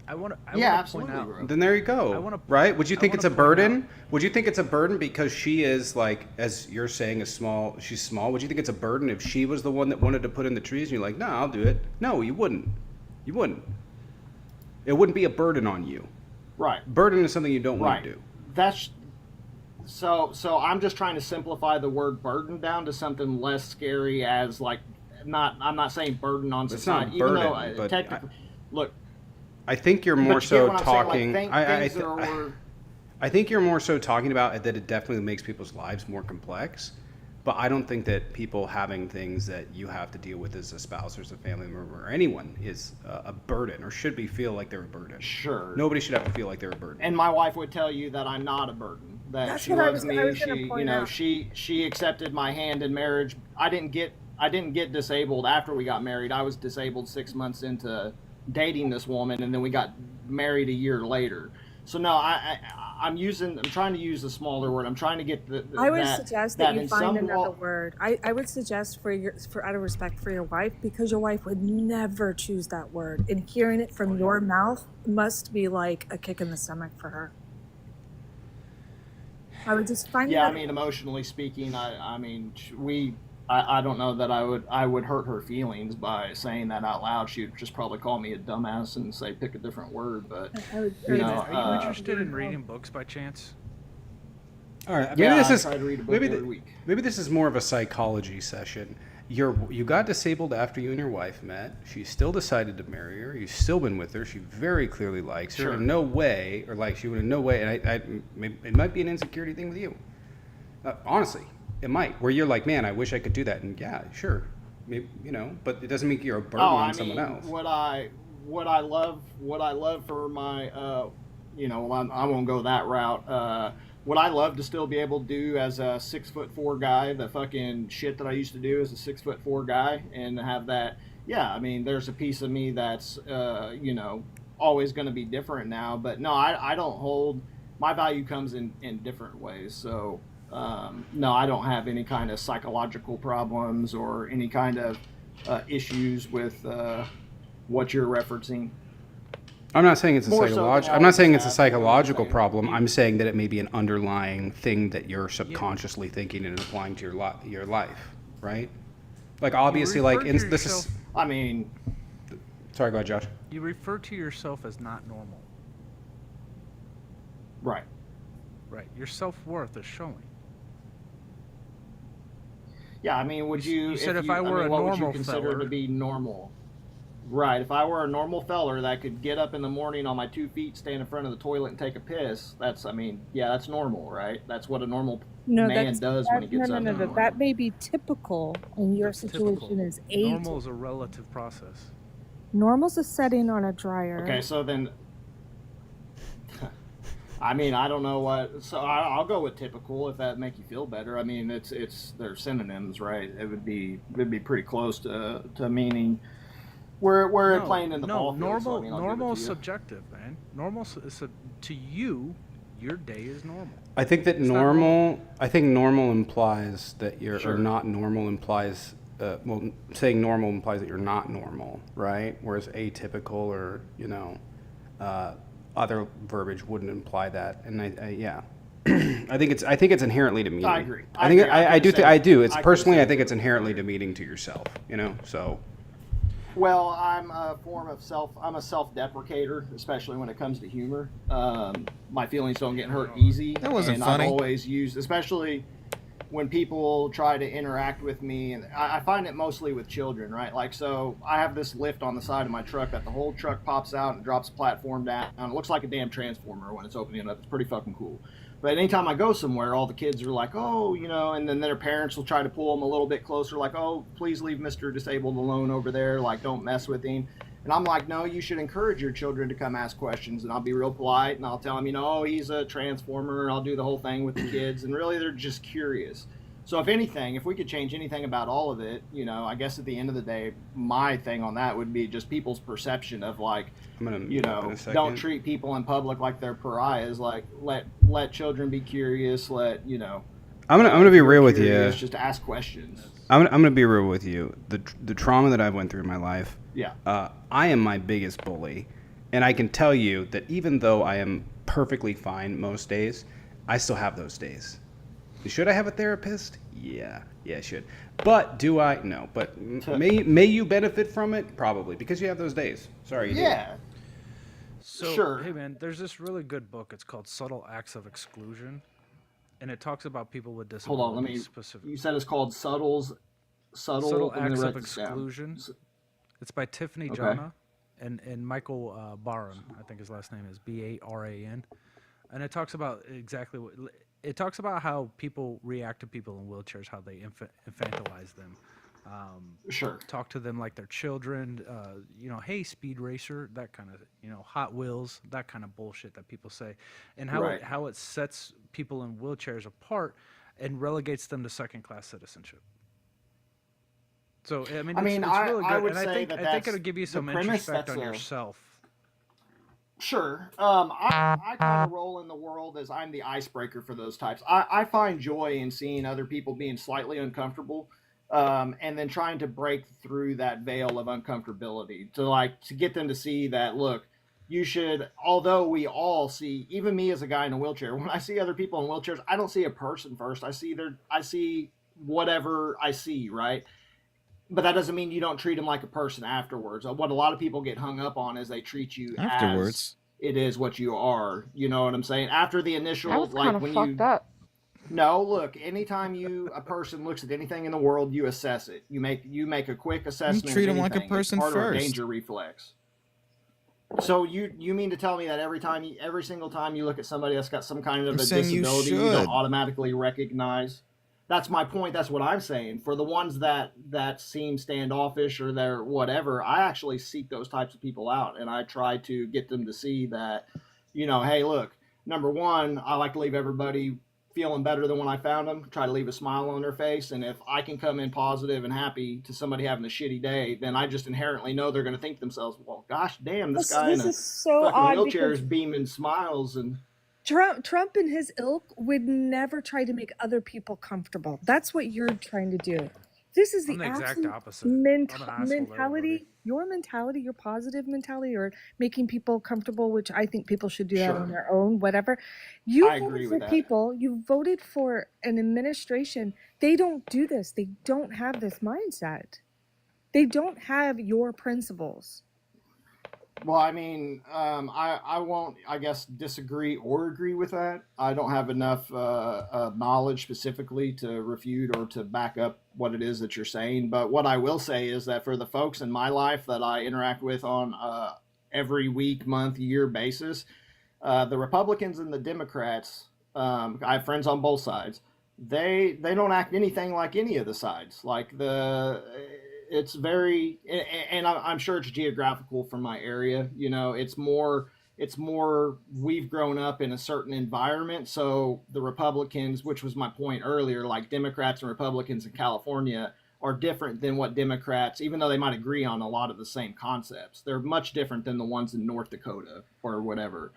I want to. Yeah, point absolutely, out. bro. Then there you go. I wanna- right? Would you I think wanna it's a point burden? Would you think it's a burden because she is like, as you're saying, she's small? Would you think it's a burden if she was the one that wanted to put in the trees and you're like, no, I'll do it? No, you wouldn't. You wouldn't. It wouldn't be a burden on you. Right. Burden is something you don't want Right. to do. That's so I'm just trying to simplify the word burden down to something less scary as like I'm not saying burden on It's not society, burden, even though but technically look, I think you're but more you get so what I'm saying, like, talking. things that are- I think you're more so talking about that it definitely makes people's lives more complex. But I don't think that people having things that you have to deal with as a spouse or as a family member or anyone is a burden or should be feel like they're a burden. Sure. Nobody should have to feel like they're a burden. And my wife would tell you that I'm not a burden. That That's she what I loves was- me. I was gonna She, point out. she accepted my hand in marriage. I didn't get disabled after we got married. I was disabled 6 months into dating this woman, and then we got married a year later. So no, I'm trying to use a smaller word. I'm trying to get I would suggest that you in find some another word. I would suggest for out of respect for your wife, because your wife would never choose that word, and hearing it from your mouth must be like a kick in the stomach for her. I would just find. Yeah, I that- mean, emotionally speaking, I don't know that I would hurt her feelings by saying that out loud. She would just probably call me a dumbass and say pick a different word. But I would, you know, Are you interested in reading books by chance? All right, maybe yeah, this I is try to read a book maybe every th- week. maybe this is more of a psychology session. You got disabled after you and your wife met. She still decided to marry her. You've still been with her. She very clearly likes her. Sure. In no way, or likes you in no way. And it might be an insecurity thing with you. Honestly, it might. Where you're like, man, I wish I could do that. And yeah, sure, maybe, but it doesn't make you a burden on someone else. What I love for my I won't go that route. What I love to still be able to do as a 6'4" guy, the fucking shit that I used to do as a 6'4" guy, and have that. Yeah, I mean, there's a piece of me that's always going to be different now. But no, I don't hold. My value comes in different ways. So No, I don't have any kind of psychological problems or any kind of issues with what you're referencing. I'm not saying it's a More so psychological. than I'm not saying it's a always have, you know what I'm psychological saying? problem. I'm saying that it may be an underlying thing that you're subconsciously thinking and applying to your life, right? Like obviously, like refer to this is. yourself- I mean, Sorry, go ahead, Josh. You refer to yourself as not normal. right. Right. Your self-worth is showing. Yeah, I mean, would you? You said if you, I were mean, a what would normal you consider feller- to be normal? Right. If I were a normal feller that could get up in the morning on my 2 feet, stand in front of the toilet, and take a piss, that's, I mean, yeah, that's normal, right? That's what a normal No, man does when he gets up. in the morning. That may be typical, and your situation is Normal is a relative process. Normal's a setting on a dryer. Okay, so then, I mean, I don't know what. So I'll go with typical if that make you feel better. I mean, it's they're synonyms, right? It'd be pretty close to meaning. We're playing in the ball field. Normal, So, I mean, I'll give it normal to is you. subjective, man. Normal is to you, your day is normal. I think that It's not normal. I think normal implies that you're Sure. or not normal implies. Well, saying normal implies that you're not normal, right? Whereas atypical or other verbiage wouldn't imply that. And yeah, I think it's inherently demeaning. I agree. I think I do. I do. It's I could've personally, I said think it it's inherently demeaning to yourself. So. Well, I'm a form of I'm a self-deprecator, especially when it comes to humor. My feelings don't get hurt easy. That wasn't and funny. I've always used, especially when people try to interact with me, and I find it mostly with children, right? Like, so I have this lift on the side of my truck that the whole truck pops out and drops a platform down. It looks like a damn transformer when it's opening up. It's pretty fucking cool. But anytime I go somewhere, all the kids are like, oh, and then their parents will try to pull them a little bit closer, like, oh, please leave Mr. Disabled alone over there. Like, don't mess with him. And I'm like, no, you should encourage your children to come ask questions. And I'll be real polite, and I'll tell them, oh, he's a transformer, and I'll do the whole thing with the kids. And really, they're just curious. So if anything, if we could change anything about all of it, I guess at the end of the day, my thing on that would be just people's perception of, like, don't treat people in public like they're pariahs. Like, let children be curious. I'm gonna be real with you. Just ask questions. I'm gonna be real with you. The trauma that I went through in my life. Yeah. I am my biggest bully, and I can tell you that even though I am perfectly fine most days, I still have those days. Should I have a therapist? Yeah, I should. But do I? No. But may you benefit from it? Probably, because you have those days. Sorry. You Yeah. So, Sure. hey man, there's this really good book. It's called Subtle Acts of Exclusion, and it talks about people with disabilities. Hold on, specifically. You said it's called Subtle Acts write of this down. Exclusion. It's by Tiffany Okay. Jana and Michael Baran. I think his last name is Baran, and it talks about exactly what. It talks about how people react to people in wheelchairs, how they infantilize them. Sure. Talk to them like they're children. Hey, speed racer, that kind of, Hot Wheels, that kind of bullshit that people say, and how it sets people in wheelchairs apart and relegates them to second-class citizenship. So I mean, it's really good, I would and say I think it'll give you some introspect on yourself. Sure. I kind of roll in the world as I'm the icebreaker for those types. I find joy in seeing other people being slightly uncomfortable, and then trying to break through that veil of uncomfortability to get them to see that, look, you should, although we all see, even me as a guy in a wheelchair, when I see other people in wheelchairs, I don't see a person first. I see whatever I see, right? But that doesn't mean you don't treat them like a person afterwards. What a lot of people get hung up on is they treat you Afterwards. as it is what you are. You know what I'm saying? After the initial, That was like kind of when fucked up. No, look. Anytime a person looks at anything in the world, you assess it. You make a quick assessment. treat of them like a anything. person it's part of a first. danger reflex. So you mean to tell me that every single time you look at somebody that's got some kind of I'm a saying you disability, you should. don't automatically recognize? That's my point. That's what I'm saying. For the ones that seem standoffish or they're whatever, I actually seek those types of people out, and I try to get them to see that, hey, look, number one, I like to leave everybody feeling better than when I found them. Try to leave a smile on their face, and if I can come in positive and happy to somebody having a shitty day, then I just inherently know they're going to think to themselves, well, gosh damn, this guy in a is so fucking odd wheelchair because is beaming smiles and. Trump and his ilk would never try to make other people comfortable. That's what you're trying to do. This is I'm the the exact absolute opposite. I'm an asshole to everybody. mentality. Your mentality, your positive mentality, or making people comfortable, which I think people should do that on their own. Whatever. You I agree voted for with that. people. You voted for an administration. They don't do this. They don't have this mindset. They don't have your principles. Well, I mean, I won't, I guess, disagree or agree with that. I don't have enough knowledge specifically to refute or to back up what it is that you're saying. But what I will say is that for the folks in my life that I interact with on every week, month, year basis, the Republicans and the Democrats, I have friends on both sides. They don't act anything like any of the sides. Like it's very, and I'm sure it's geographical from my area. You know, it's more we've grown up in a certain environment. So the Republicans, which was my point earlier, like Democrats and Republicans in California are different than what Democrats, even though they might agree on a lot of the same concepts, they're much different than the ones in North Dakota or whatever.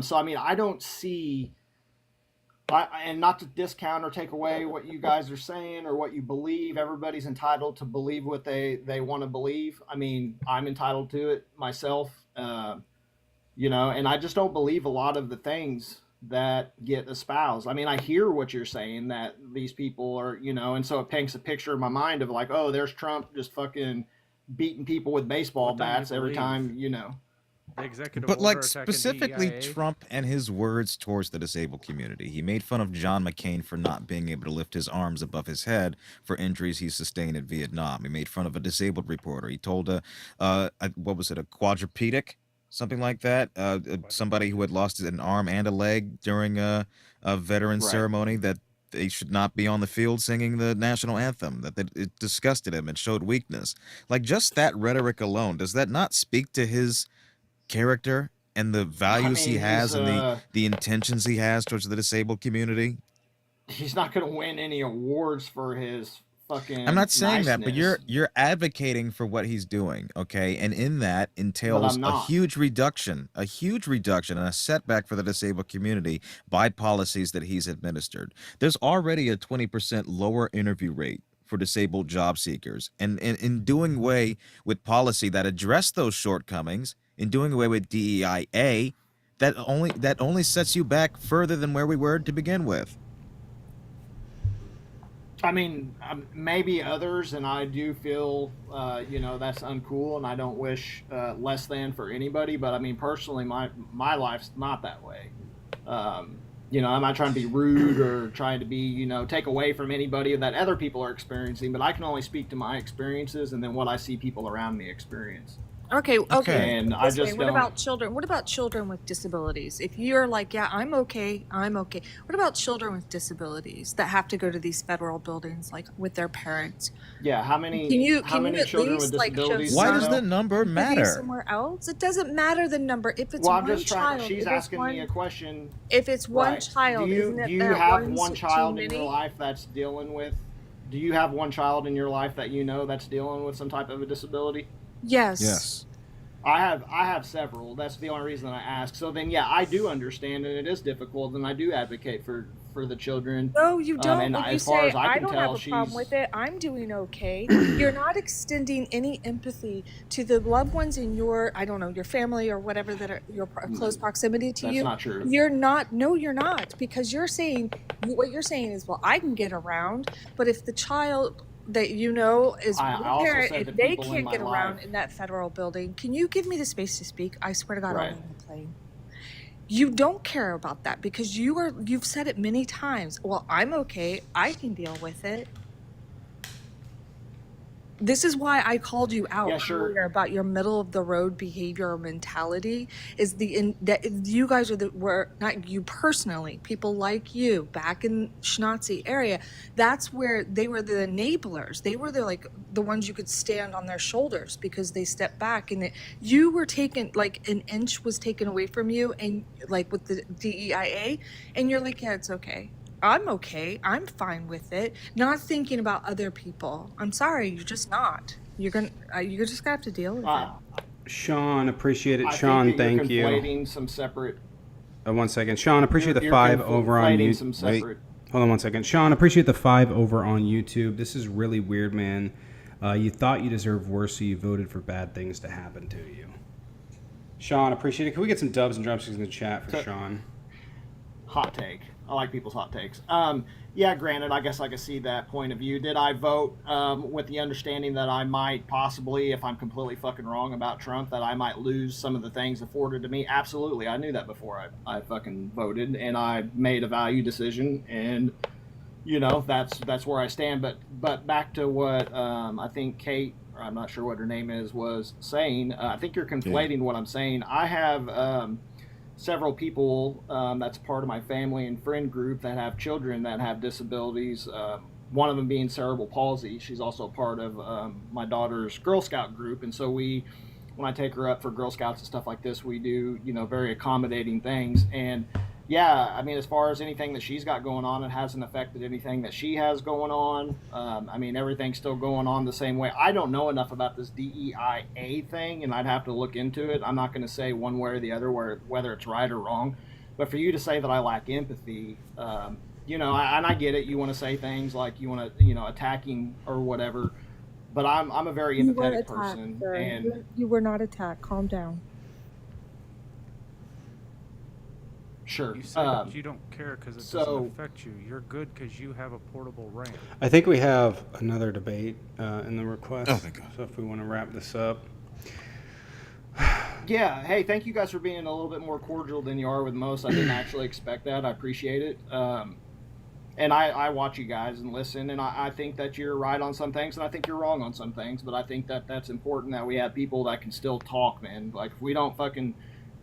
So, I mean, I don't see, and not to discount or take away what you guys are saying or what you believe. Everybody's entitled to believe what they want to believe. I mean, I'm entitled to it myself, you know, and I just don't believe a lot of the things that get espoused. I mean, I hear what you're saying, that these people are, you know, and so it paints a picture in my mind of like, oh, there's Trump just fucking beating people with baseball bats every time, you know. The executive But order like attacking specifically DEIA. Trump and his words towards the disabled community. He made fun of John McCain for not being able to lift his arms above his head for injuries he sustained in Vietnam. He made fun of a disabled reporter. He told what was it, a quadrupedic, something like that, somebody who had lost an arm and a leg during a veteran ceremony, that they should not be on the field singing the national anthem, that it disgusted him and showed weakness. Like, just that rhetoric alone, does that not speak to his character and the values he has and the intentions he has towards the disabled community? He's not going to win any awards for his fucking I'm not saying that, but niceness. you're advocating for what he's doing, okay? And in that entails I'm a not. huge reduction and a setback for the disabled community by policies that he's administered. There's already a 20% lower interview rate for disabled job seekers, and in doing away with policy that address those shortcomings, in doing away with DEIA, that only sets you back further than where we were to begin with. I mean, maybe others, and I do feel, you know, that's uncool, and I don't wish less than for anybody. But I mean, personally, my life's not that way. You know, I'm not trying to be rude or trying to be, you know, take away from anybody that other people are experiencing. But I can only speak to my experiences and then what I see people around me experience. Okay. And I just what don't. about children? What about children with disabilities? If you're like, yeah, I'm okay. What about children with disabilities that have to go to these federal buildings, like with their parents? Yeah, how many at children least, with like, show disabilities? Why some does the number sympathy matter? somewhere else? It doesn't matter the number. If it's Well, I'm one just trying. child, She's if it's asking one, me a question. if it's one Right. child, isn't it Do you that have one's one too child in your many? life that's dealing with? Do you have one child in your life that you know that's dealing with some type of a disability? Yes. Yes. I have several. That's the only reason I ask. So then, yeah, I do understand, and it is difficult, and I do advocate for the children. No, you don't. And When you as far say, as I I can don't tell, have a problem she's with it, I'm doing okay. You're not extending any empathy to the loved ones in your, I don't know, your family or whatever that are your close proximity to That's you. not true. You're not. No, you're not. Because you're saying, what you're saying is, well, I can get around, but if the child that you know is I one also parent, said if that they people in can't my get around life. in that federal building, can you give me the space to speak? I swear to God, Right. I'll land the plane. You don't care about that because you've said it many times. Well, I'm okay. I can deal with it. This is why I called you out Yeah, sure. earlier about your middle of the road behavior or mentality. Is that you guys were not you personally, people like you back in Schnauze area. That's where they were the enablers. They were the ones you could stand on their shoulders because they stepped back and you were taken, like an inch was taken away from you, and like with the DEIA, and you're like, yeah, it's okay. I'm okay. I'm fine with it. Not thinking about other people. I'm sorry, you're just not. You're just gonna have to deal with it. Sean, appreciate it. I Sean, think that thank you're you. conflating some separate. 1 second. Sean, appreciate the You're 5 over on conflating YouTube. some separate. Hold on 1 second. Sean, appreciate the 5 over on YouTube. This is really weird, man. You thought you deserved worse, so you voted for bad things to happen to you. Sean, appreciate it. Can we get some dubs and drumsticks in the chat for Sean? Hot take. I like people's hot takes. Yeah, granted, I guess I could see that point of view. Did I vote with the understanding that I might possibly, if I'm completely fucking wrong about Trump, that I might lose some of the things afforded to me? Absolutely. I knew that before I fucking voted, and I made a value decision, and you know, that's where I stand. But back to what I think Kate, or I'm not sure what her name is, was saying. I think you're conflating what I'm saying. I have several people that's part of my family and friend group that have children that have disabilities. One of them being cerebral palsy. She's also part of my daughter's Girl Scout group, and so when I take her up for Girl Scouts and stuff like this, we do, you know, very accommodating things. And yeah, I mean, as far as anything that she's got going on, it hasn't affected anything that she has going on. I mean, everything's still going on the same way. I don't know enough about this DEIA thing, and I'd have to look into it. I'm not going to say one way or the other whether it's right or wrong. But for you to say that I lack empathy, you know, and I get it. You want to say things like you want to, you know, attacking or whatever. But I'm a very empathetic person. Sir. And you were not attacked. Calm down. Sure. You said you don't care because it doesn't affect you. You're good because you have a portable RAM. I think we have another debate in the request. Oh, thank God. So if we want to wrap this up. Yeah. Hey, thank you guys for being a little bit more cordial than you are with most. I didn't actually expect that. I appreciate it. And I watch you guys and listen, and I think that you're right on some things, and I think you're wrong on some things. But I think that that's important that we have people that can still talk, man. Like if we don't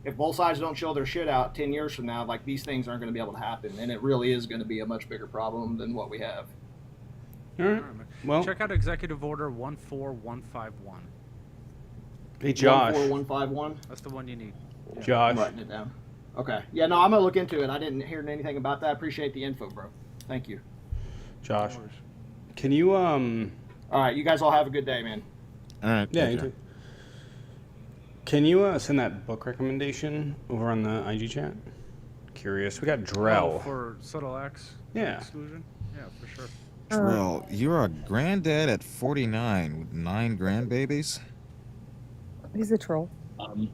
if both sides don't show their shit out 10 years from now, like these things aren't going to be able to happen, and it really is going to be a much bigger problem than what we have. All right. Well, check out Executive Order 14151. Hey, Josh. 14151. That's the one you need. Yeah. Josh. I'm writing it down. Okay. Yeah, no, I'm going to look into it. I didn't hear anything about that. I appreciate the info, bro. Thank you. Josh. Can you All right, you guys all have a good day, man. All right. Yeah, you too. Can you send that book recommendation over on the IG chat? Curious. We got Drell. Oh, for subtle X exclusion? Yeah, for sure. Drell, you're a granddad at 49 with 9 grandbabies? He's a troll. I'm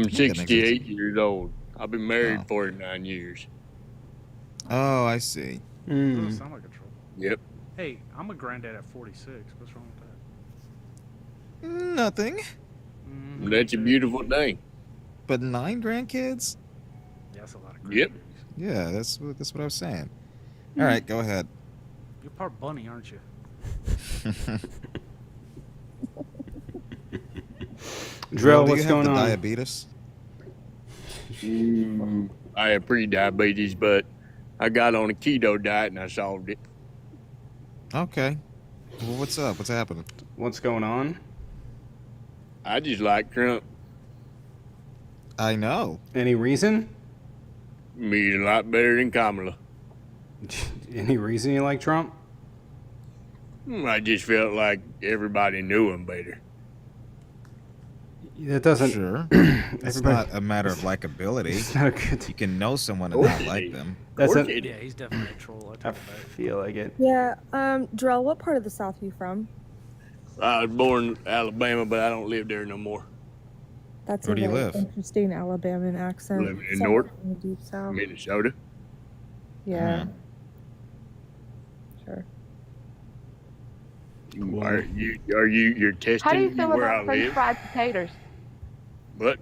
68 years old. I've been married 49 years. Oh, I see. Doesn't sound like a troll. Yep. Hey, I'm a granddad at 46. What's wrong with that? Nothing. That's a beautiful thing. But 9 grandkids? Yeah, that's a lot of grandbabies. Yep. Yeah, that's what I was saying. All right, go ahead. You're part bunny, aren't you? Drill, do what's you have going the on? Diabetes? I have pre-diabetes, but I got on a keto diet and I solved it. Okay. Well, what's up? What's happening? What's going on? I just like Trump. I know. Any reason? He's a lot better than Kamala. Any reason you like Trump? I just felt like everybody knew him better. That doesn't. Sure. It's not a matter of likability. It's not a good. You can know someone and not like them. That's a, Yeah, he's definitely a troll. I feel like it. Yeah. Drell, what part of the South are you from? I was born in Alabama, but I don't live there no more. That's Where a do you very live? interesting Alabama accent. Living in Sounds North. like in the deep South. Minnesota. Yeah. Sure. You're testing How do you me feel where I about French live? fried potatoes? But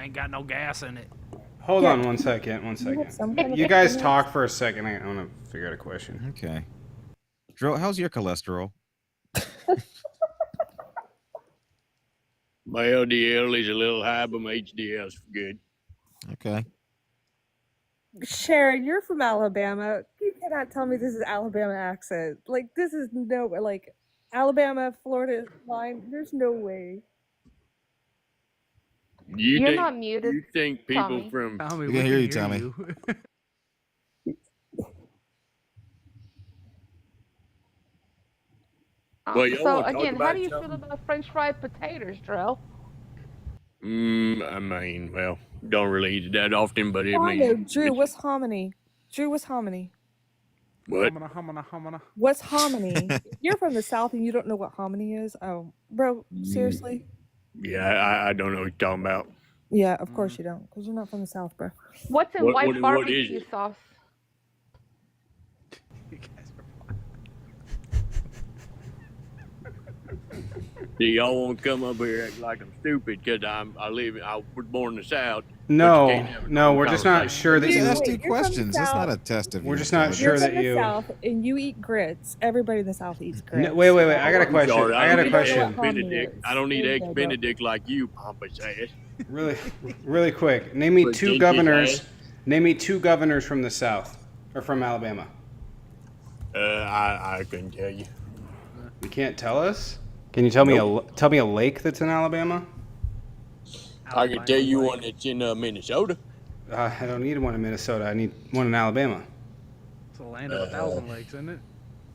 Ain't got no gas in it. Hold on 1 second. 1 second. You guys talk for a second. I want to figure out a question. Okay. Drill, how's your cholesterol? my LDL is a little high, but my HDL's good. Okay. Sharon, you're from Alabama. You cannot tell me this is Alabama accent. Like, this is no, like, Alabama, Florida line. There's no way. You're not muted. You think people Tommy. from Tommy, We can hear you, Tommy. Well, y'all So wanna talk again, how about do you something? feel about French fried potatoes, Drell? I mean, well, don't really eat it that often, but it Oh, I know. means Drew, what's hominy? Drew, what's hominy? what? Homina. What's hominy? You're from the South and you don't know what hominy is? Oh, bro, seriously? Yeah, I don't know what you're talking about. Yeah, of course you don't, because you're not from the South, bro. What's in white barbecue sauce? Do y'all want to come up here act like I'm stupid because I was born in the South? No, we're just not sure that you. Ask 2 questions. That's not a test of. We're just not You're sure that from the you. South and you eat grits. Everybody in the South eats grits. No, wait. I got a question. Sorry, I got a don't eat question. Eggs Benedict. I don't eat eggs Benedict like you, pompous ass. Really quick. Name me But 2 Gingy's governors. ass. Name me 2 governors from the South or from Alabama. I couldn't tell you. You can't tell us? Can you tell me a lake that's in Alabama? I can tell you one that's in Minnesota. I don't need one in Minnesota. I need one in Alabama. It's the land of 1,000 lakes, isn't it?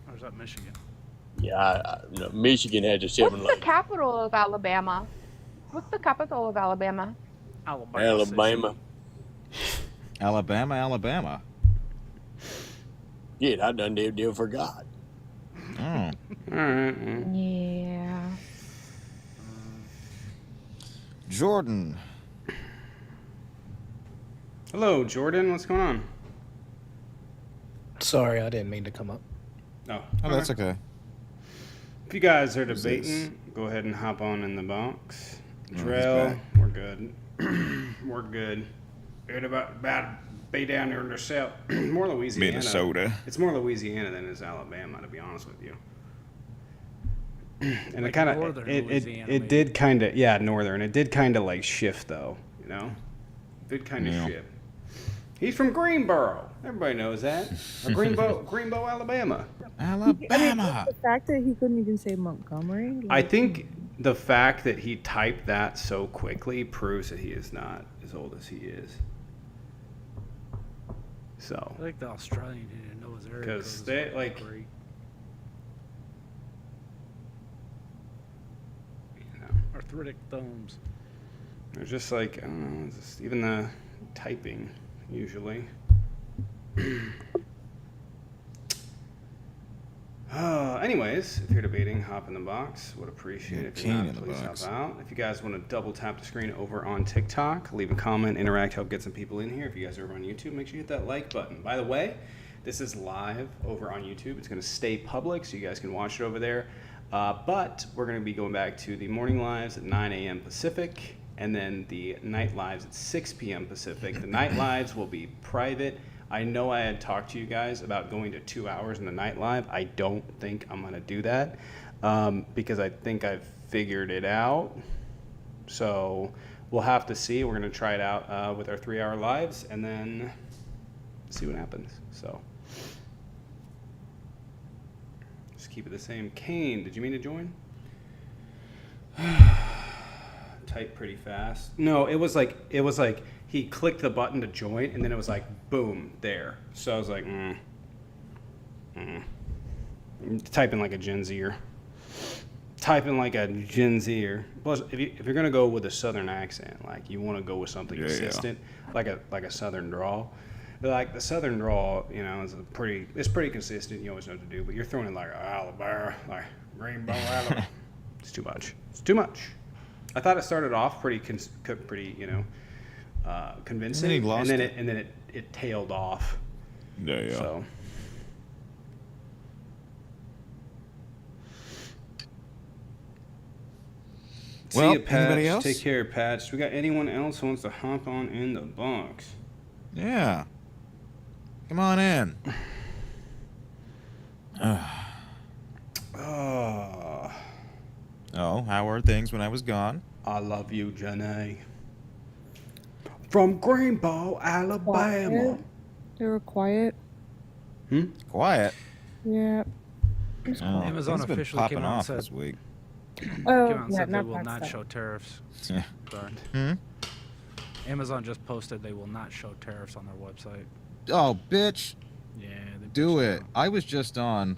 Or is that Michigan? Yeah, no, Michigan has a 7 What's the capital of Alabama? What's the capital of Alabama? Alabama. Alabama. Yeah, I done damn deal forgot. Oh. All right. Yeah. Jordan. Hello, Jordan. What's going on? Sorry, I didn't mean to come up. Oh, That's okay. If you guys are Who's debating, go ahead and hop on in the box. he's Drell, back. we're good. We're good. It's about to be down there in the South. More Louisiana. Minnesota. It's more Louisiana than it's Alabama, to be honest with you. And Like it kind of northern it Louisiana, it maybe. did kind of northern. It did kind of like shift though, you know. It did kind of shift. He's from Greenboro. Everybody knows that. Or Greenbow, Alabama. Alabama. The fact that he couldn't even say Montgomery. I think the fact that he typed that so quickly proves that he is not as old as he is. So. I think the Australian didn't know his area. Because they like. Arthritic thumbs. They're just like, I don't know, just even the typing, usually. Anyways, if you're debating, hop in the box. Would appreciate it. If you're not, please hop out. If you guys want to double tap the screen over on TikTok, leave a comment, interact, help get some people in here. If you guys are over on YouTube, make sure you hit that like button. By the way, this is live over on YouTube. It's going to stay public, so you guys can watch it over there. But we're going to be going back to the morning lives at 9 a.m. Pacific, and then the night lives at 6 p.m. Pacific. The night lives will be private. I know I had talked to you guys about going to 2 hours in the night live. I don't think I'm going to do that because I think I've figured it out. So we'll have to see. We're going to try it out with our 3-hour lives and then see what happens. So just keep it the same. Kane, did you mean to join? Type pretty fast. No, it was like he clicked the button to join, and then it was like, boom, there. So I was like, typing like a Gen Zer. Typing like a Gen Zer. Plus, if you're gonna go with a Southern accent, like you want to go with something consistent, like a Southern drawl. Like the Southern drawl, you know, is pretty consistent. You always know what to do, but you're throwing in like Alabama, like Greenbow, Alabama. It's too much. It's too much. I thought it started off pretty, you know, convincing, and then it tailed off. Yeah. So. Well, see you, Patch. anybody else? Take care, Patch. We got anyone else who wants to hop on in the box? Yeah. Come on in. Oh, how are things when I was gone? I love you, Jenny. From Greenbow, Alabama. They were quiet. Quiet? Yeah. Amazon things been officially popping came out and off said, this week. Oh, came out and yeah, said they not will that not stuff. show tariffs. Yeah. Sorry. Amazon just posted they will not show tariffs on their website. Oh, bitch. Yeah. Do it. I was just on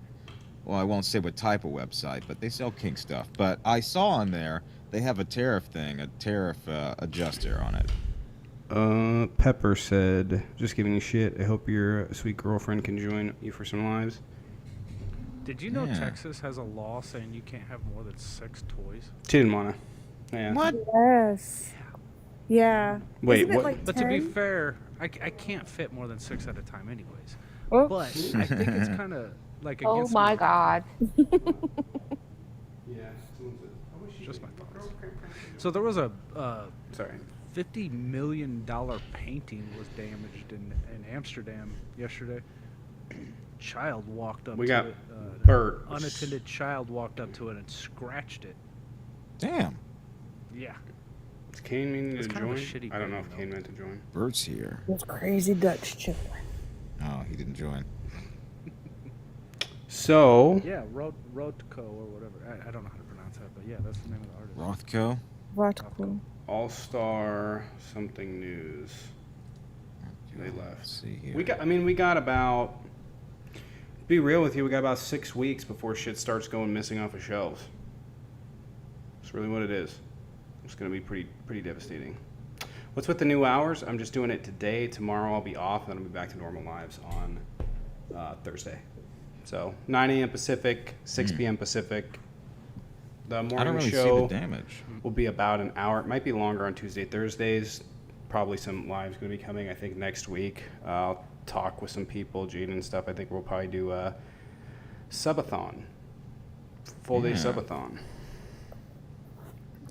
well, I won't say what type of website, but they sell kink stuff. But I saw on there they have a tariff thing, a tariff adjuster on it. Pepper said, just giving you shit. I hope your sweet girlfriend can join you for some lives. Did you know Texas has a law saying you can't have more than 6 toys? She didn't want to. Yeah. What? Yes. Yeah. Wait, Isn't it what? like But to be 10? fair, I can't fit more than 6 at a time anyways. Oh. But I think it's kind of like Oh against my God. Yeah. Just my thoughts. So there was a Sorry. $50 million painting was damaged in Amsterdam yesterday. Child walked up We to got it. Bert. Unattended child walked up to it and scratched it. Damn. Yeah. Is Kane meaning It's to kind of a join? shitty I don't know if painting, Kane meant to join. Bert's here. Those crazy Dutch children. Oh, he didn't join. So. Yeah, Rothko or whatever. I don't know how to pronounce that, but yeah, that's the name of the artist. Rothko? Rothko. All-Star something news. They left. Let's see here. We got about. Be real with you, we got about 6 weeks before shit starts going missing off of shelves. That's really what it is. It's gonna be pretty devastating. What's with the new hours? I'm just doing it today. Tomorrow I'll be off, and then I'll be back to normal lives on Thursday. So 9 a.m. Pacific, 6 p.m. Pacific. The I don't morning really show see the damage. will be about an hour. It might be longer on Tuesday, Thursdays. Probably some lives going to be coming, I think, next week. I'll talk with some people, Gene and stuff. I think we'll probably do a subathon. Full day subathon.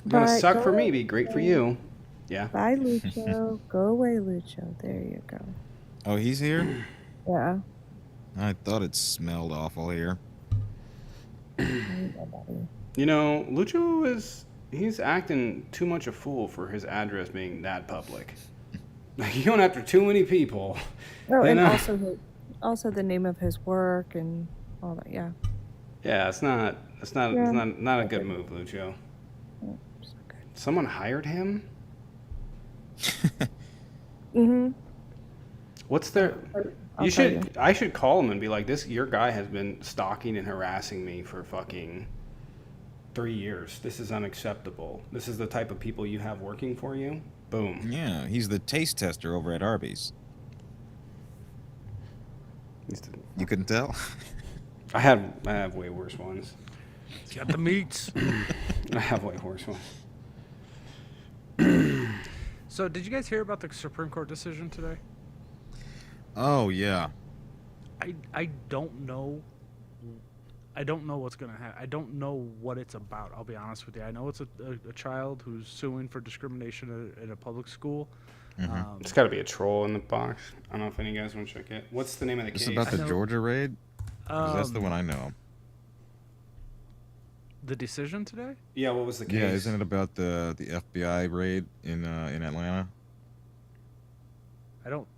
Gonna Right, suck for go me, be great for you. Yeah. Bye, Lucho. Go away, Lucho. There you go. Oh, he's here? Yeah. I thought it smelled awful here. You know, Lucho he's acting too much a fool for his address being that public. Like, you going after too many people. Oh, You and know? also the name of his work and all that. Yeah. Yeah, it's not Yeah. not a good move, Lucho. Someone hired him? Mm-hmm. What's their I'll tell you. I should call him and be like, your guy has been stalking and harassing me for fucking 3 years. This is unacceptable. This is the type of people you have working for you? Boom. Yeah, he's the taste tester over at Arby's. You couldn't tell? I have way worse ones. It's got the meats. I have way worse ones. So did you guys hear about the Supreme Court decision today? Oh, yeah. I don't know. I don't know what's gonna happen. I don't know what it's about. I'll be honest with you. I know it's a child who's suing for discrimination at a public school. Mm-hmm. It's got to be a troll in the box. I don't know if any of you guys want to check it. What's the name of the This case? is about the Georgia raid? 'Cause that's the one I know. The decision today? Yeah, what was the case? Yeah, isn't it about the FBI raid in Atlanta? I don't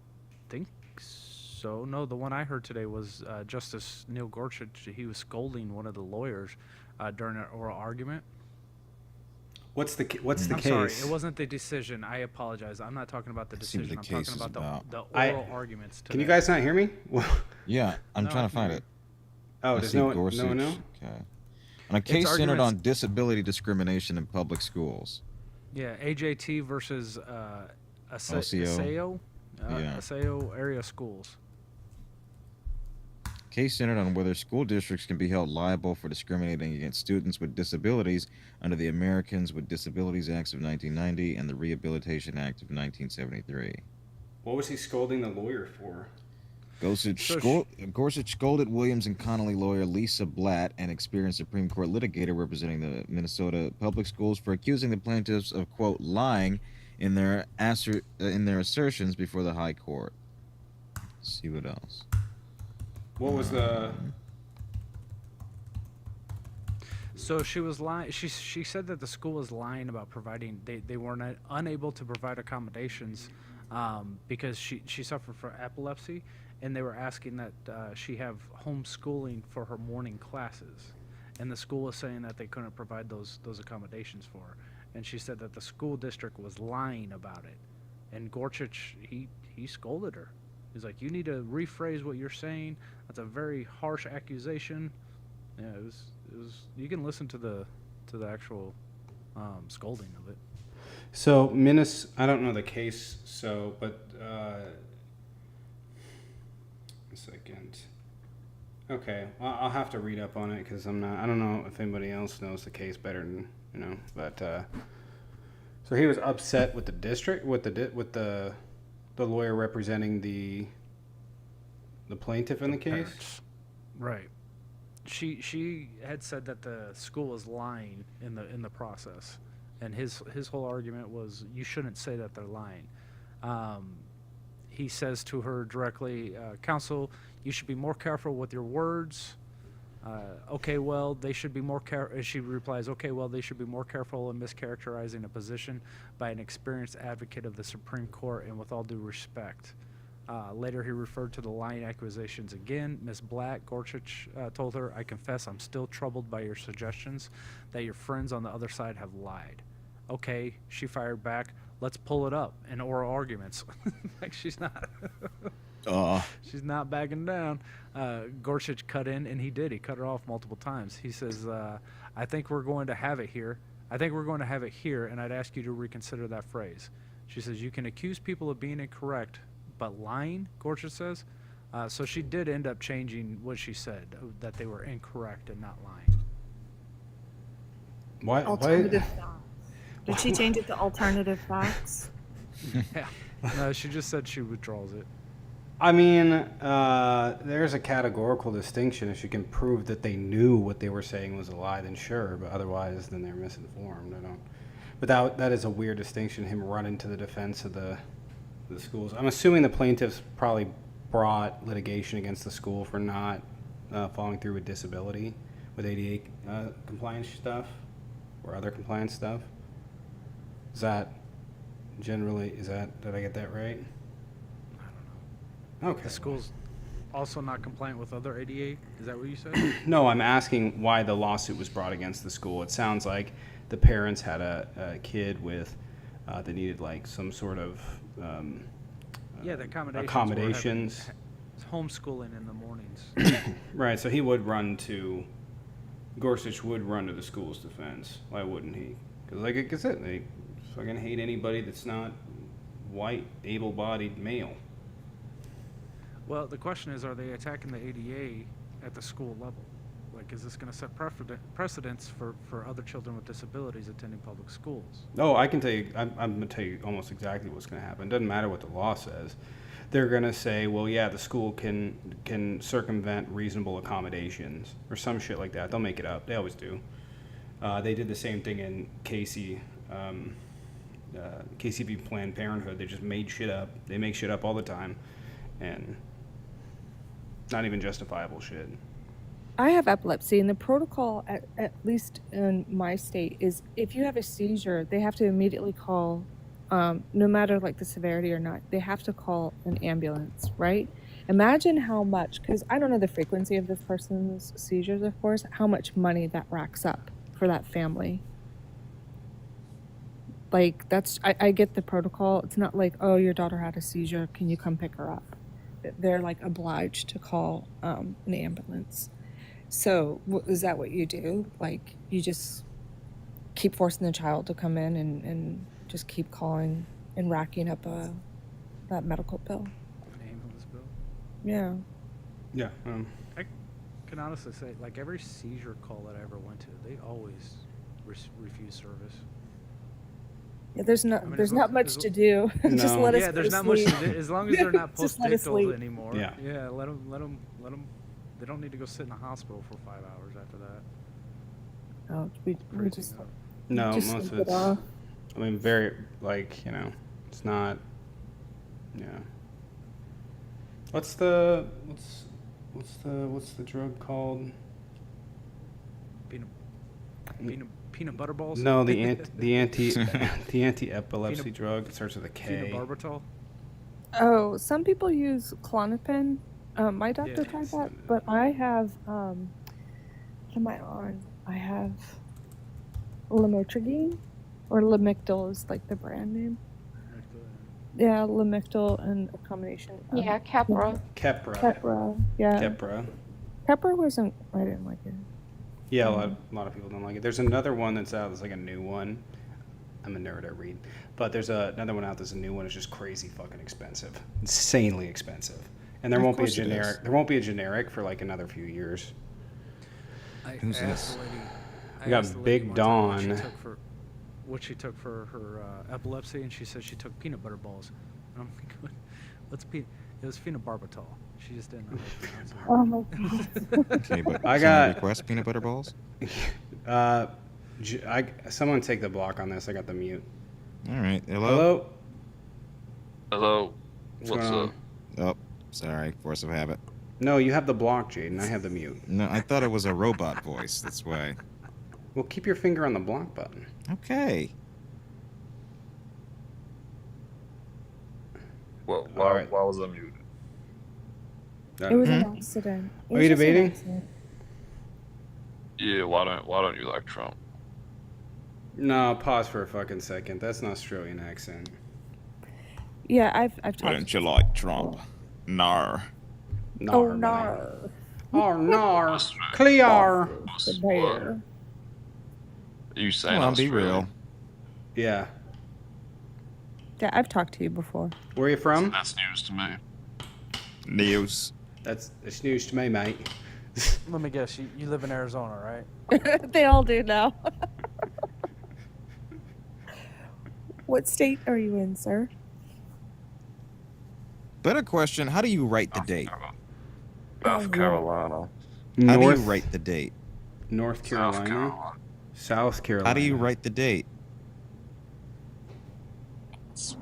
think so. No, the one I heard today was Justice Neil Gorsuch. He was scolding one of the lawyers during an oral argument. What's the case? I'm sorry, it wasn't the decision. I apologize. I'm not talking about the See what decision. the I'm case talking is about the I- oral arguments today. Can you guys not hear me? Yeah, I'm No, trying I to find can it. Oh, I does see no one Gorsuch. know? Okay. On a case centered arguments- on disability discrimination in public schools. Yeah, AJT versus OCO. ASAO, Yeah. ASAO area schools. Case centered on whether school districts can be held liable for discriminating against students with disabilities under the Americans with Disabilities Acts of 1990 and the Rehabilitation Act of 1973. What was he scolding the lawyer for? Gorsuch scolded Williams and Connolly lawyer Lisa Blatt, an experienced Supreme Court litigator representing the Minnesota public schools, for accusing the plaintiffs of, quote, lying in their assertions before the high court. Let's see what else. What was the? So she was lying. She said that the school was lying about providing. They were unable to provide accommodations because she suffered from epilepsy, and they were asking that she have homeschooling for her morning classes, and the school was saying that they couldn't provide those accommodations for her, and she said that the school district was lying about it, and Gorsuch he scolded her. He's like, you need to rephrase what you're saying. That's a very harsh accusation. Yeah, it was. You can listen to the actual scolding of it. So I don't know the case. So, but a second. Okay, well, I'll have to read up on it because I don't know if anybody else knows the case better than But so he was upset with the district, with the lawyer representing the plaintiff in the case. Parents. Right. She had said that the school was lying in the process, and his whole argument was you shouldn't say that they're lying. He says to her directly, counsel, you should be more careful with your words. Okay, well, they should be more careful. She replies, okay, well, they should be more careful in mischaracterizing a position by an experienced advocate of the Supreme Court, and with all due respect. Later, he referred to the lying accusations again. Ms. Gorsuch told her, I confess I'm still troubled by your suggestions that your friends on the other side have lied. Okay, she fired back. Let's pull it up in oral arguments. Like she's not. She's not backing down. Gorsuch cut in, and he did. He cut her off multiple times. He says, I think we're going to have it here. And I'd ask you to reconsider that phrase. She says, you can accuse people of being incorrect, but lying, Gorsuch says. So she did end up changing what she said, that they were incorrect and not lying. Why? Alternative facts. Did she change it to alternative facts? Yeah. No, she just said she withdraws it. I mean, there's a categorical distinction. If you can prove that they knew what they were saying was a lie, then sure. But otherwise, then they're misinformed. But that is a weird distinction. Him running to the defense of the schools. I'm assuming the plaintiffs probably brought litigation against the school for not following through with disability, with ADA compliance stuff, or other compliance stuff. Did I get that right? Okay. The school's also not compliant with other ADA? Is that what you said? No, I'm asking why the lawsuit was brought against the school. It sounds like the parents had a kid with that needed like some sort of the accommodations. Homeschooling in the mornings. Right, so Gorsuch would run to the school's defense. Why wouldn't he? Because like I said, they fucking hate anybody that's not white, able-bodied male. Well, the question is, are they attacking the ADA at the school level? Like, is this going to set precedents for other children with disabilities attending public schools? Oh, I can tell you, I'm going to tell you almost exactly what's going to happen. It doesn't matter what the law says. They're going to say, well, yeah, the school can circumvent reasonable accommodations or some shit like that. They'll make it up. They always do. They did the same thing in Casey v. Planned Parenthood. They just made shit up. They make shit up all the time. And not even justifiable shit. I have epilepsy, and the protocol, at least in my state, is if you have a seizure, they have to immediately call, no matter like the severity or not, they have to call an ambulance, right? Imagine how much, because I don't know the frequency of this person's seizures, of course, how much money that racks up for that family. Like, I get the protocol. It's not like, oh, your daughter had a seizure, can you come pick her up? They're like obliged to call an ambulance. So is that what you do? Like, you just keep forcing the child to come in and just keep calling and racking up that medical bill? An ambulance bill? Yeah. Yeah. I can honestly say, like, every seizure call that I ever went to, they always refuse service. Yeah, there's not much to do. Just No. let us Yeah, go there's to not much sleep. to do. As long as they're not Just let us post-dictal sleep. anymore. Yeah. Yeah, let them. They don't need to go sit in a hospital for 5 hours after that. Oh, we Crazy just enough. No, just most of sleep it it's. off. I mean, very it's not. Yeah. What's the drug called? Peanut butter balls? No, the anti-epilepsy drug. It starts with a K. Phenobarbital? Oh, some people use Klonopin. My doctor tried that, but I have, what am I on? I have Lamotrigine, or Lamictal is like the brand name. Yeah, Lamictal and a combination. Keppra. Keppra. Keppra, yeah. Keppra. Keppra I didn't like it. Yeah, a lot of people don't like it. There's another one that's out. It's like a new one. I'm a nerd. I read, but there's another one out. There's a new one. It's just crazy fucking expensive, insanely expensive, and there Of won't be a course it is. generic. There won't be a generic for like another few years. Who's this? We got asked the lady Big one time Dawn. what she took for her epilepsy, and she said she took peanut butter balls. And I'm like, what's peanut? It was phenobarbital. She just didn't know how to pronounce it. Oh my god. Okay, but I can got- request peanut butter balls. Someone take the block on this. I got the mute. All right. Hello. Hello. Hello. What's What's going up? Oh, sorry. Force of habit. No, you have the block, Jaden. I have the mute. No, I thought it was a robot voice. That's why. Well, keep your finger on the block button. Okay. Well, All right. why was I muted? It was an accident. It Are was you just an debating? accident. Yeah, why don't you like Trump? No, pause for a fucking second. That's an Australian accent. Yeah, I've Why talked. don't you like Trump? Nar. Oh man. no. Oh, nar. Clear. The bear. You saying Come on, be Australian? real. Yeah. Yeah, I've talked to you before. Where are you from? That's news to me. News. It's news to me, mate. Let me guess, you live in Arizona, right? They all do now. What state are you in, sir? Better question. How do you write the date? South Carolina. How do you North, write the date? North Carolina. South Carolina. How do you write the date?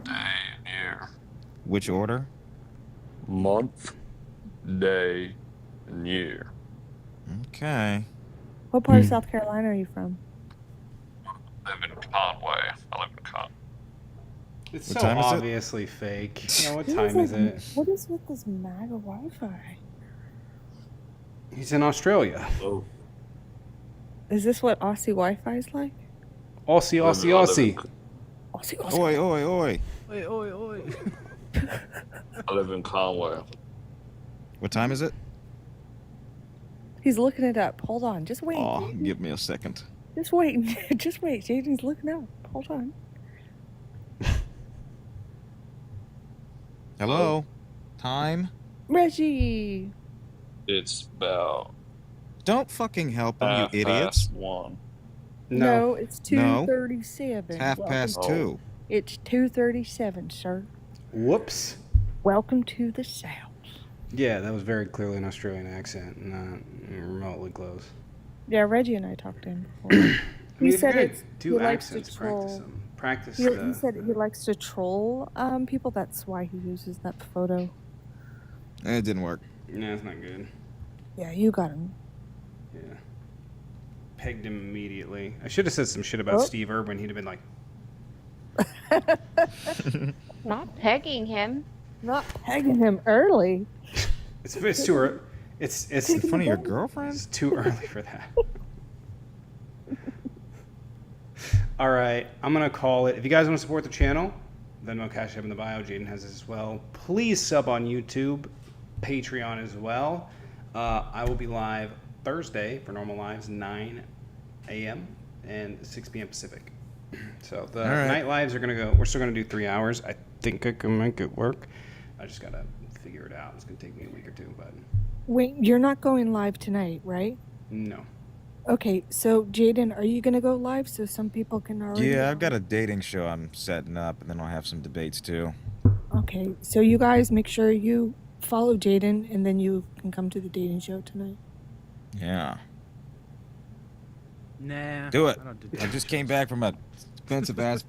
Day, year, Which order? month, day, and year. Okay. What part of South Carolina are you from? I live in Conway. I live in Conway. It's What so time is it? obviously fake. You know, what What time is like- it? What is with this MAGA Wi-Fi? He's in Australia. Oh. Is this what Aussie Wi-Fi is like? Aussie, Aussie, Aussie. Aussie, Aussie. Oi, oi, oi. Oi, oi, oi. I live in Conway. What time is it? He's looking it up. Hold on. Just wait. Oh, Jaden. give me a second. Just wait. Just wait. Jaden's looking up. Hold on. Hello? Time? Reggie. It's about Don't fucking help them, half you idiots. past 1. No, it's No. 2:37. It's half past Oh. 2. It's 2:37, sir. Whoops. Welcome to the South. Yeah, that was very clearly an Australian accent, not remotely close. Yeah, Reggie and I talked to him before. I mean, He if you're said gonna it's do he likes to accents, practice troll. them. Practice He the. said he likes to troll people. That's why he uses that photo. It didn't work. No, it's not good. Yeah, you got him. Yeah. Pegged him immediately. I should have said some shit about Oh. Steve Irwin. He'd have been like, Not pegging him. Not pegging him early. it's too early. It's In front of your girlfriend? It's too early for that. All right, I'm gonna call it. If you guys want to support the channel, Venmo, Cash App in the bio. Jaden has it as well. Please sub on YouTube, Patreon as well. I will be live Thursday for normal lives, 9 a.m. and 6 p.m. Pacific. So the All right. night lives are gonna go. We're still gonna do 3 hours. I think I can make it work. I just gotta figure it out. It's gonna take me a week or two, but Wait, you're not going live tonight, right? no. Okay, so Jaden, are you gonna go live so some people can already? Yeah, I've got a dating show I'm setting up, and then I'll have some debates too. Okay, so you guys make sure you follow Jaden, and then you can come to the dating show tonight. Yeah. Nah. Do it. I don't do I just came back from a expensive ass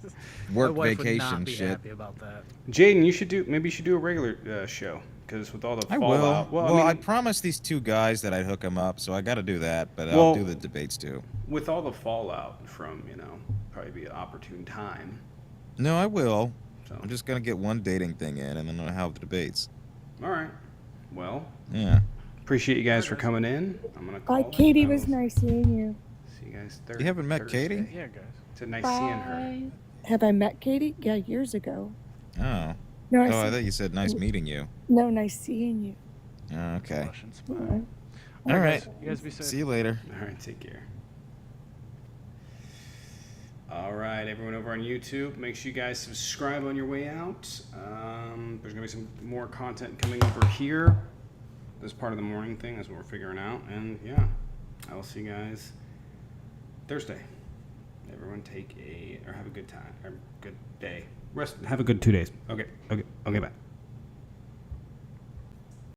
My work wife would vacation not be shit. happy about that. Jaden, maybe you should do a regular show because with all the I will. fallout. Well, I I mean, promised these two guys that I'd hook them up, so I got to do that. But Well- I'll do the debates too. with all the fallout from probably be an opportune time. No, I will. So I'm just gonna get one dating thing in, and then I'll have the debates. all right. Well, Yeah. appreciate you guys for coming in. I'm gonna call Bye, it. Katie. I It was will nice seeing you. See you guys You haven't met Thursday. Katie? Yeah, guys. It's nice seeing her. Have I met Katie? Yeah, years ago. Oh. No, Oh, I thought you said nice meeting you. No, nice seeing you. Oh, okay. Russian spy. Yeah. All right. You guys be safe. See you later. All right, take care. All right, everyone over on YouTube, make sure you guys subscribe on your way out. There's gonna be some more content coming over here. This part of the morning thing is what we're figuring out, and yeah, I will see you guys Thursday. Everyone have a good time, or good day. Have a good 2 days. Okay, bye.